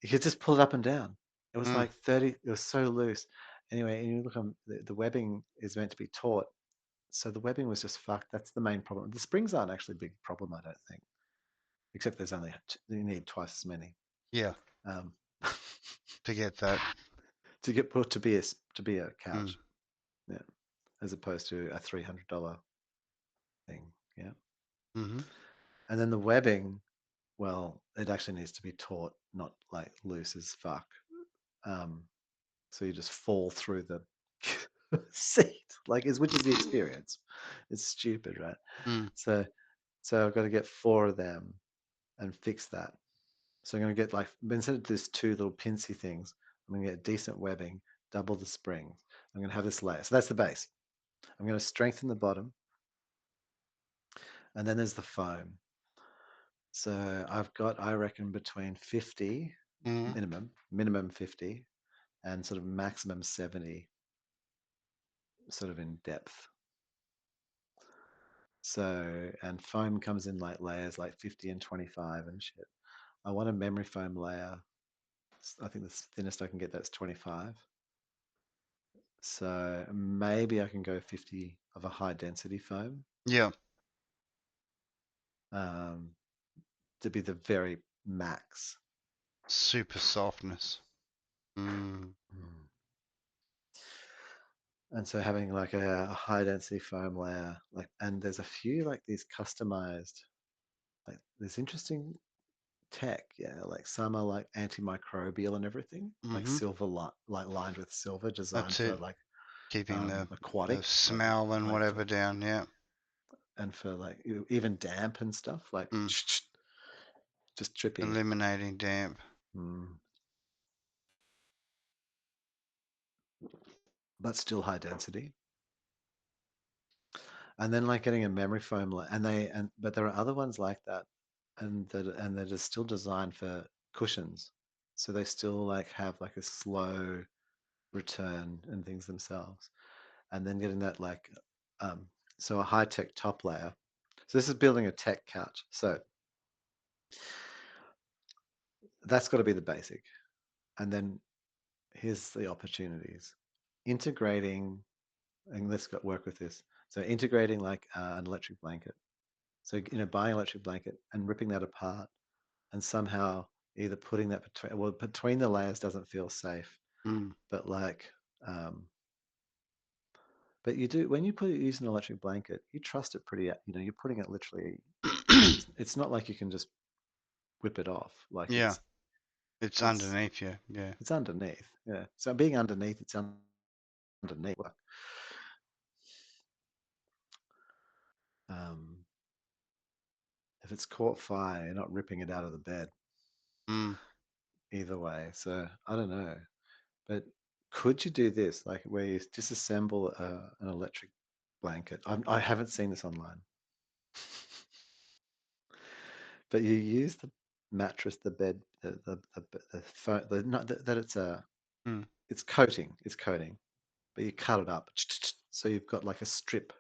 you could just pull it up and down. It was Mm. like 30, it was so loose. Anyway, and you look on the webbing is meant to be taut. So the webbing was just fucked. That's the main problem. The springs aren't actually a big problem, I don't think, except there's only, you need twice as many. Yeah. Um, To get that. to get put to be a Mm. couch, yeah, as opposed to a $300 thing, yeah. Mm-hmm. And then the webbing, well, it actually needs to be taut, not like loose as fuck. Um, so you just fall through the seat, like which is the experience. It's stupid, right? Mm. So I've got to get four of them and fix that. So I'm going to get like instead of this two little pincy things, I'm going to get decent webbing, double the springs. I'm going to have this layer. So that's the base. I'm going to strengthen the bottom, and then there's the foam. So I've got, I reckon, between 50 Mm. minimum 50, and sort of maximum 70, sort of in depth. So, and foam comes in like layers like 50 and 25 and shit. I want a memory foam layer. I think the thinnest I can get that's 25. So maybe I can go 50 of a high density foam, Yeah. um, to be the very max. Super softness. Mm. Mm. And so having like a high density foam layer, like, and there's a few like these customized, like there's interesting tech, yeah. Like some are like antimicrobial and everything, like Mm-hmm. silver, like lined with silver, designed That's for it. like Keeping the aquatic, smell and like for whatever down. Yeah. and for like even damp and stuff, like Mm. just trippy, Eliminating damp. mm, but still high density. And then like getting a memory foam, and but there are other ones like that, and that are still designed for cushions, so they still like have like a slow return and things themselves. And then getting that like um, so a high tech top layer. So this is building a tech couch. So that's got to be the basic. And then here's the opportunities. Integrating, and let's work with this. So integrating like an electric blanket. So buying an electric blanket and ripping that apart, and somehow either putting that between the layers doesn't feel safe, Mm. but like but you do when you use an electric blanket, you trust it pretty. You're putting it literally. It's not like you can just whip it off. Like Yeah. It's it's underneath you. Yeah. it's underneath. Yeah. So being underneath, it's underneath. Um, if it's caught fire, you're not ripping it out of the bed Mm. either way. So I don't know, But could you do this, like where you disassemble an electric blanket? I haven't seen this online, but you use the mattress, the bed, the phone, not that Mm. it's coating, but you cut it up so you've got like a strip.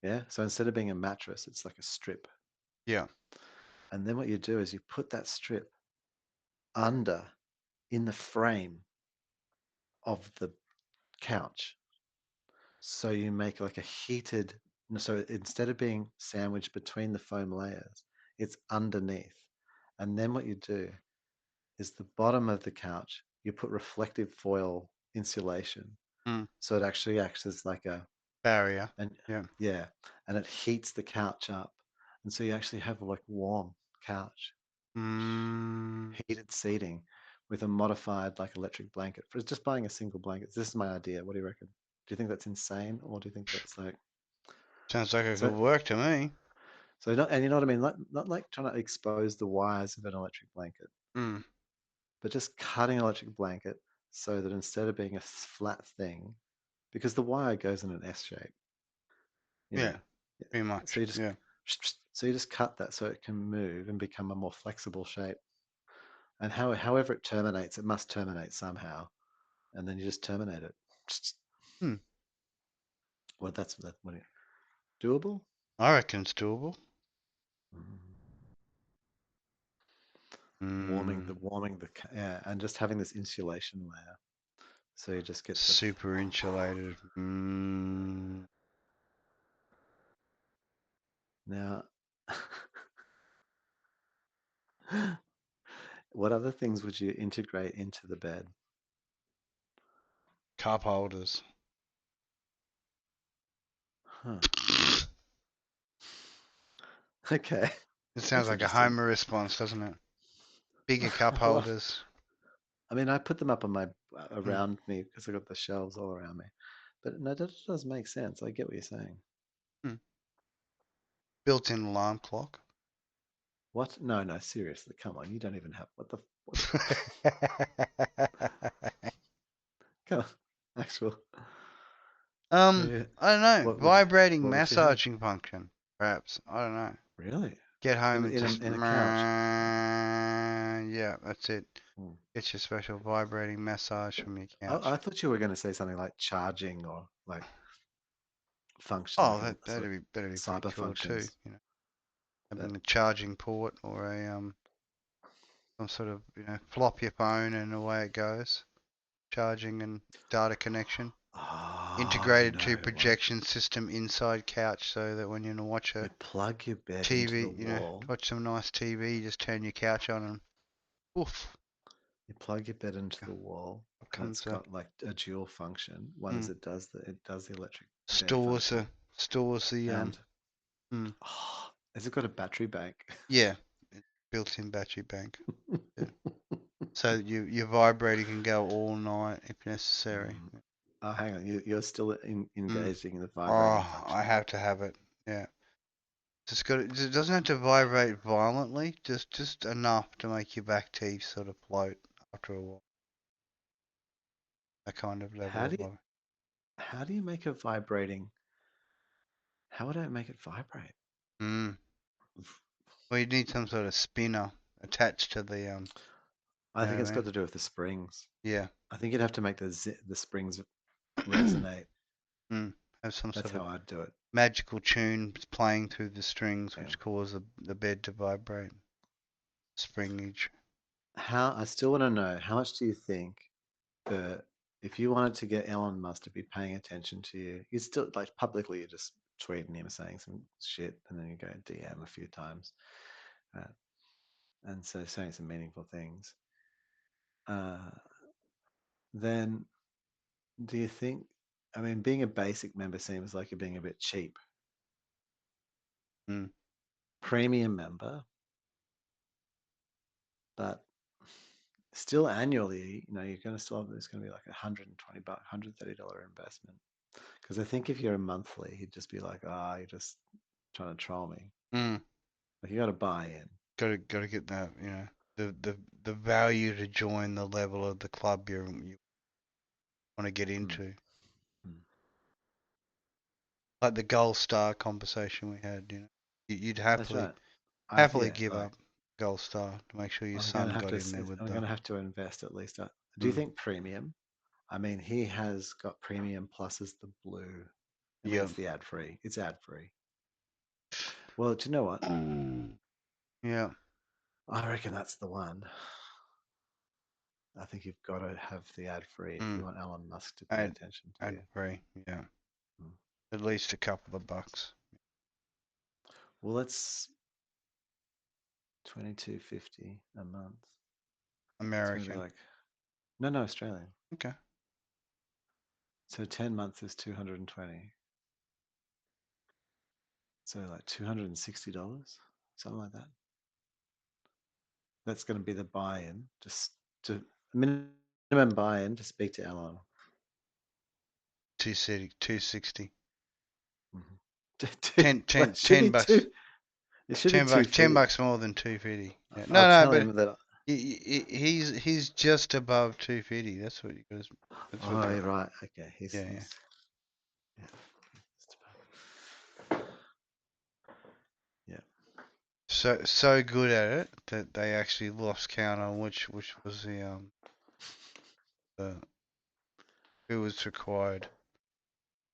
Yeah. So instead of being a mattress, it's like a strip. Yeah. And then what you do is you put that strip under in the frame of the couch. So you make like a heated, so instead of being sandwiched between the foam layers, it's underneath. And then what you do is the bottom of the couch, you put reflective foil insulation. Mm. So it actually acts as like Barrier. and Yeah. yeah, and it heats the couch up. And so you actually have like warm couch, Mm. heated seating with a modified like electric blanket for just buying a single blanket. This is my idea. What do you reckon? Do you think that's insane, or do you think that's like Sounds like it so? could work to me. So not, and you know what I mean? Not like trying to expose the wires of an electric blanket, Mm. but just cutting an electric blanket so that instead of being a flat thing, because the wire goes in an S shape, you Yeah. know, Pretty so much. you just Yeah. so you just cut that so it can move and become a more flexible shape. And however it terminates, it must terminate somehow, and then you just terminate it. Hmm. Well, that's that. What doable? I reckon it's doable. Mm. Mm. Warming the yeah, and just having this insulation layer, so you just get the Super insulated. Mm. now. What other things would you integrate into the bed? Cup holders. Huh. Okay, It sounds that's like a interesting. Homer response, doesn't it? Bigger cup Well, holders. I mean, I put them up on my Mm. around me because I got the shelves all around me. But no, that does make sense. I get what you're saying. Mm. Built-in alarm clock. What? No, no, seriously, come on. You don't even have what? Come on, actual. Yeah. I don't know. Vibrating What would you have? massaging function, perhaps. I don't know. Really? Get home In and in just, a in a couch? yeah, that's it. Hmm. Get your special vibrating massage from your couch. I thought you were going to say something like charging or like function, Oh, like a sort of that'd be pretty cyber cool too. functions. You know, But having a charging port or a some sort of flop your phone and away it goes. Charging and data connection. you Integrated to know what? projection system inside couch so that when you watch a You plug your bed into the TV, wall. watch some nice TV, you just turn your couch on and woof, You plug your bed into the wall, up and it's comes a got like a dual function. One mm, is it does the electric bed stores function, the stores the and mm, has it got a battery bank? yeah, built-in battery bank. Yeah. So your vibrator can go all night if necessary. Mm. Oh, hang on, you're still Mm. engaging in the vibrating Oh, I function. have to have it. Yeah. It doesn't have to vibrate violently, just enough to make your back teeth sort of float after a while. That kind of level How of do you vibe. how do you make a vibrating? How would I make it vibrate? Mm. Well, you need some sort of spinner attached to the I you know think what it's I got mean? to do with the springs. Yeah. I think you'd have to make the springs resonate. Mm. Have some That's sort of how I'd do it. magical tune playing through the strings, Yeah. which cause the bed to vibrate. Springage. How I still want to know how much do you think if you wanted to get Elon Musk to be paying attention to you, you still like publicly you're just tweeting him saying some shit and then you go DM a few times, right? And so saying some meaningful things. Uh, then do you think? I mean, being a basic member seems like you're being a bit cheap. Mm. Premium member, but still annually, you're going to still have there's going to be like $120, $130 investment. Because I think if you're a monthly, he'd just be like, you're just trying to troll me. Mm. Like you got to buy in. Gotta get that. the value to join the level of the club you want to get into. Like the gold star conversation we had, you'd That's right. happily Yeah, give well, up gold star to make sure your I'm going son to have got to. in there with I'm the. going to have to invest at least. Do you think premium? I mean, he has got premium plus as the blue. I mean, Yeah. it's the ad free. It's ad free. Well, do you know what? Yeah. I reckon that's the one. I think you've got to have the ad free if you want Elon Musk to pay attention to Ad you. free. Yeah. Mm. At least a couple of bucks. Well, that's $22.50 a month. It's going to be American. like no Australian. Okay. So 10 months is 220. So like $260, something like that. That's going to be the buy-in, just to minimum buy-in to speak to Elon. 260. Mm-hmm. 10 bucks. It should be 10 250. bucks more than 250. Yeah. I'll No, tell but him that. he's just above 250. That's what you guys. That's what Oh, the. you're right. Okay, Yeah, yeah. yeah. Yeah. So good at it that they actually lost count on which was the who was required.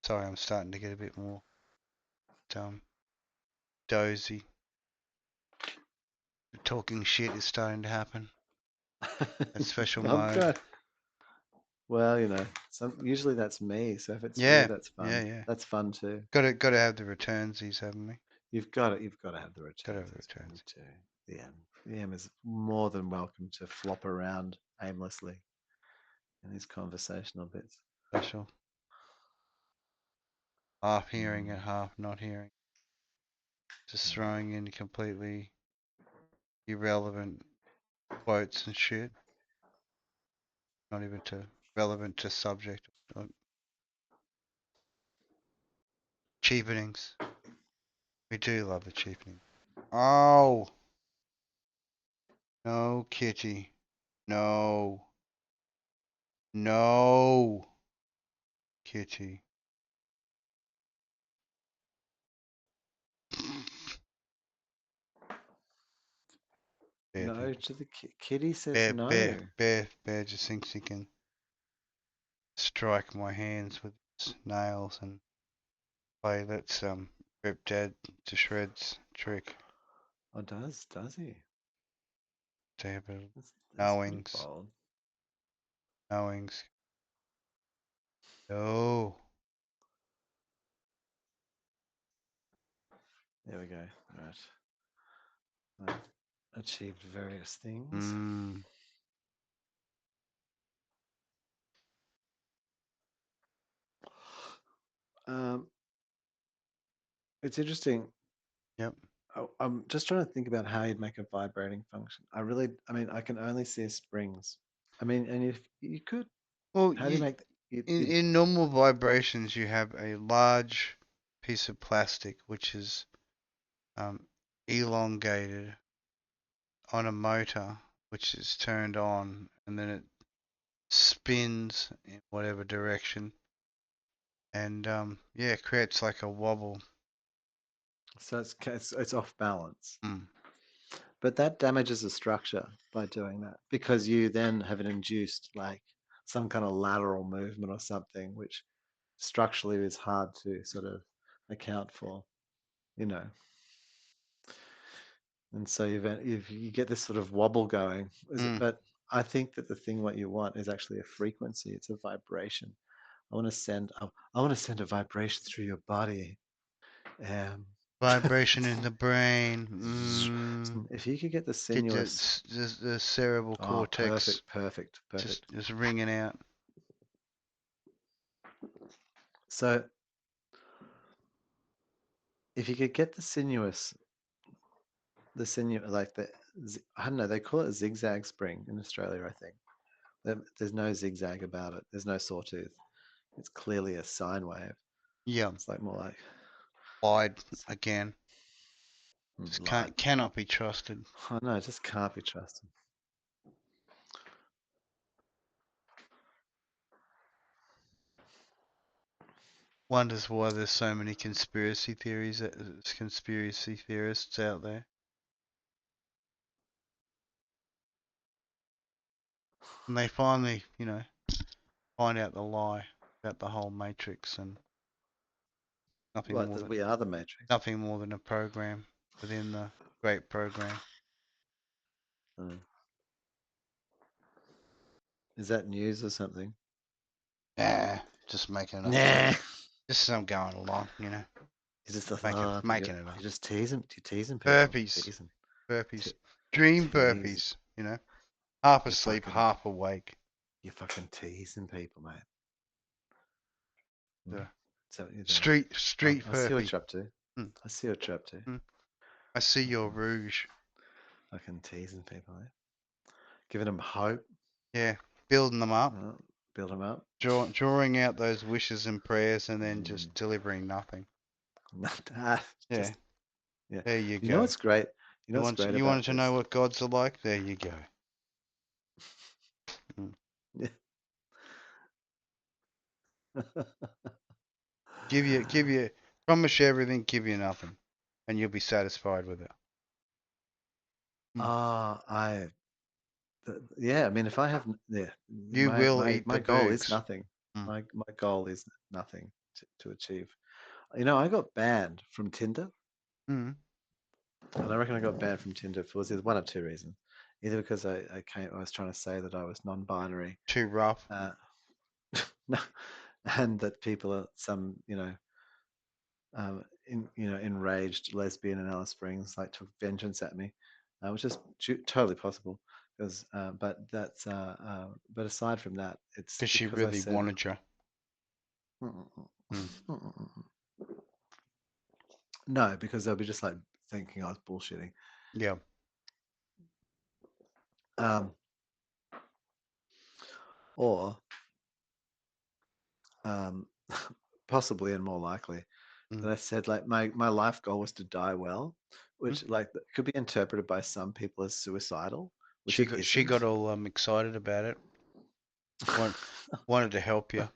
Sorry, I'm starting to get a bit more dozy. The talking shit is starting to happen. That special I'm mode. trying. Well, usually that's me. So if it's you, Yeah, that's yeah, fun. yeah. That's fun too. Got to have the returns he's having me. You've got it. You've got to have the Got to returns. have the That's for me returns. too. The M is more than welcome to flop around aimlessly in these conversational bits. Special. Half hearing Mm. and half not hearing. Just throwing in completely irrelevant quotes and shit. Not even relevant to subject. Cheapenings. We do love the cheapening. Oh, no, Kitty. No. No, Kitty. Bear No thinking. to the kitty says no. Bear just thinks he can strike my hands with his nails and play that rip Dad to shreds trick. Oh, does he? Damn it. That's pretty Knowings. bold. Knowings. No. There we go. Right. I've achieved various things. Mm. Um, it's interesting. Yep. I'm just trying to think about how you'd make a vibrating function. I mean, I can only see springs. I mean, and if you could, Well, how do you make it? in normal vibrations, you have a large piece of plastic which is um, elongated on a motor, which is turned on, and then it spins in whatever direction, and yeah, it creates like a wobble. So it's off balance, Mm. but that damages the structure by doing that because you then have an induced like some kind of lateral movement or something, which structurally is hard to sort of account for, you know. And so you get this sort of wobble going. Mm. But I think that the thing what you want is actually a frequency. It's a vibration. I want to send a vibration through your body. Um, Vibration in the brain. Mm. if you could get the Get sinuous, the cerebral oh, cortex perfect. just ringing out. So if you could get the sinuous, like I don't know, they call it a zigzag spring in Australia, I think. There's no zigzag about it. There's no sawtooth. It's clearly a sine wave. Yeah, It's like more like lied again. Just light. cannot be trusted. Oh no, it just can't be trusted. wonders why there's so many conspiracy theorists out there. And they finally, find out the lie about the whole Matrix and nothing What, more that than we are the Matrix? nothing more than a program within the great program. Is that news or something? Yeah, just making it up. Nah. Just as I'm going along, You just making it up. You're just teasing people. Burpees, Teasing. burpees, dream Teasing. burpees. Half You asleep, fucking half awake. You're fucking teasing people, mate. Yeah. So what you're doing. Street I see what burpee. you're up to. I see what you're up to. I see your rouge. Fucking teasing people, eh? Giving them hope. Yeah, building them up. Build them up. Drawing out those wishes and prayers and then just delivering nothing. Yeah. There you go. You know what's great? You know what's great you about wanted to know what gods are like? There you go. Yeah. Give you, promise you everything, give you nothing, and you'll be satisfied with it. Yeah, I mean, if I have, You will eat my the goal is boogs. nothing. My goal is nothing to achieve. You know, I got banned from Tinder. And I reckon I got banned from Tinder for one of two reasons. Either because I was trying to say that I was non-binary. Too rough. No, and that people are enraged lesbian in Alice Springs like took vengeance at me, which is totally possible. Because, but aside from that, it's Because she because I really said, wanted you. no, because they'll be just like thinking I was bullshitting. Yeah. Or possibly and more likely that I said like my life goal was to die well, which like could be interpreted by some people as suicidal, which she got all excited about it. Wanted to help you.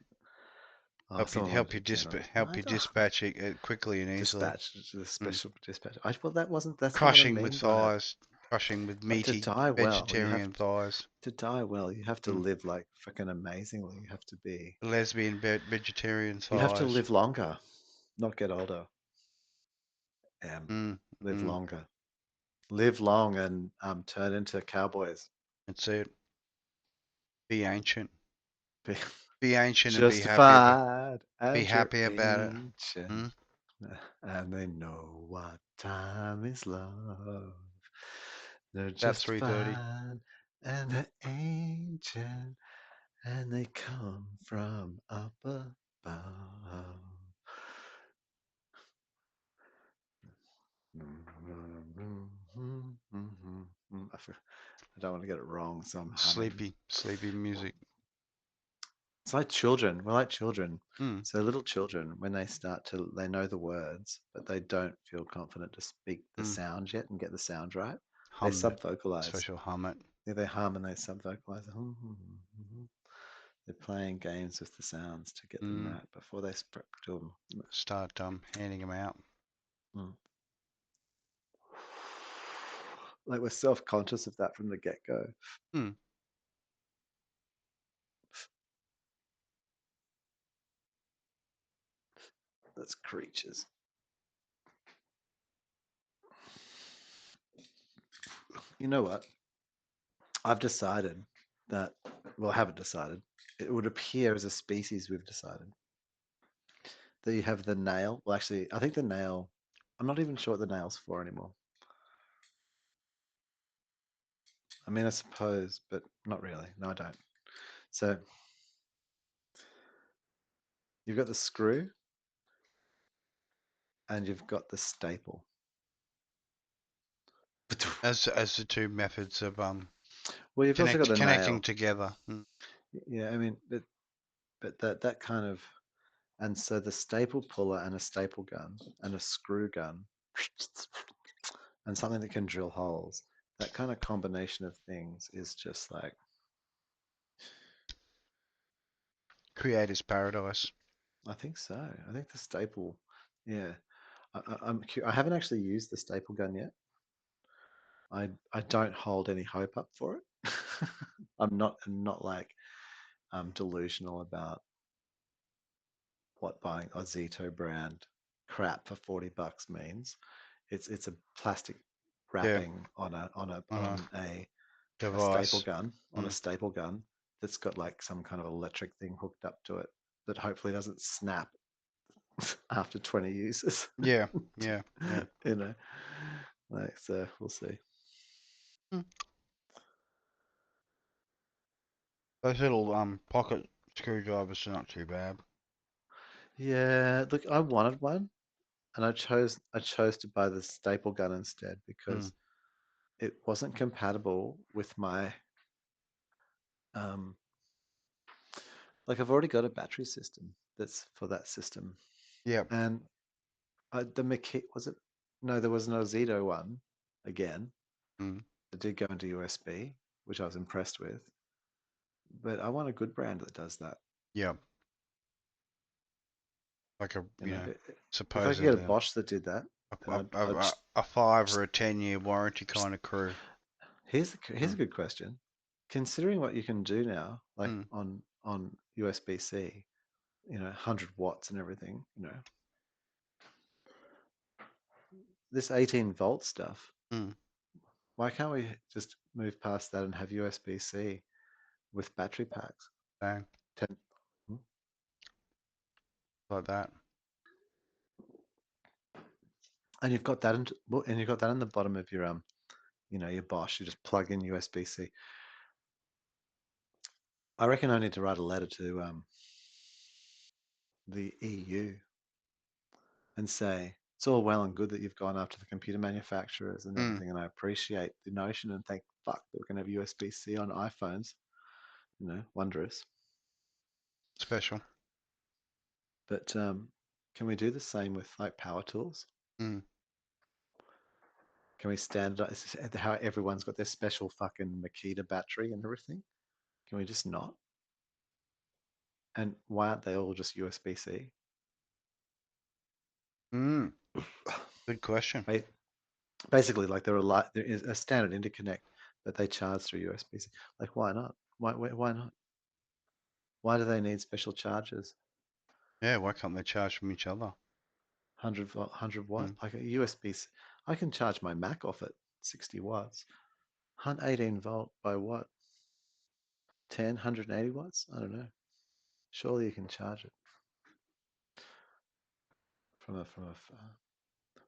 Help you dispatch it quickly and easily. The special dispatch. Well, that's not what I Crushing mean with by it. thighs, crushing with But to meaty die well, vegetarian thighs. to die well, you have to live like fucking amazingly. You have to be lesbian vegetarian thighs. You have to live longer, not get older. Live longer. Live long and turn into cowboys. That's it. Be ancient. Be ancient and justified. be happy about it. And they know what time is love. They're About 3:30. justified and they're ancient and they come from up above. I don't want to get it wrong, so I'm humming. Sleepy music. It's like children. We're like children. So little children, when they start to, they know the words, but they don't feel confident to speak the sound yet and get the sound right. They sub-vocalize. Special hum it. Yeah, they hum and they sub-vocalize. They're playing games with the sounds to get them right before they do them. Start handing them out. Like we're self-conscious of that from the get-go. That's creatures. You know what? I've decided that, well, I haven't decided. It would appear as a species we've decided that you have the nail. Well, actually, I think the nail, I'm not even sure what the nail's for anymore. I mean, I suppose, but not really. No, I don't. So you've got the screw and you've got the staple. As the two methods of well, you've also got the connecting nail together. Yeah, I mean, but that kind of, and so the staple puller and a staple gun and a screw gun and something that can drill holes, that kind of combination of things is just like creator's paradise. I think so. I think the staple, yeah. I haven't actually used the staple gun yet. I don't hold any hope up for it. I'm not like delusional about what buying Ozito brand crap for $40 means. It's a plastic Yeah, wrapping on a on a on a on a staple device. gun on a Mm. staple gun that's got like some kind of electric thing hooked up to it that hopefully doesn't snap after 20 uses. Yeah, yeah, yeah. you know, like so we'll see. Mm. Those little pocket screwdrivers are not too bad. Yeah, look, I wanted one, and I chose to buy the staple gun instead Mm. because it wasn't compatible with my um like I've already got a battery system that's for that system, Yep. and the McKee was it? No, there was an Ozito one again Mm. that did go into USB, which I was impressed with. But I want a good brand that does that. Yep. Like You know, if I could get a supposedly Bosch that did that, then I'd a 5 or a 10-year warranty kind of crew. here's a Mm. good question. Considering what you can do now, like Mm. on USB-C, 100 watts and everything, this 18-volt stuff, Mm. why can't we just move past that and have USB-C with battery packs? Bang. 10, hmm? Like that. And you've got that and you've got that in the bottom of your Bosch. You just plug in USB-C. I reckon I need to write a letter to the EU and say it's all well and good that you've gone after the computer manufacturers and Mm. everything, and I appreciate the notion and thank fuck that we're going to have USB-C on iPhones. Wondrous. Special. But can we do the same with like power tools? Mm. Can we standardize how everyone's got their special fucking Makita battery and everything? Can we just not? And why aren't they all just USB-C? Mm. Good question. Basically, like there is a standard interconnect that they charge through USB-C. Like, why not? Why not? Why do they need special chargers? Yeah, why can't they charge from each other? 100 watt, Mm. like a USB. I can charge my Mac off at 60 watts. 18-volt by what? 10, 180 watts? I don't know. Surely you can charge it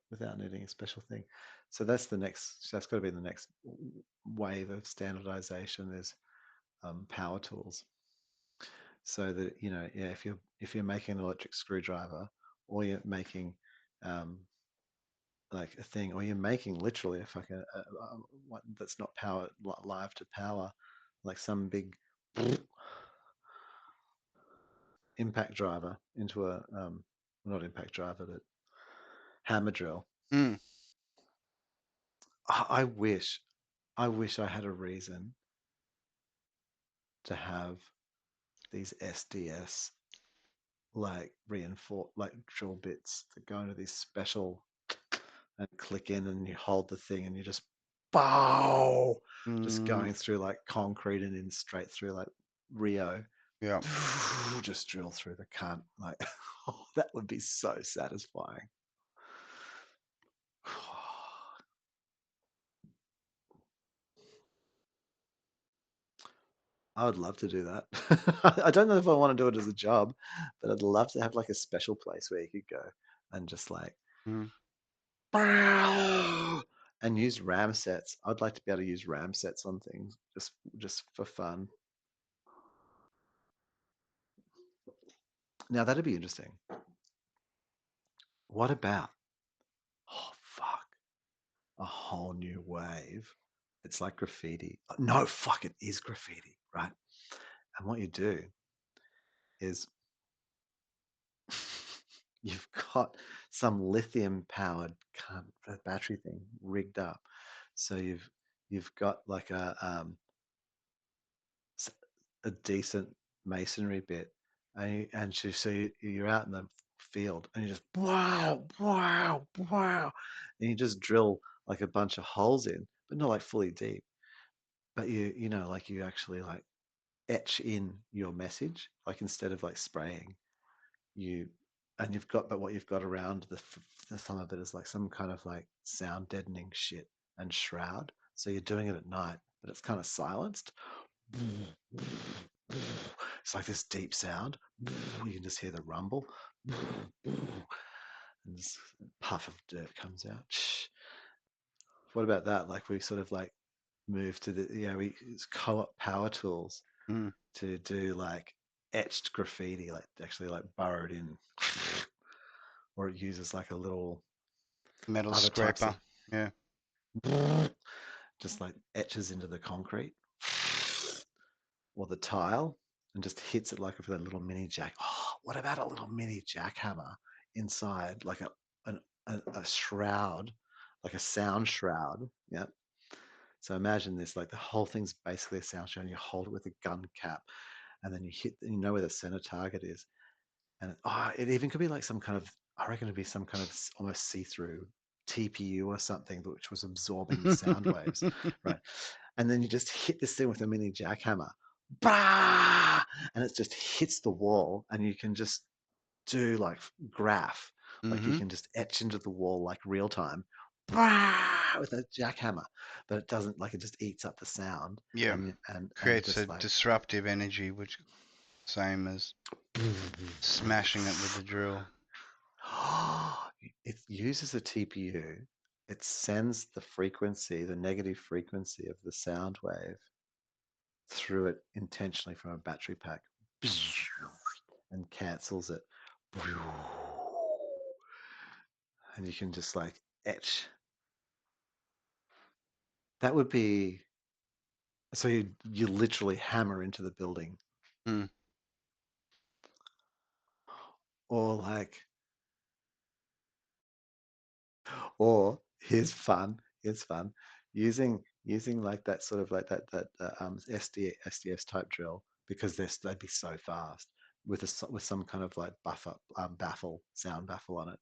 without needing a special thing. So that's got to be the next wave of standardization is power tools. So that yeah, if you're making an electric screwdriver, or you're making um, like a thing, or you're making literally a fucking one that's not power live to power, like some big impact driver into a not impact driver, but hammer drill. Mm. I wish I had a reason to have these SDS like reinforced like drill bits that go into these special and click in, and you hold the thing and you just bow, just Mm. going through like concrete and in straight through like Rio. Yeah. Just drill through the cunt. Like, oh, that would be so satisfying. I would love to do that. I don't know if I want to do it as a job, but I'd love to have like a special place where you could go and just like Mm. and use RAM sets. I'd like to be able to use RAM sets on things just for fun. Now that'd be interesting. What about, oh fuck, a whole new wave? It's like graffiti. No, fuck, it is graffiti, right? And what you do is you've got some lithium powered battery thing rigged up. So you've got like a decent masonry bit and so you're out in the field and you just wow, wow, wow, and you just drill like a bunch of holes in, but not like fully deep. But you know, like you actually like etch in your message, like instead of like spraying, you and you've got, but what you've got around the some of it is like some kind of like sound deadening shit and shroud. So you're doing it at night, but it's kind of silenced. It's like this deep sound. You can just hear the rumble, and this puff of dirt comes out. What about that? Like we sort of like move to the, we use co-op power tools Mm. to do like etched graffiti, like actually like burrowed in, or it uses like a little Metal other types scraper. of Yeah. just like etches into the concrete or the tile and just hits it like with a little mini jack. Oh, what about a little mini jackhammer inside, like a shroud, like a sound shroud? Yeah. So imagine this, like the whole thing's basically a sound shroud, and you hold it with a gun cap, and then you hit, you know where the center target is, and it even could be like some kind of, I reckon it'd be some kind of almost see-through TPU or something, which was absorbing the sound waves, right? And then you just hit this thing with a mini jackhammer, bah! And it just hits the wall, and you can just do like graph, like you Mm-hmm. can just etch into the wall like real time, bah! With a jackhammer, but it doesn't, like it just eats up the sound, Yeah. and Creates a just like disruptive energy, which same as smashing it with the drill. it uses a TPU. It sends the frequency, the negative frequency of the sound wave through it intentionally from a battery pack and cancels it. And you can just like etch. That would be, so you literally hammer into the building. Mm. Or like, or here's fun, using like that sort of like that SDS type drill, because they'd be so fast with with some kind of like buffer baffle, sound baffle on it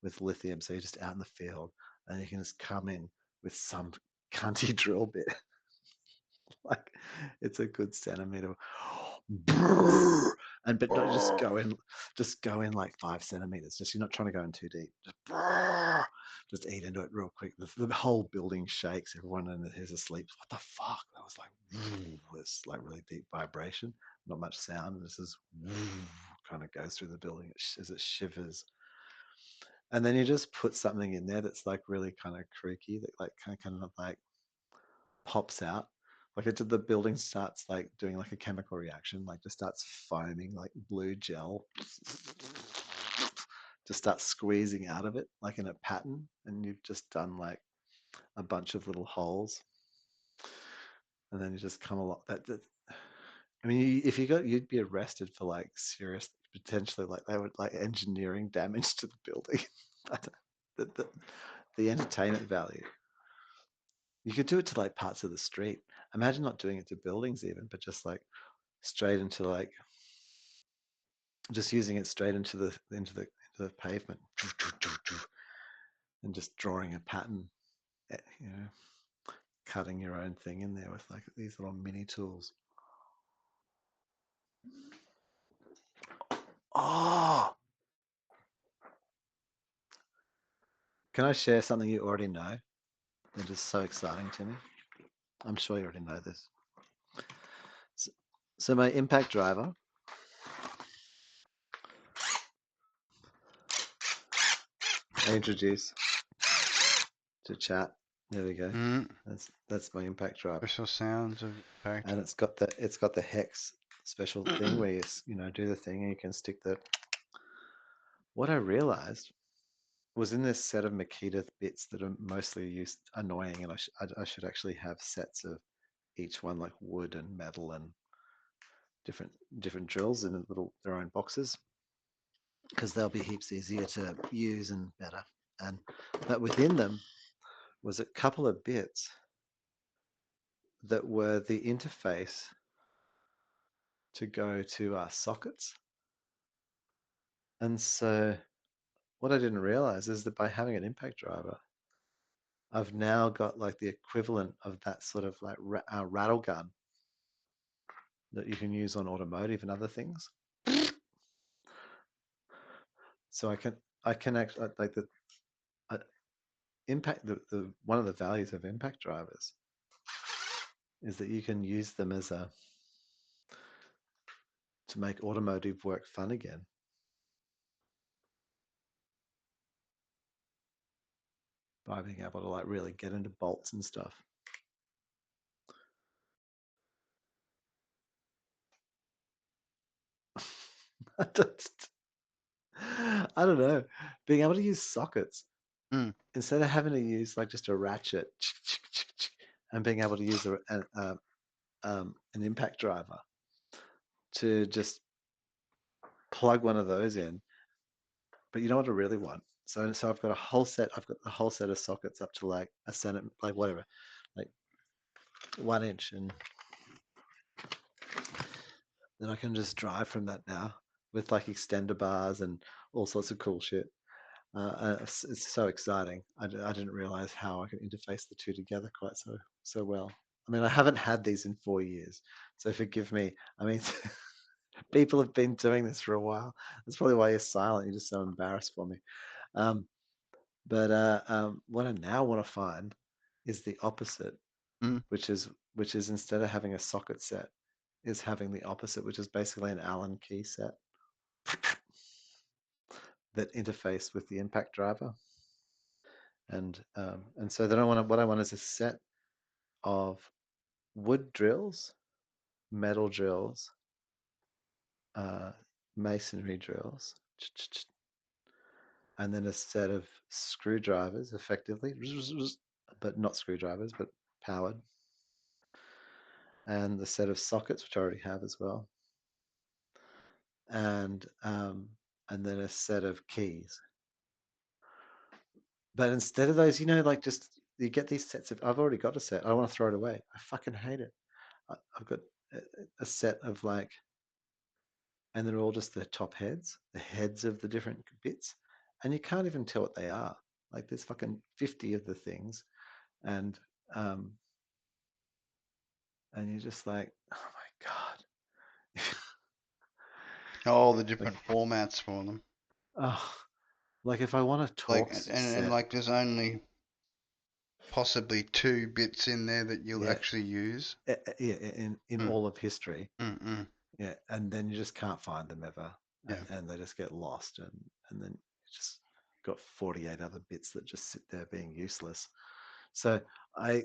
with lithium. So you're just out in the field and you can just come in with some cunty drill bit, like it's a good centimeter, and but not just go in like 5 centimeters. Just, you're not trying to go in too deep. Just eat into it real quick. The whole building shakes. Everyone in it is asleep. What the fuck? That was like this like really deep vibration. Not much sound. This is kind of goes through the building as it shivers. And then you just put something in there that's like really kind of creaky, that like kind of like pops out. Like the building starts like doing like a chemical reaction, like just starts foaming like blue gel, just starts squeezing out of it like in a pattern, and you've just done like a bunch of little holes, and then you just come along. I mean, if you got, you'd be arrested for like serious, potentially like they would like engineering damage to the building. the, the, the entertainment value. You could do it to like parts of the street. Imagine not doing it to buildings even, but just like straight into like, just using it straight into the pavement, and just drawing a pattern, you know, cutting your own thing in there with like these little mini tools. Oh, can I share something you already know? It's just so exciting to me. I'm sure you already know this. So my impact driver, I introduce to chat. There we go. Mm. That's my impact driver, Special sounds of impact. and it's got the hex special thing where you do the thing and you can stick the. What I realized was in this set of Makita bits that are mostly used annoying, and I should actually have sets of each one, like wood and metal and different drills in their own boxes, because they'll be heaps easier to use and better. And but within them was a couple of bits that were the interface to go to our sockets. And so what I didn't realize is that by having an impact driver, I've now got like the equivalent of that sort of like rattle gun that you can use on automotive and other things. So I can actually like the impact the one of the values of impact drivers is that you can use them as a to make automotive work fun again by being able to like really get into bolts and stuff. I don't know, being able to use sockets instead of having to use like just a ratchet and being able to use an impact driver to just plug one of those in. But you know what I really want? So I've got a whole set. I've got the whole set of sockets up to like a centimeter, like whatever, like 1 inch, and then I can just drive from that now with like extender bars and all sorts of cool shit. It's so exciting. I didn't realize how I can interface the two together quite so well. I mean, I haven't had these in 4 years, so forgive me. I mean, people have been doing this for a while. That's probably why you're silent. You're just so embarrassed for me. Um, but what I now want to find is the opposite, which is instead of having a socket set, is having the opposite, which is basically an Allen key set that interface with the impact driver. And so then what I want is a set of wood drills, metal drills, masonry drills, and then a set of screwdrivers, effectively, but not screwdrivers, but powered, and the set of sockets, which I already have as well, and then a set of keys. But instead of those, like just you get these sets of. I've already got a set. I want to throw it away. I fucking hate it. I've got a set of like, and they're all just the top heads, the heads of the different bits, and you can't even tell what they are. Like there's fucking 50 of the things, and you're just like, oh my god. All the different formats for them. Oh, like if I want a Like Torx and set, like there's only possibly 2 bits in there that you'll yeah, actually use. yeah, in Mm. all of history, Mm-mm. yeah, and then you just can't find them ever, Yeah. and they just get lost, and then you just got 48 other bits that just sit there being useless. So I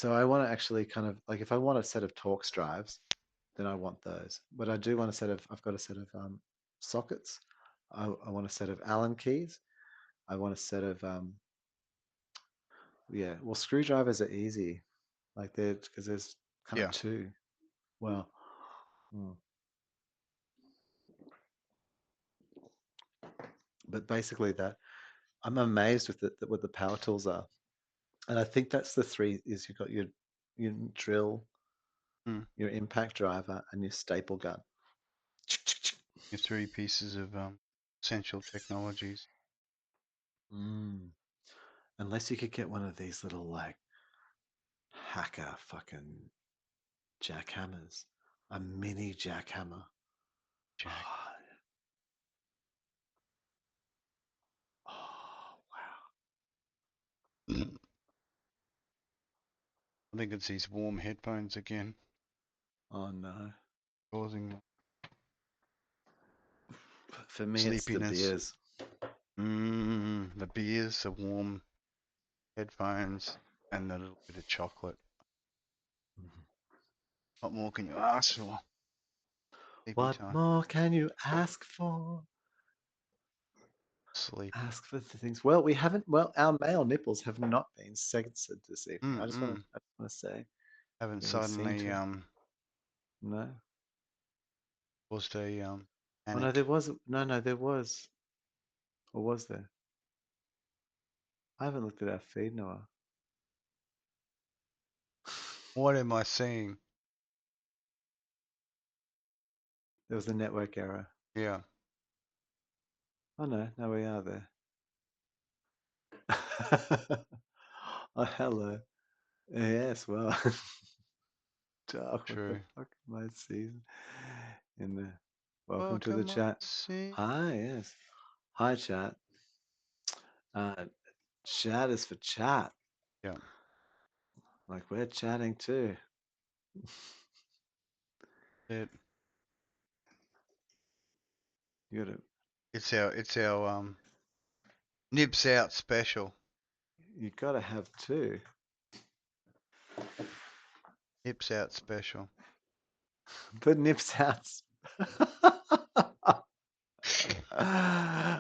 want to actually kind of like if I want a set of Torx drives, then I want those. But I do want a set of I've got a set of sockets. I want a set of Allen keys. I want a set of yeah. Well, screwdrivers are easy, like they're because there's kind of Yeah. two. Well, but basically that I'm amazed with what the power tools are, and I think that's the three. Is you've got your drill, your impact driver, and your staple gun. Your 3 pieces of essential technologies. Unless you could get one of these little like hacker fucking jackhammers, a mini jackhammer. Jack. Oh wow. I think it's these warm headphones again Oh no. causing For me, it's the sleepiness. beers. The beers, the warm headphones, and the little bit of chocolate. What more can you ask for? Sleepy What time. more can you ask for? Sleep. Ask for the things. Well, we haven't. Well, our male nipples have not been censored this evening. I just want to say Haven't we seem suddenly to. No. caused a Oh no, panic. there was. No, there was. Or was there? I haven't looked at our feed, Noah. What am I seeing? There was a network error. Yeah. Oh no, no, we are there. Oh, hello. Yes, well, Doc, what the True. fuck am I seeing? In the welcome to the Welcome on chat. scene. Hi, yes. Hi, chat. Uh, chat is for chat. Yeah. Like we're chatting too. It, You gotta, it's our nibs out special. you gotta have two. Nips out special. The nips out.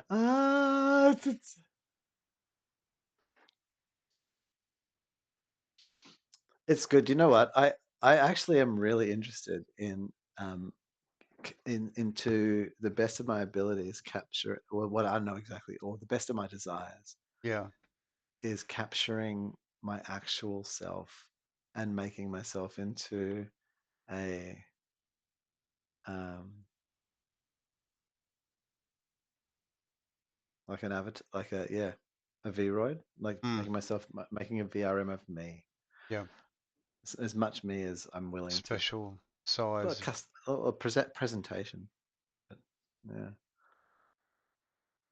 Ah, it's good. You know what? I actually am really interested in into the best of my abilities capture, or what I know exactly, or the best of my desires Yeah. is capturing my actual self and making myself into a um like an avatar, like a, yeah, a VROID, like Mm. making myself, making a VRM of me, Yeah. as much me as I'm willing to, Special well, size. or presentation. But, yeah,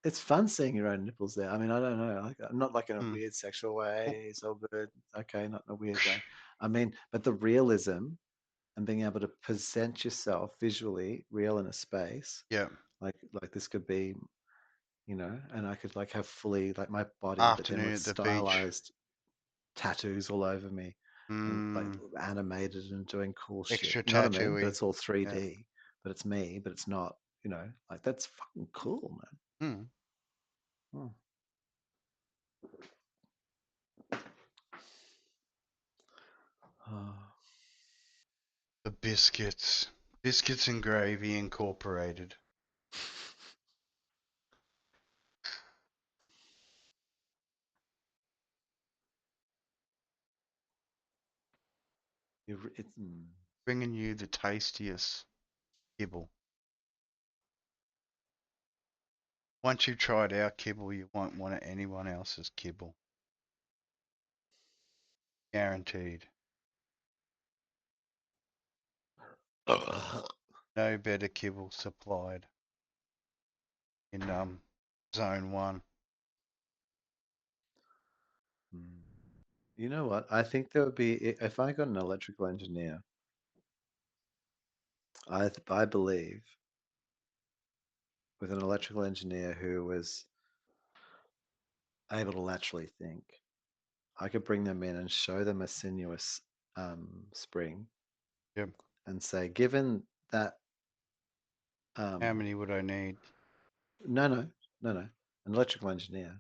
it's fun seeing your own nipples there. I mean, I don't know, like, not like in a Mm. weird sexual Oh, way. It's all good. Okay, not in a weird way. I mean, but the realism and being able to present yourself visually real in a space, yeah. like this could be, and I could like have fully like my body, but then Afternoon with at the beach. stylized tattoos all over me and like Mm. animated and doing cool shit. Extra You know what I mean? But tattooey. it's all Yeah. 3D, but it's me, but it's not, like that's fucking cool, Mm. man. Hmm. Oh. The biscuits. Biscuits and gravy incorporated. Bringing you the tastiest kibble. Once you've tried our kibble, you won't want anyone else's kibble. Guaranteed. No better kibble supplied in zone one. Hmm. You know what? I think there would be, if I got an electrical engineer, I believe with an electrical engineer who was able to laterally think, I could bring them in and show them a sinuous spring Yep. and say, given that, How um, many would I need? no, no, no, no, an electrical engineer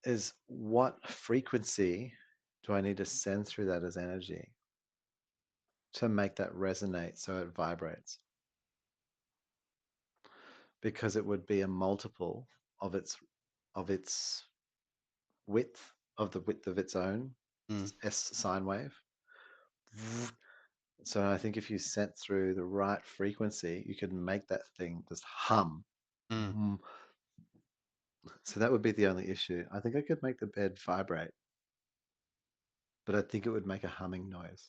is what frequency do I need to send through that as energy to make that resonate so it vibrates? Because it would be a multiple of its width, of the width of its own Mm. S sine wave. So I think if you sent through the right frequency, you could make that thing just hum. Mm. So that would be the only issue. I think I could make the bed vibrate, but I think it would make a humming noise.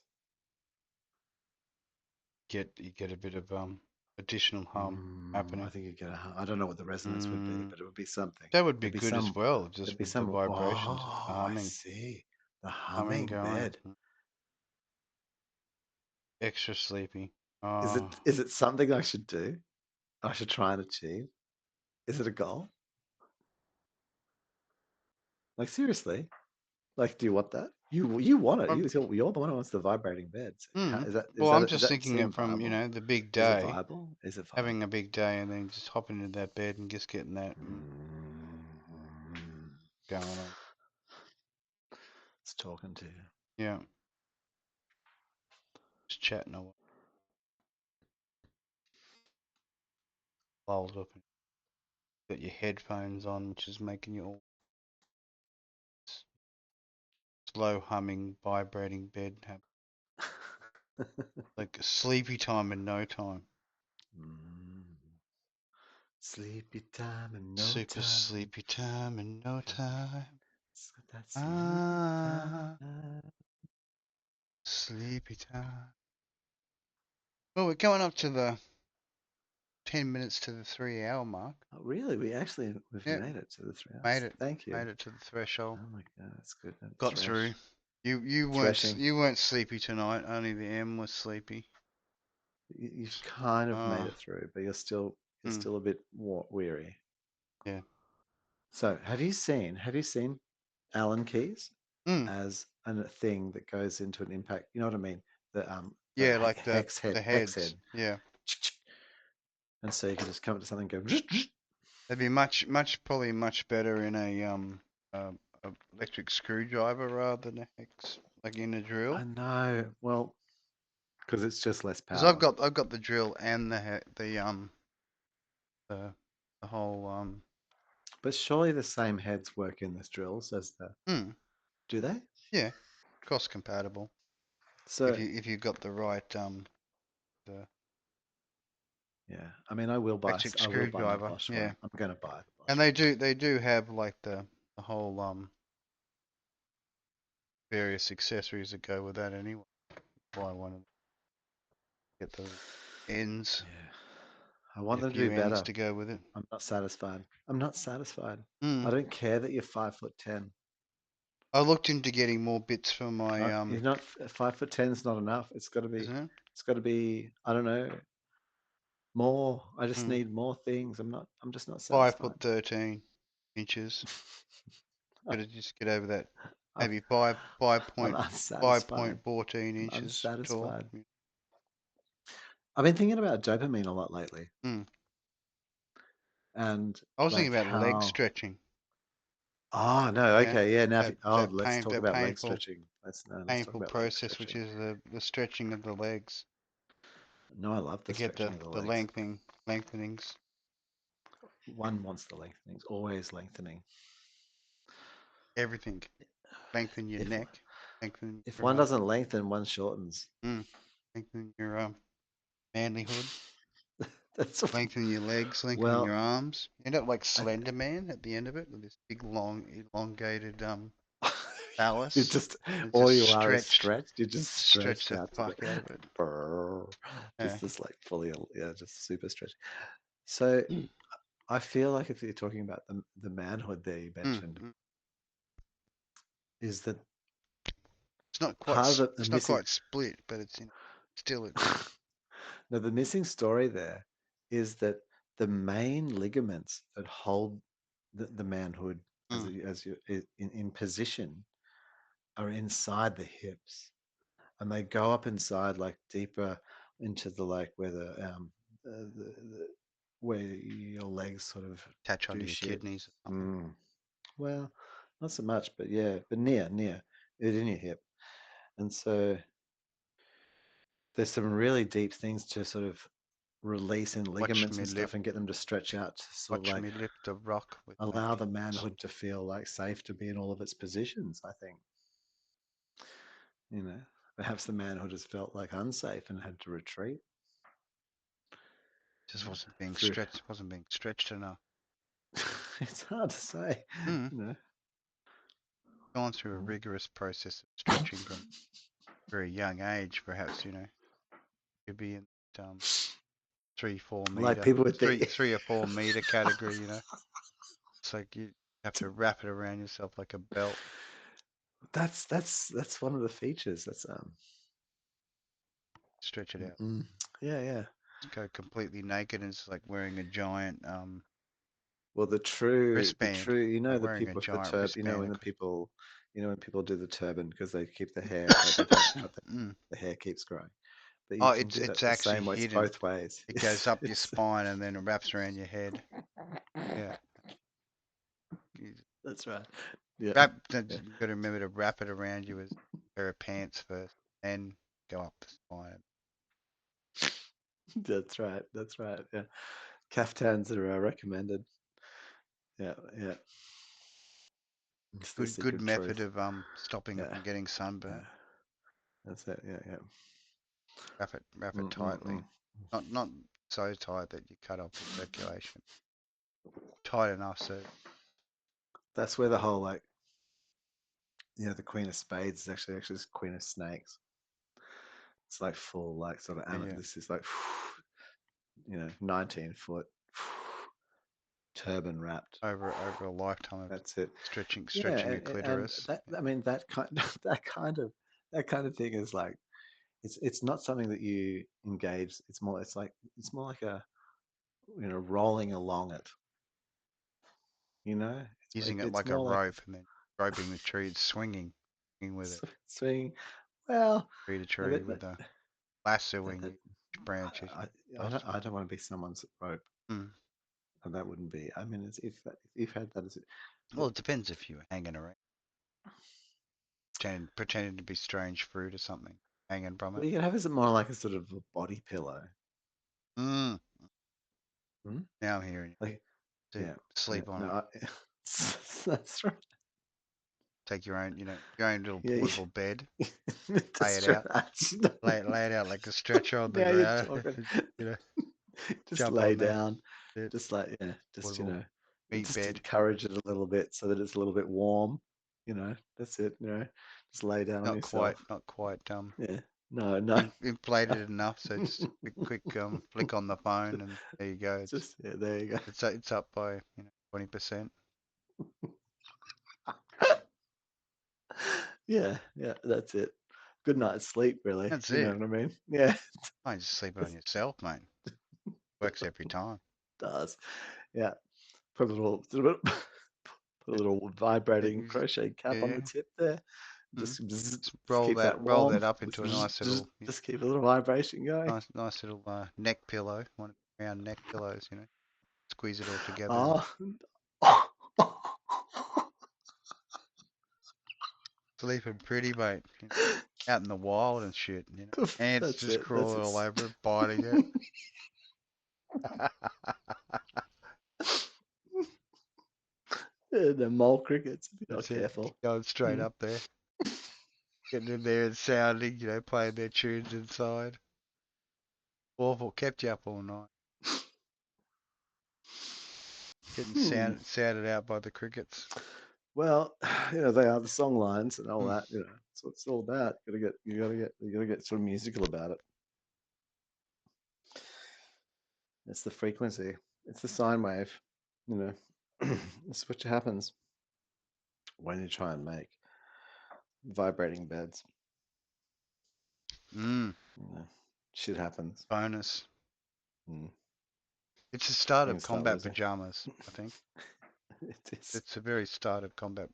You get a bit of additional hum I happening. think you get a I don't know what the resonance would be, Mm. but it would be something. That would be There'd be good as some, well, there'd just be with the some, vibrations, just the oh, I humming, see. The humming humming going. bed. Extra sleepy. Oh, Is it something I should do? I should try and achieve? Is it a goal? Like seriously? Like, do you want that? You want it. um, You're the one who wants the vibrating bed. So how, mm. is that Well, I'm does just that thinking seem it from viable? the big Is it day, viable? Is it having a viable? big day, and then just hopping into that bed and just getting that Mm. going on. It's talking to you. Yeah, just chatting away, lulled up, and got your headphones on, which is making you all slow humming, vibrating bed, have like a sleepy time in no time. Mm. Sleepy time and no Super time. sleepy time and no time. It's got that sleepy time. Sleepy time. Well, we're going up to the 10 minutes to the 3 hour mark. Oh, really? We've Yeah, made it to the 3 hours. made it. Thank you. Made it to the threshold. Oh my god, that's good. Got through. You Threshing. weren't sleepy tonight. Only the M was sleepy. You've kind of made Oh, it through, but you're still a bit weary. yeah. So, have you seen Allen keys Mm. as a thing that goes into an impact? You know what I mean? The Yeah, like hex the head. heads. Yeah. And so you can just come up to something and go. They'd be probably much better in a electric screwdriver rather than a hex, like in a drill. I know. Well, because it's just less Because power. I've got the drill and the whole But surely the same heads work in this drills as the. mm, Do they? yeah, cross compatible. So If you got the right the yeah, I mean, I will buy electric my screwdriver. Bosch Yeah. one. I'm gonna buy the Bosch And one. they do have like the whole various accessories that go with that anyway. Buy one and get the ends, Yeah, I get want a them to few be ends better. to go with it. I'm not satisfied. I'm not satisfied. I Mm. don't care that you're 5'10". I looked into getting more bits for my You're not 5'10" is not enough. isn't it? It's got to be. I don't know, more. I just Mm. need more things. I'm just not Five satisfied. foot 13 inches. Gotta just get over that. I'm, Maybe I'm five unsatisfied. point 14 I'm inches tall. unsatisfied. I've been thinking about dopamine a lot lately, Mm. and I was thinking like about leg how. stretching. Oh no, Yeah, okay, yeah. Now, let's talk that about leg stretching. Let's talk painful about leg process, which stretching. is the stretching of the legs No, I love to the get stretching of the the legs. lengthenings. One wants the lengthenings, always lengthening. Everything. Lengthen your If neck. Lengthen if your one doesn't lengthen, one shortens. lengthen your manlyhood. That's Lengthen your legs, lengthen well, your arms. End up like I, Slender Man at the end of it with this big long elongated phallus. you just It's all just you are is stretched. You just stretch stretched the out to the fuck out of it. brrr, Yeah. just this like fully, yeah, just super stretched. So I feel like if you're talking about the manhood there you Mm, mentioned, mm. is that It's not quite part of the it's not missing. quite split, but it's still it. No, the missing story there is that the main ligaments that hold the manhood Mm. as you in position are inside the hips, and they go up inside like deeper into the like where the where your legs sort of Attach do onto your shit. kidneys or something. Mm. Well, not so much, but yeah, but near it in your hip, and so there's some really deep things to sort of release in ligaments and stuff and get them to stretch out to sort of Watch like me lift a rock with my allow the kidneys. manhood to feel like safe to be in all of its positions. I think, you know, perhaps the manhood has felt like unsafe and had to retreat. Just wasn't being Through stretched. Wasn't being stretched enough. it's hard to say, Mm. you know. Gone through a rigorous process of stretching from a very young age. Perhaps could be in um 3 4 Like meter people with the 3 or 4 meter category. It's like you have to wrap it around yourself like a belt. that's one of the features. That's Stretch it out. mm, yeah. Just go completely naked and it's like wearing a giant Well, wristband. you know, Like the wearing a people with the giant you know, wristband. when the people, you know, when people do the turban because they keep the hair, they don't cut Mm. the hair keeps growing. But you Oh, can do that it's the actually same way. It's hidden. both ways. It goes up your spine and then it wraps around your head. Yeah. You That's right. Yeah, you yeah. got to remember to wrap it around you as a pair of pants first, then go up the spine. That's right. That's right. Yeah, caftans are recommended. Yeah, yeah. It's the Good secret method truth. of stopping it Yeah, from getting yeah. sunburnt. That's it. Yeah, yeah. Wrap it Mm, mm, tightly. mm. Not so tight that you cut off the circulation. tight enough so That's where the whole like, the Queen of Spades is actually the Queen of Snakes. It's like full like sort of yeah, this is like 19-foot turban wrapped. over a lifetime of That's it. stretching Yeah, a and clitoris. that I mean that kind that kind of thing is like it's not something that you engage. It's more like a rolling along it. Using it It's like a more like rope and then roping the tree, swinging with it, swing. Well, tree to no, tree with a lassoing that, branches. I, I don't want to be someone's rope. Mm. And that wouldn't be. I mean, if you've had that as Well, it depends if you're hanging around, pretending to be strange fruit or something, hanging from it. what you can have is more like a sort of a body pillow. Mm. Hmm? Now I'm hearing Like, you. To yeah, sleep on no, it. that's right. Take your own little Yeah, portable bed, lay it that's out, right. lay it out like a stretcher on the Now you're ground. talking. you know, Just jump lay on there. down. It Just like just portable meat just bed. encourage it a little bit so that it's a little bit warm. That's it. Just lay down on yourself. Not quite Yeah. No, no. inflated enough. So just a quick flick on the phone, and there you go. Just yeah, there you go. It's up by 20%. Yeah, yeah, that's it. Good night's sleep, really. That's You know it. what I mean? Yeah, I just sleep it on yourself, mate. Works every time. it does. Yeah. Put a little, put a little vibrating crochet cap on Yeah. the tip there. Mm. Just keep that Roll warm. that up into a nice little Just keep a little vibration going. nice little neck pillow. One of the round neck pillows. Squeeze it all together and Oh, sleeping pretty, mate. Out in the wild and shit. Ants that's just it. That's crawling it. all over it, biting it. The mole crickets, if you're not That's it. careful. Going straight Mm. up there. Getting in there and sounding, playing their tunes inside. Awful. Kept you up all night. Getting Hmm. sounded out by the crickets. Well, they are the song lines and all Mm. that. That's what it's all about. You gotta get sort of musical about it. It's the frequency. It's the sine wave. You know, that's what happens when you try and make vibrating beds. Mm. Shit happens. Bonus. Mm. It's the start You can of start combat losing. pajamas, I think. It is. It's the very start of combat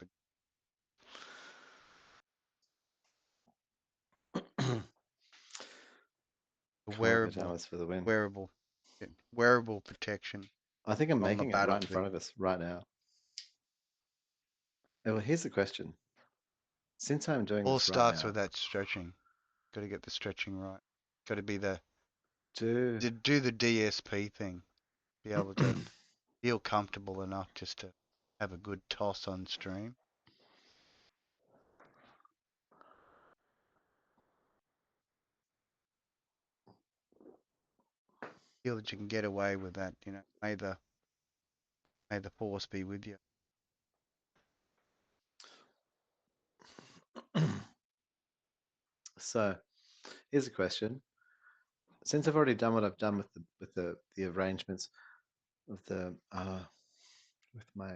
Combat wearable, pajamas for the win. wearable, wearable protection I think I'm on the making it right in front battlefield. of us right now. Well, here's the question. Since I'm doing All this right starts now, with that stretching. Got to get the stretching right. Got to be do do the DSP thing. Be able to feel comfortable enough just to have a good toss on stream. Feel that you can get away with that. May the force be with you. so. Here's a question. Since I've already done what I've done with the arrangements of the with my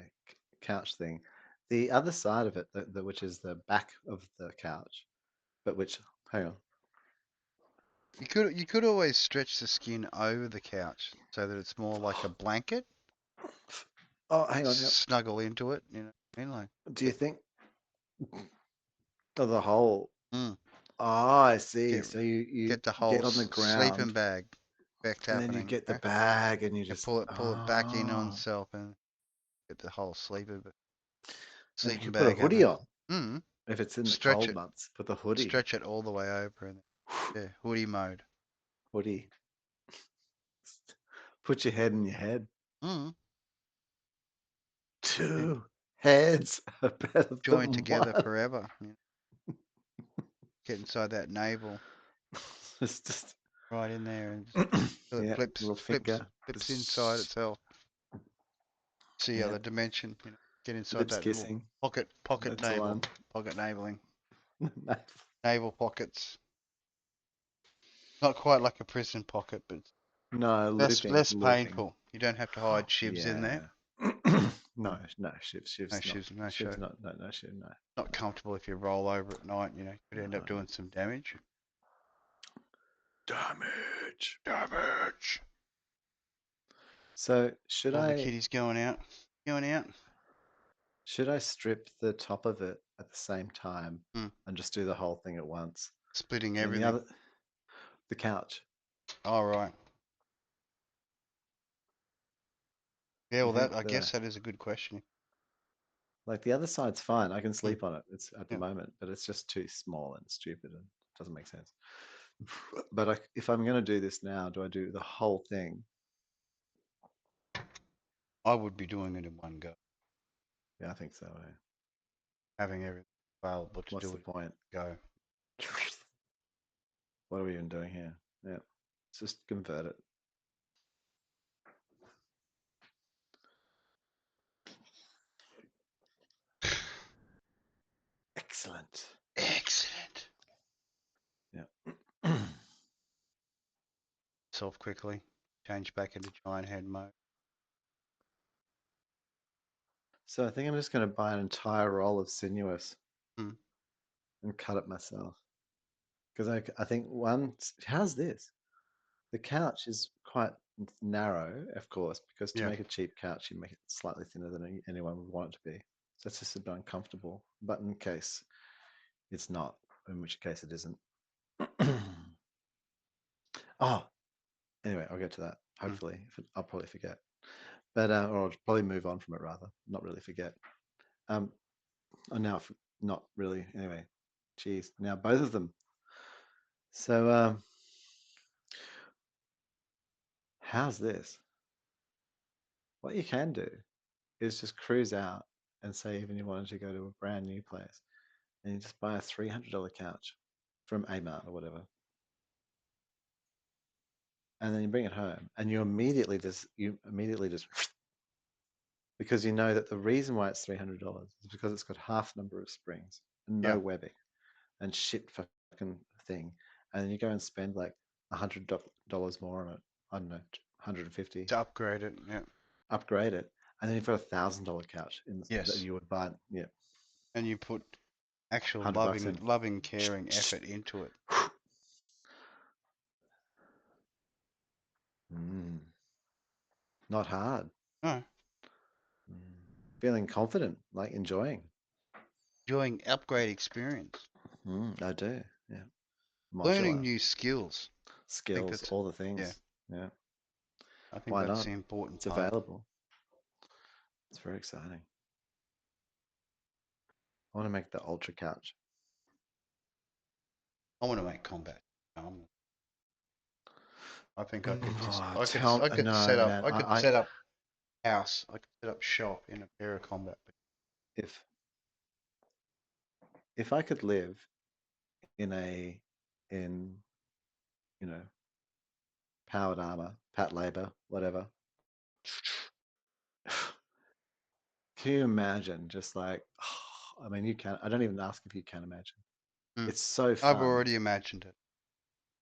couch thing, the other side of it, which is the back of the couch, but which hang on, You could always stretch the skin over the couch so that it's more like a blanket. oh hang on, Snuggle into it. I mean, like. do you think of the whole? Mm. Oh, I see. Get So you get the whole get on the sleeping ground bag effect and then you happening. get the bag and you And just pull it back in on itself and get the whole and you sleeping can put a bag hoodie happening. on Mm. if it's in the Stretch cold it. months. Put the hoodie Stretch it all the way over and yeah, hoodie mode. hoodie. Put your head in your head. Mm. Yeah. Two heads are better Joined than together one. forever. Get inside that navel, It's just right in there, and till it yeah, little finger. flips inside itself. See Yeah. other dimension. You know, get inside Lips that little kissing. pocket That's the navel, one. pocket naveling, navel pockets. Not quite like a prison pocket, but No, looping. less painful. You don't have to hide shivs in there. Yeah. No, shiv's not. No Shiv's show. not. No, shiv, no. Not comfortable if you roll over at night. You know, you could end up No. doing some damage. Damage. Damage. So should All the I kitties going out. Going out. should I strip the top of it at the same time Mm. and just do the whole thing at once? Splitting And everything. the couch. All right. Yeah, You well, think I guess that is a good question. like the other side's fine. I can sleep on it. It's at the Yeah. moment, but it's just too small and stupid and doesn't make sense. But if I'm going to do this now, do I do the whole thing? I would be doing it in one go. Yeah, I think so. Yeah. Having everything available to What's do the it. point? Go. What are we even doing here? Yeah, let's just convert it. Excellent. Excellent. Yeah. Solve quickly. Change back into giant head mode. So I think I'm just going to buy an entire roll of sinuous Mm. and cut it myself. Because I think how's this? The couch is quite narrow, of course, because to Yeah. make a cheap couch, you make it slightly thinner than anyone would want it to be. So that's just a bit uncomfortable. But in case it's not, in which case it isn't. Oh, anyway, I'll get to that. Hopefully, I'll probably forget, but or I'll probably move on from it rather, not really forget. Oh, now not really. Anyway, geez, now both of them. So, how's this? What you can do is just cruise out and say even you wanted to go to a brand new place and you just buy a $300 couch from Amart or whatever. And then you bring it home and you immediately just because you know that the reason why it's $300 is because it's got half the number of springs and no Yeah. webbing and shit fucking thing. And then you go and spend like $100 more on it. I don't know, 150. To upgrade it. Yeah. Upgrade it, and then you've got $1,000 couch that Yes. you would buy. Yeah, And you put actual $100 in. loving, caring effort into it. Not hard. No. Feeling confident, like enjoying. Enjoying upgrade experience. I do. Yeah. Modular. Learning new skills. Skills, all the things. Yeah. I think Why that's not? the important It's part. available. It's very exciting. I want to make the ultra couch. I want to make combat. I think I could just Oh, I could set up man, I could set up house. I could set up shop in a pair of combat. If I could live in you know powered armor, pat labor, whatever. Can you imagine? Just like, I mean, you can. I don't even ask if you can imagine. It's so fun. I've already imagined it.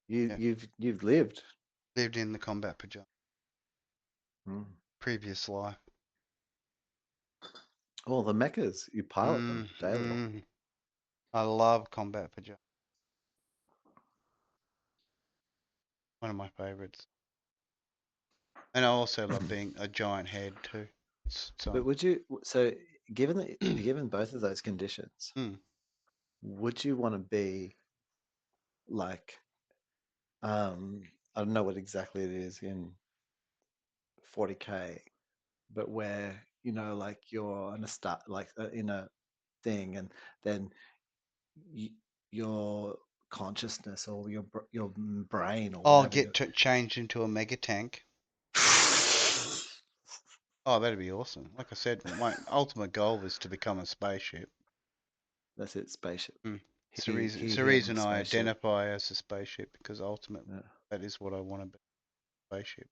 You've lived in the combat pajama. Previous life. All the mechas, you pilot them daily. I love combat pajama. One of my favorites. And I also love being a giant head too. But would you? So, given both of those conditions, would you want to be like, I don't know what exactly it is in 40K, but where like you're in a start, like in a thing, and then your consciousness or your brain or I'll whatever. get changed into a mega tank. Oh, that'd be awesome. Like I said, my ultimate goal is to become a spaceship. That's it, spaceship. It's the reason I identify as a spaceship, because ultimately that is what I want to be, a spaceship.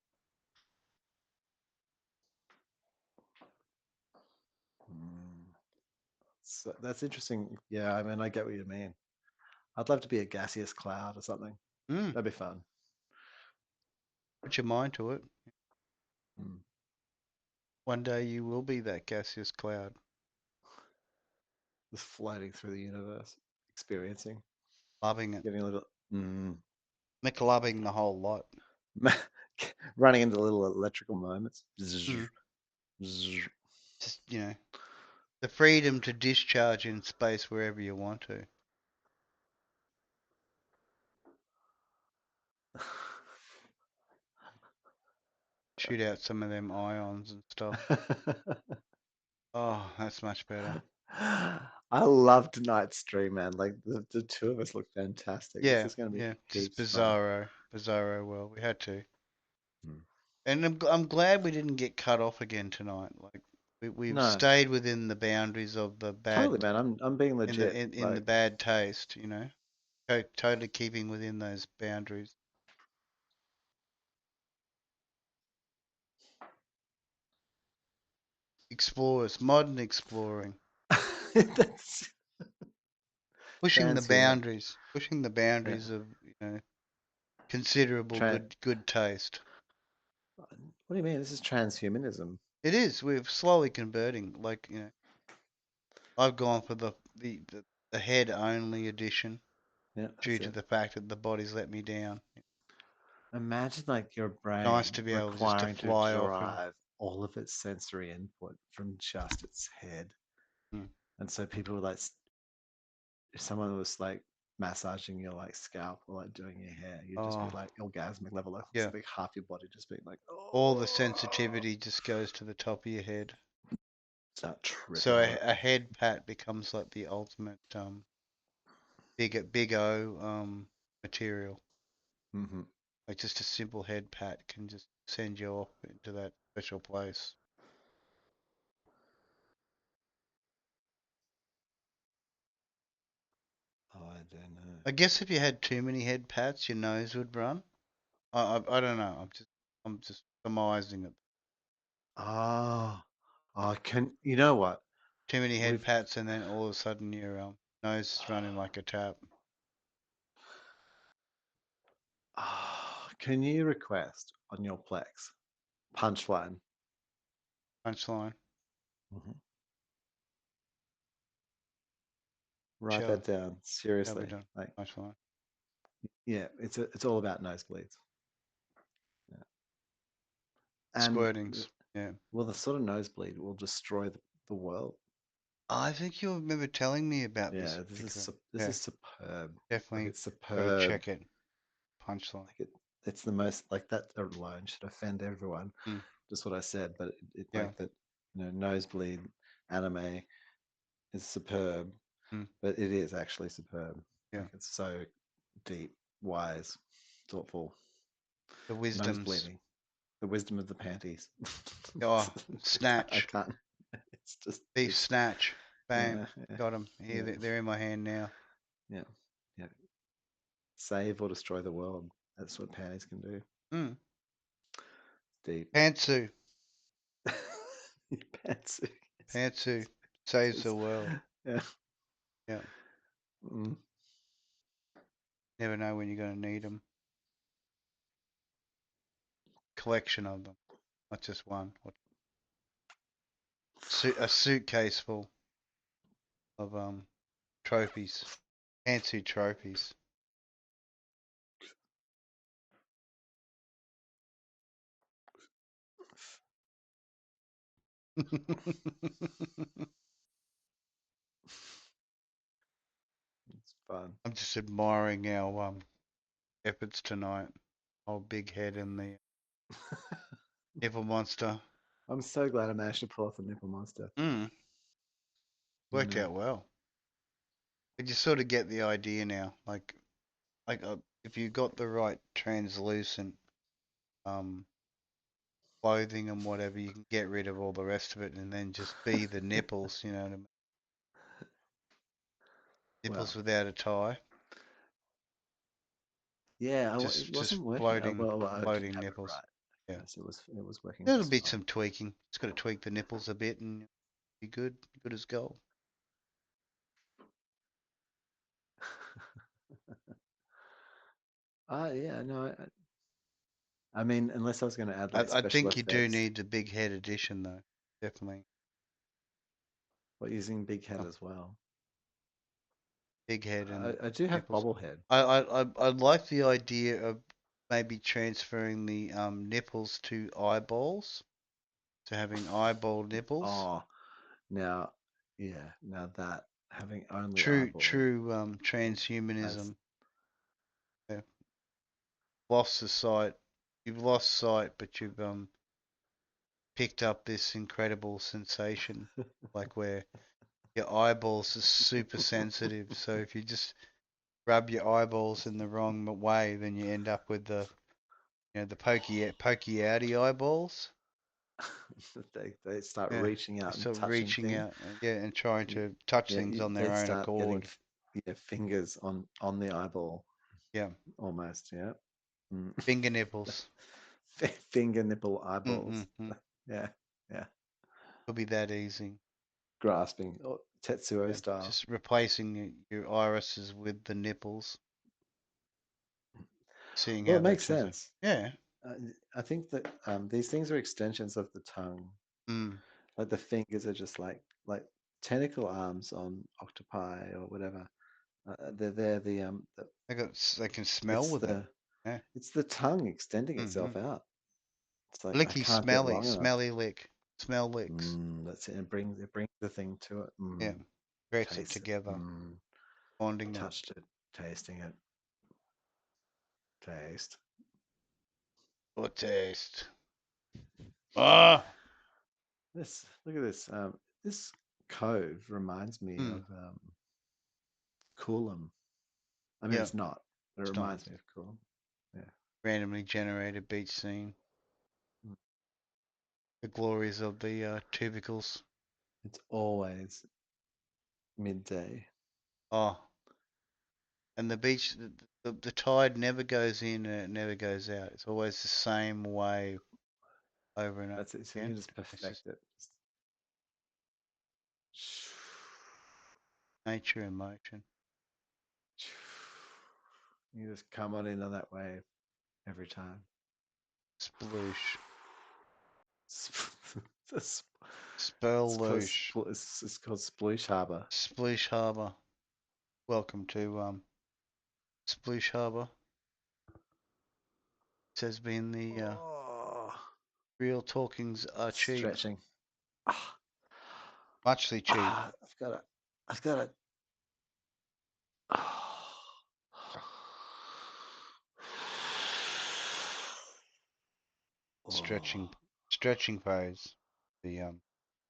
So that's interesting. Yeah, I mean, I get what you mean. I'd love to be a gaseous cloud or something. Mm. That'd be fun. Put your mind to it. Mm. One day you will be that gaseous cloud. Just floating through the universe, experiencing, Loving it. getting a little, McLoving the whole lot. running into little electrical moments. Mm. Zzz. Just, the freedom to discharge in space wherever you want to. Shoot out some of them ions and stuff. Oh, that's much better. I love tonight's stream, man. Like the two of us look fantastic. This Yeah, is going to be yeah. Just heaps fun. bizarro world. We had to, Hmm. and I'm glad we didn't get cut off again tonight. Like we've No, stayed within the boundaries of the totally, bad man. I'm being in the legit. in the Like, bad taste. Totally keeping within those boundaries. Explorers, modern exploring, that's pushing the transhuman. boundaries, pushing the Yeah, boundaries of considerable trans. good taste. What do you mean? This is transhumanism. It is. We're slowly converting. Like I've gone for the head only edition Yeah, due that's to it. the fact that the body's let me down. Imagine like your Nice brain to be able just to requiring to fly off and derive all of its sensory input from just its head. mm, And so people were like, if someone was like massaging your like scalp or like doing your hair, you'd just be oh like orgasmic level, like yeah, something half your body just being like, all the oh, sensitivity just goes to the top of your head. start So tripping on it. a head pat becomes like the ultimate big O material. Hmm. Like just a simple head pat can just send you off into that special place. Oh, I don't know. I guess if you had too many head pats, your nose would run. I don't know. I'm just surmising it. Oh, oh, can you know what? Too many head We've pats, and then all of a sudden your nose is running like a tap. can you request on your Plex punchline? Punchline. Hmm. Write Sure. that down That'll be seriously. done. Like, Punchline. yeah, it's all about nosebleeds. Yeah. And Squirtings. Yeah. well, the sort of nosebleed will destroy the world. I think you remember telling me about this Yeah, particular. this Yeah. is superb. Like Definitely it's go superb. check it. Punchline. Like it's the most like that alone should offend everyone. Mm. Just what I said, but it Yeah. like that, nosebleed anime is superb, Mm. but it is actually superb. Yeah. Like it's so deep, wise, thoughtful. The wisdoms. Nosebleeding, the wisdom of the panties. Oh, I snatch. can't. It's just Beef it's snatch. Bam. yeah, yeah, Got them. Here, yeah, they're in my hand now. yeah, yeah. Save or destroy the world. That's what panties can do. Mm. Deep. Pantsu. Pantsu. Pantsu It's saves the just, world. yeah. Yeah. Mm. Never know when you're going to need them. Collection of them, not just one. A suitcase full of trophies, fancy trophies. It's fun. I'm just admiring our efforts tonight. Old big head and the nipple monster. I'm so glad I managed to pull off the nipple monster. Mm, You worked know. out well. But you sort of get the idea now. Like if you got the right translucent um clothing and whatever, you can get rid of all the rest of it and then just be the nipples. You know what I mean? Well, Nipples without a tie. yeah, it Just wasn't working. floating, Well, I didn't floating have it nipples. right. Yeah, Yes, it was working there'll just be fine. some tweaking. Just got to tweak the nipples a bit and be good as gold. Yeah, no. I mean, unless I was going to add like I special think you do effects, need the big head edition though. Definitely. but using big head Oh, as well. big head and I do have nipples. bobblehead. I like the idea of maybe transferring the nipples to eyeballs, to having eyeball nipples. Oh, now, yeah, now that having only True eyeball as transhumanism. Yeah. Lost the sight. You've lost sight, but you've picked up this incredible sensation, like where your eyeballs are super sensitive. So if you just rub your eyeballs in the wrong way, then you end up with the the pokey outy eyeballs. they start Yeah, reaching they out and start touching reaching things. out, yeah, and trying to touch Yeah, things on their they'd own start getting accord. fingers on the eyeball Yeah, almost. Yeah. Mm. finger nipples. Finger nipple eyeballs. Mm-mm-mm. Yeah, yeah. It'll be that easy. Grasping, Tetsuo Yeah, style. just replacing your irises with the nipples. Seeing Well, how it that makes turns out. sense. Yeah. Uh, I think that these things are extensions of the tongue. Mm. Like the fingers are just like tentacle arms on octopi or whatever. They're They can smell it's with it. Yeah. it's the tongue extending Mm-hmm. itself out. It's like I Licky, can't get long enough. smelly lick. Smell licks. That's it. It brings the thing to it. Yeah. Creates it Taste it. together. Bonding it. Touched it. Tasting it. Taste. Or taste. Ah. Look at this. This cove reminds me Mm. of Coolum. I mean, Yeah. it's not, but it It's not. reminds me of Coolum. Yeah. Randomly generated beach scene. Mm. The glories of the tubicles. It's always midday. Oh. And the beach, the tide never goes in and it never goes out. It's always the same wave over and over That's it. So you again. can just It's just perfect it. nature in motion. You just come on in on that wave every time. Sploosh. It's Sploosh. it's called Sploosh Harbor. Sploosh Harbour. Welcome to Sploosh Harbour. It has been the Oh, real talkings are cheap. stretching. Ah, Muchly cheap. I've got to. Oh. Stretching stretching pose. The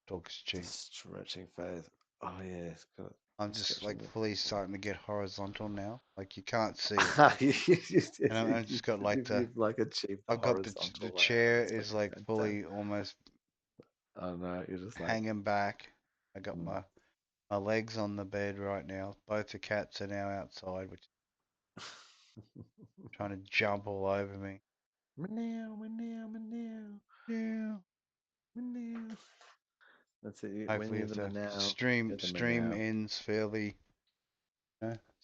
talk is The cheap. stretching phase. Oh yeah, it's got I'm just stretching like the. fully starting to get horizontal now. Like you can't see it. And I just got like You've like achieved the I've got the horizontal layer. chair That's is fucking like fantastic. fully almost Oh no, you're just like. hanging back. I got Mm. my legs on the bed right now. Both the cats are now outside, which trying to jump all over me. Meow, meow, meow, Yeah. meow. That's it. When Hopefully, you're if the the meow, stream you're the stream meow. ends fairly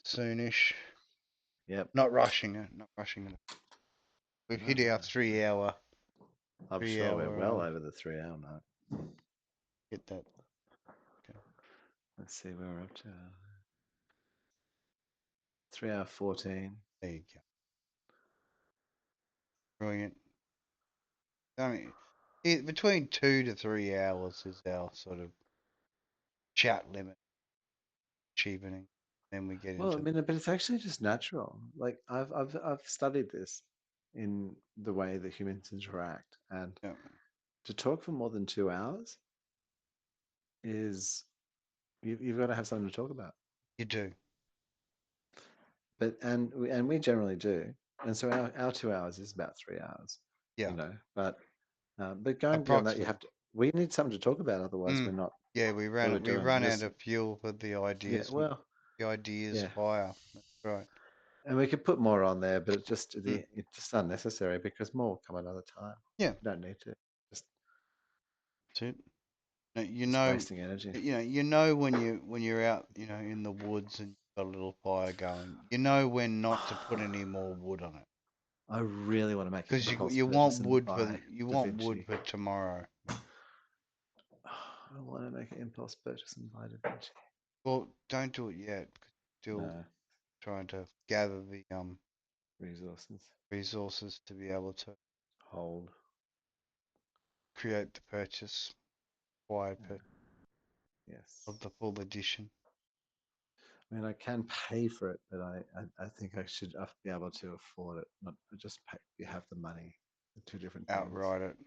soonish. Yep. Not rushing it. Not rushing it. We've No, hit our no. 3 hour. I'm Three sure we're hour. well over the 3 hour mark. Hit that. Okay. Let's see where we're up to. 3 hour 14. There you go. Brilliant. I mean, between 2 to 3 hours is our sort of chat limit cheapening. Then we get Well, I into mean, but it's actually just natural. Like I've studied this in the way that humans interact, and yeah, to talk for more than 2 hours is you've got to have something to talk about. you do. But and we generally do, and so our 2 hours is about 3 hours, Yeah, you know. But going beyond that, you approximately. have to. We need something to talk about, otherwise we're Mm. not. Yeah, What we're we doing. run out This, of fuel for the yeah. ideas. Well, The ideas yeah. fire. That's right. And we could put more on there, but Mm. it's just unnecessary because more will come another time. Yeah, You don't need to. Just that's it. No, just wasting energy. you know when you're out, in the woods and got a little fire going. You know when not to put any more wood on it. I really want to make an Because impulse you purchase want and wood for buy wood DaVinci. for tomorrow. I want to make an impulse purchase and buy DaVinci. Well, don't do it yet. Still No. trying to gather the Resources to be able to hold. create the purchase, required purchase Yes. of the full edition. I mean, I can pay for it, but I think I should be able to afford it, not just pay. You have the money. The two different things. Outright it.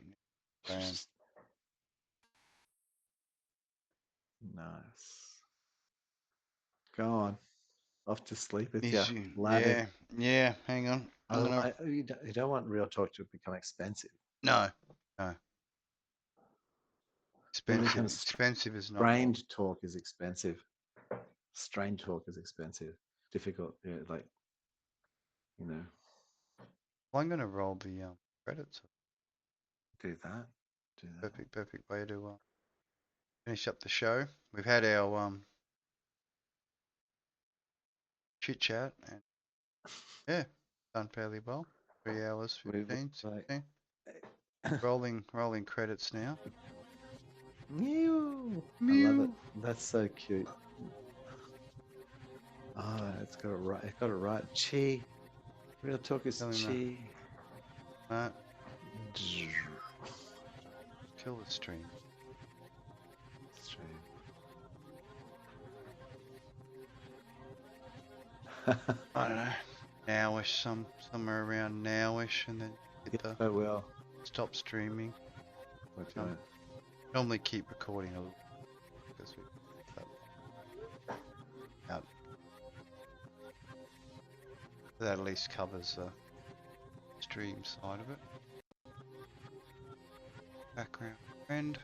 Nice. Go on. Off to sleep with Is you. you? Yeah. Hang on. I'm Oh, gonna. you don't want real talk to become expensive. No. When it Expensive. becomes Expensive is not. strained talk is expensive. Strained talk is expensive. Difficult. Yeah, like, you know. Well, I'm gonna roll the credits. Do that. Perfect way to finish up the show. We've had our chit chat and yeah, done fairly well. 3 hours 15, 16. Rolling credits now. Mew. I love it. That's so cute. Oh, it's got it right. It got it right. Chi. Real talk is chi. Right. Kill the stream. I don't know. Nowish, somewhere around nowish, and then hit the stop streaming. Normally keep recording a little because that at least covers the stream side of it. Background friend.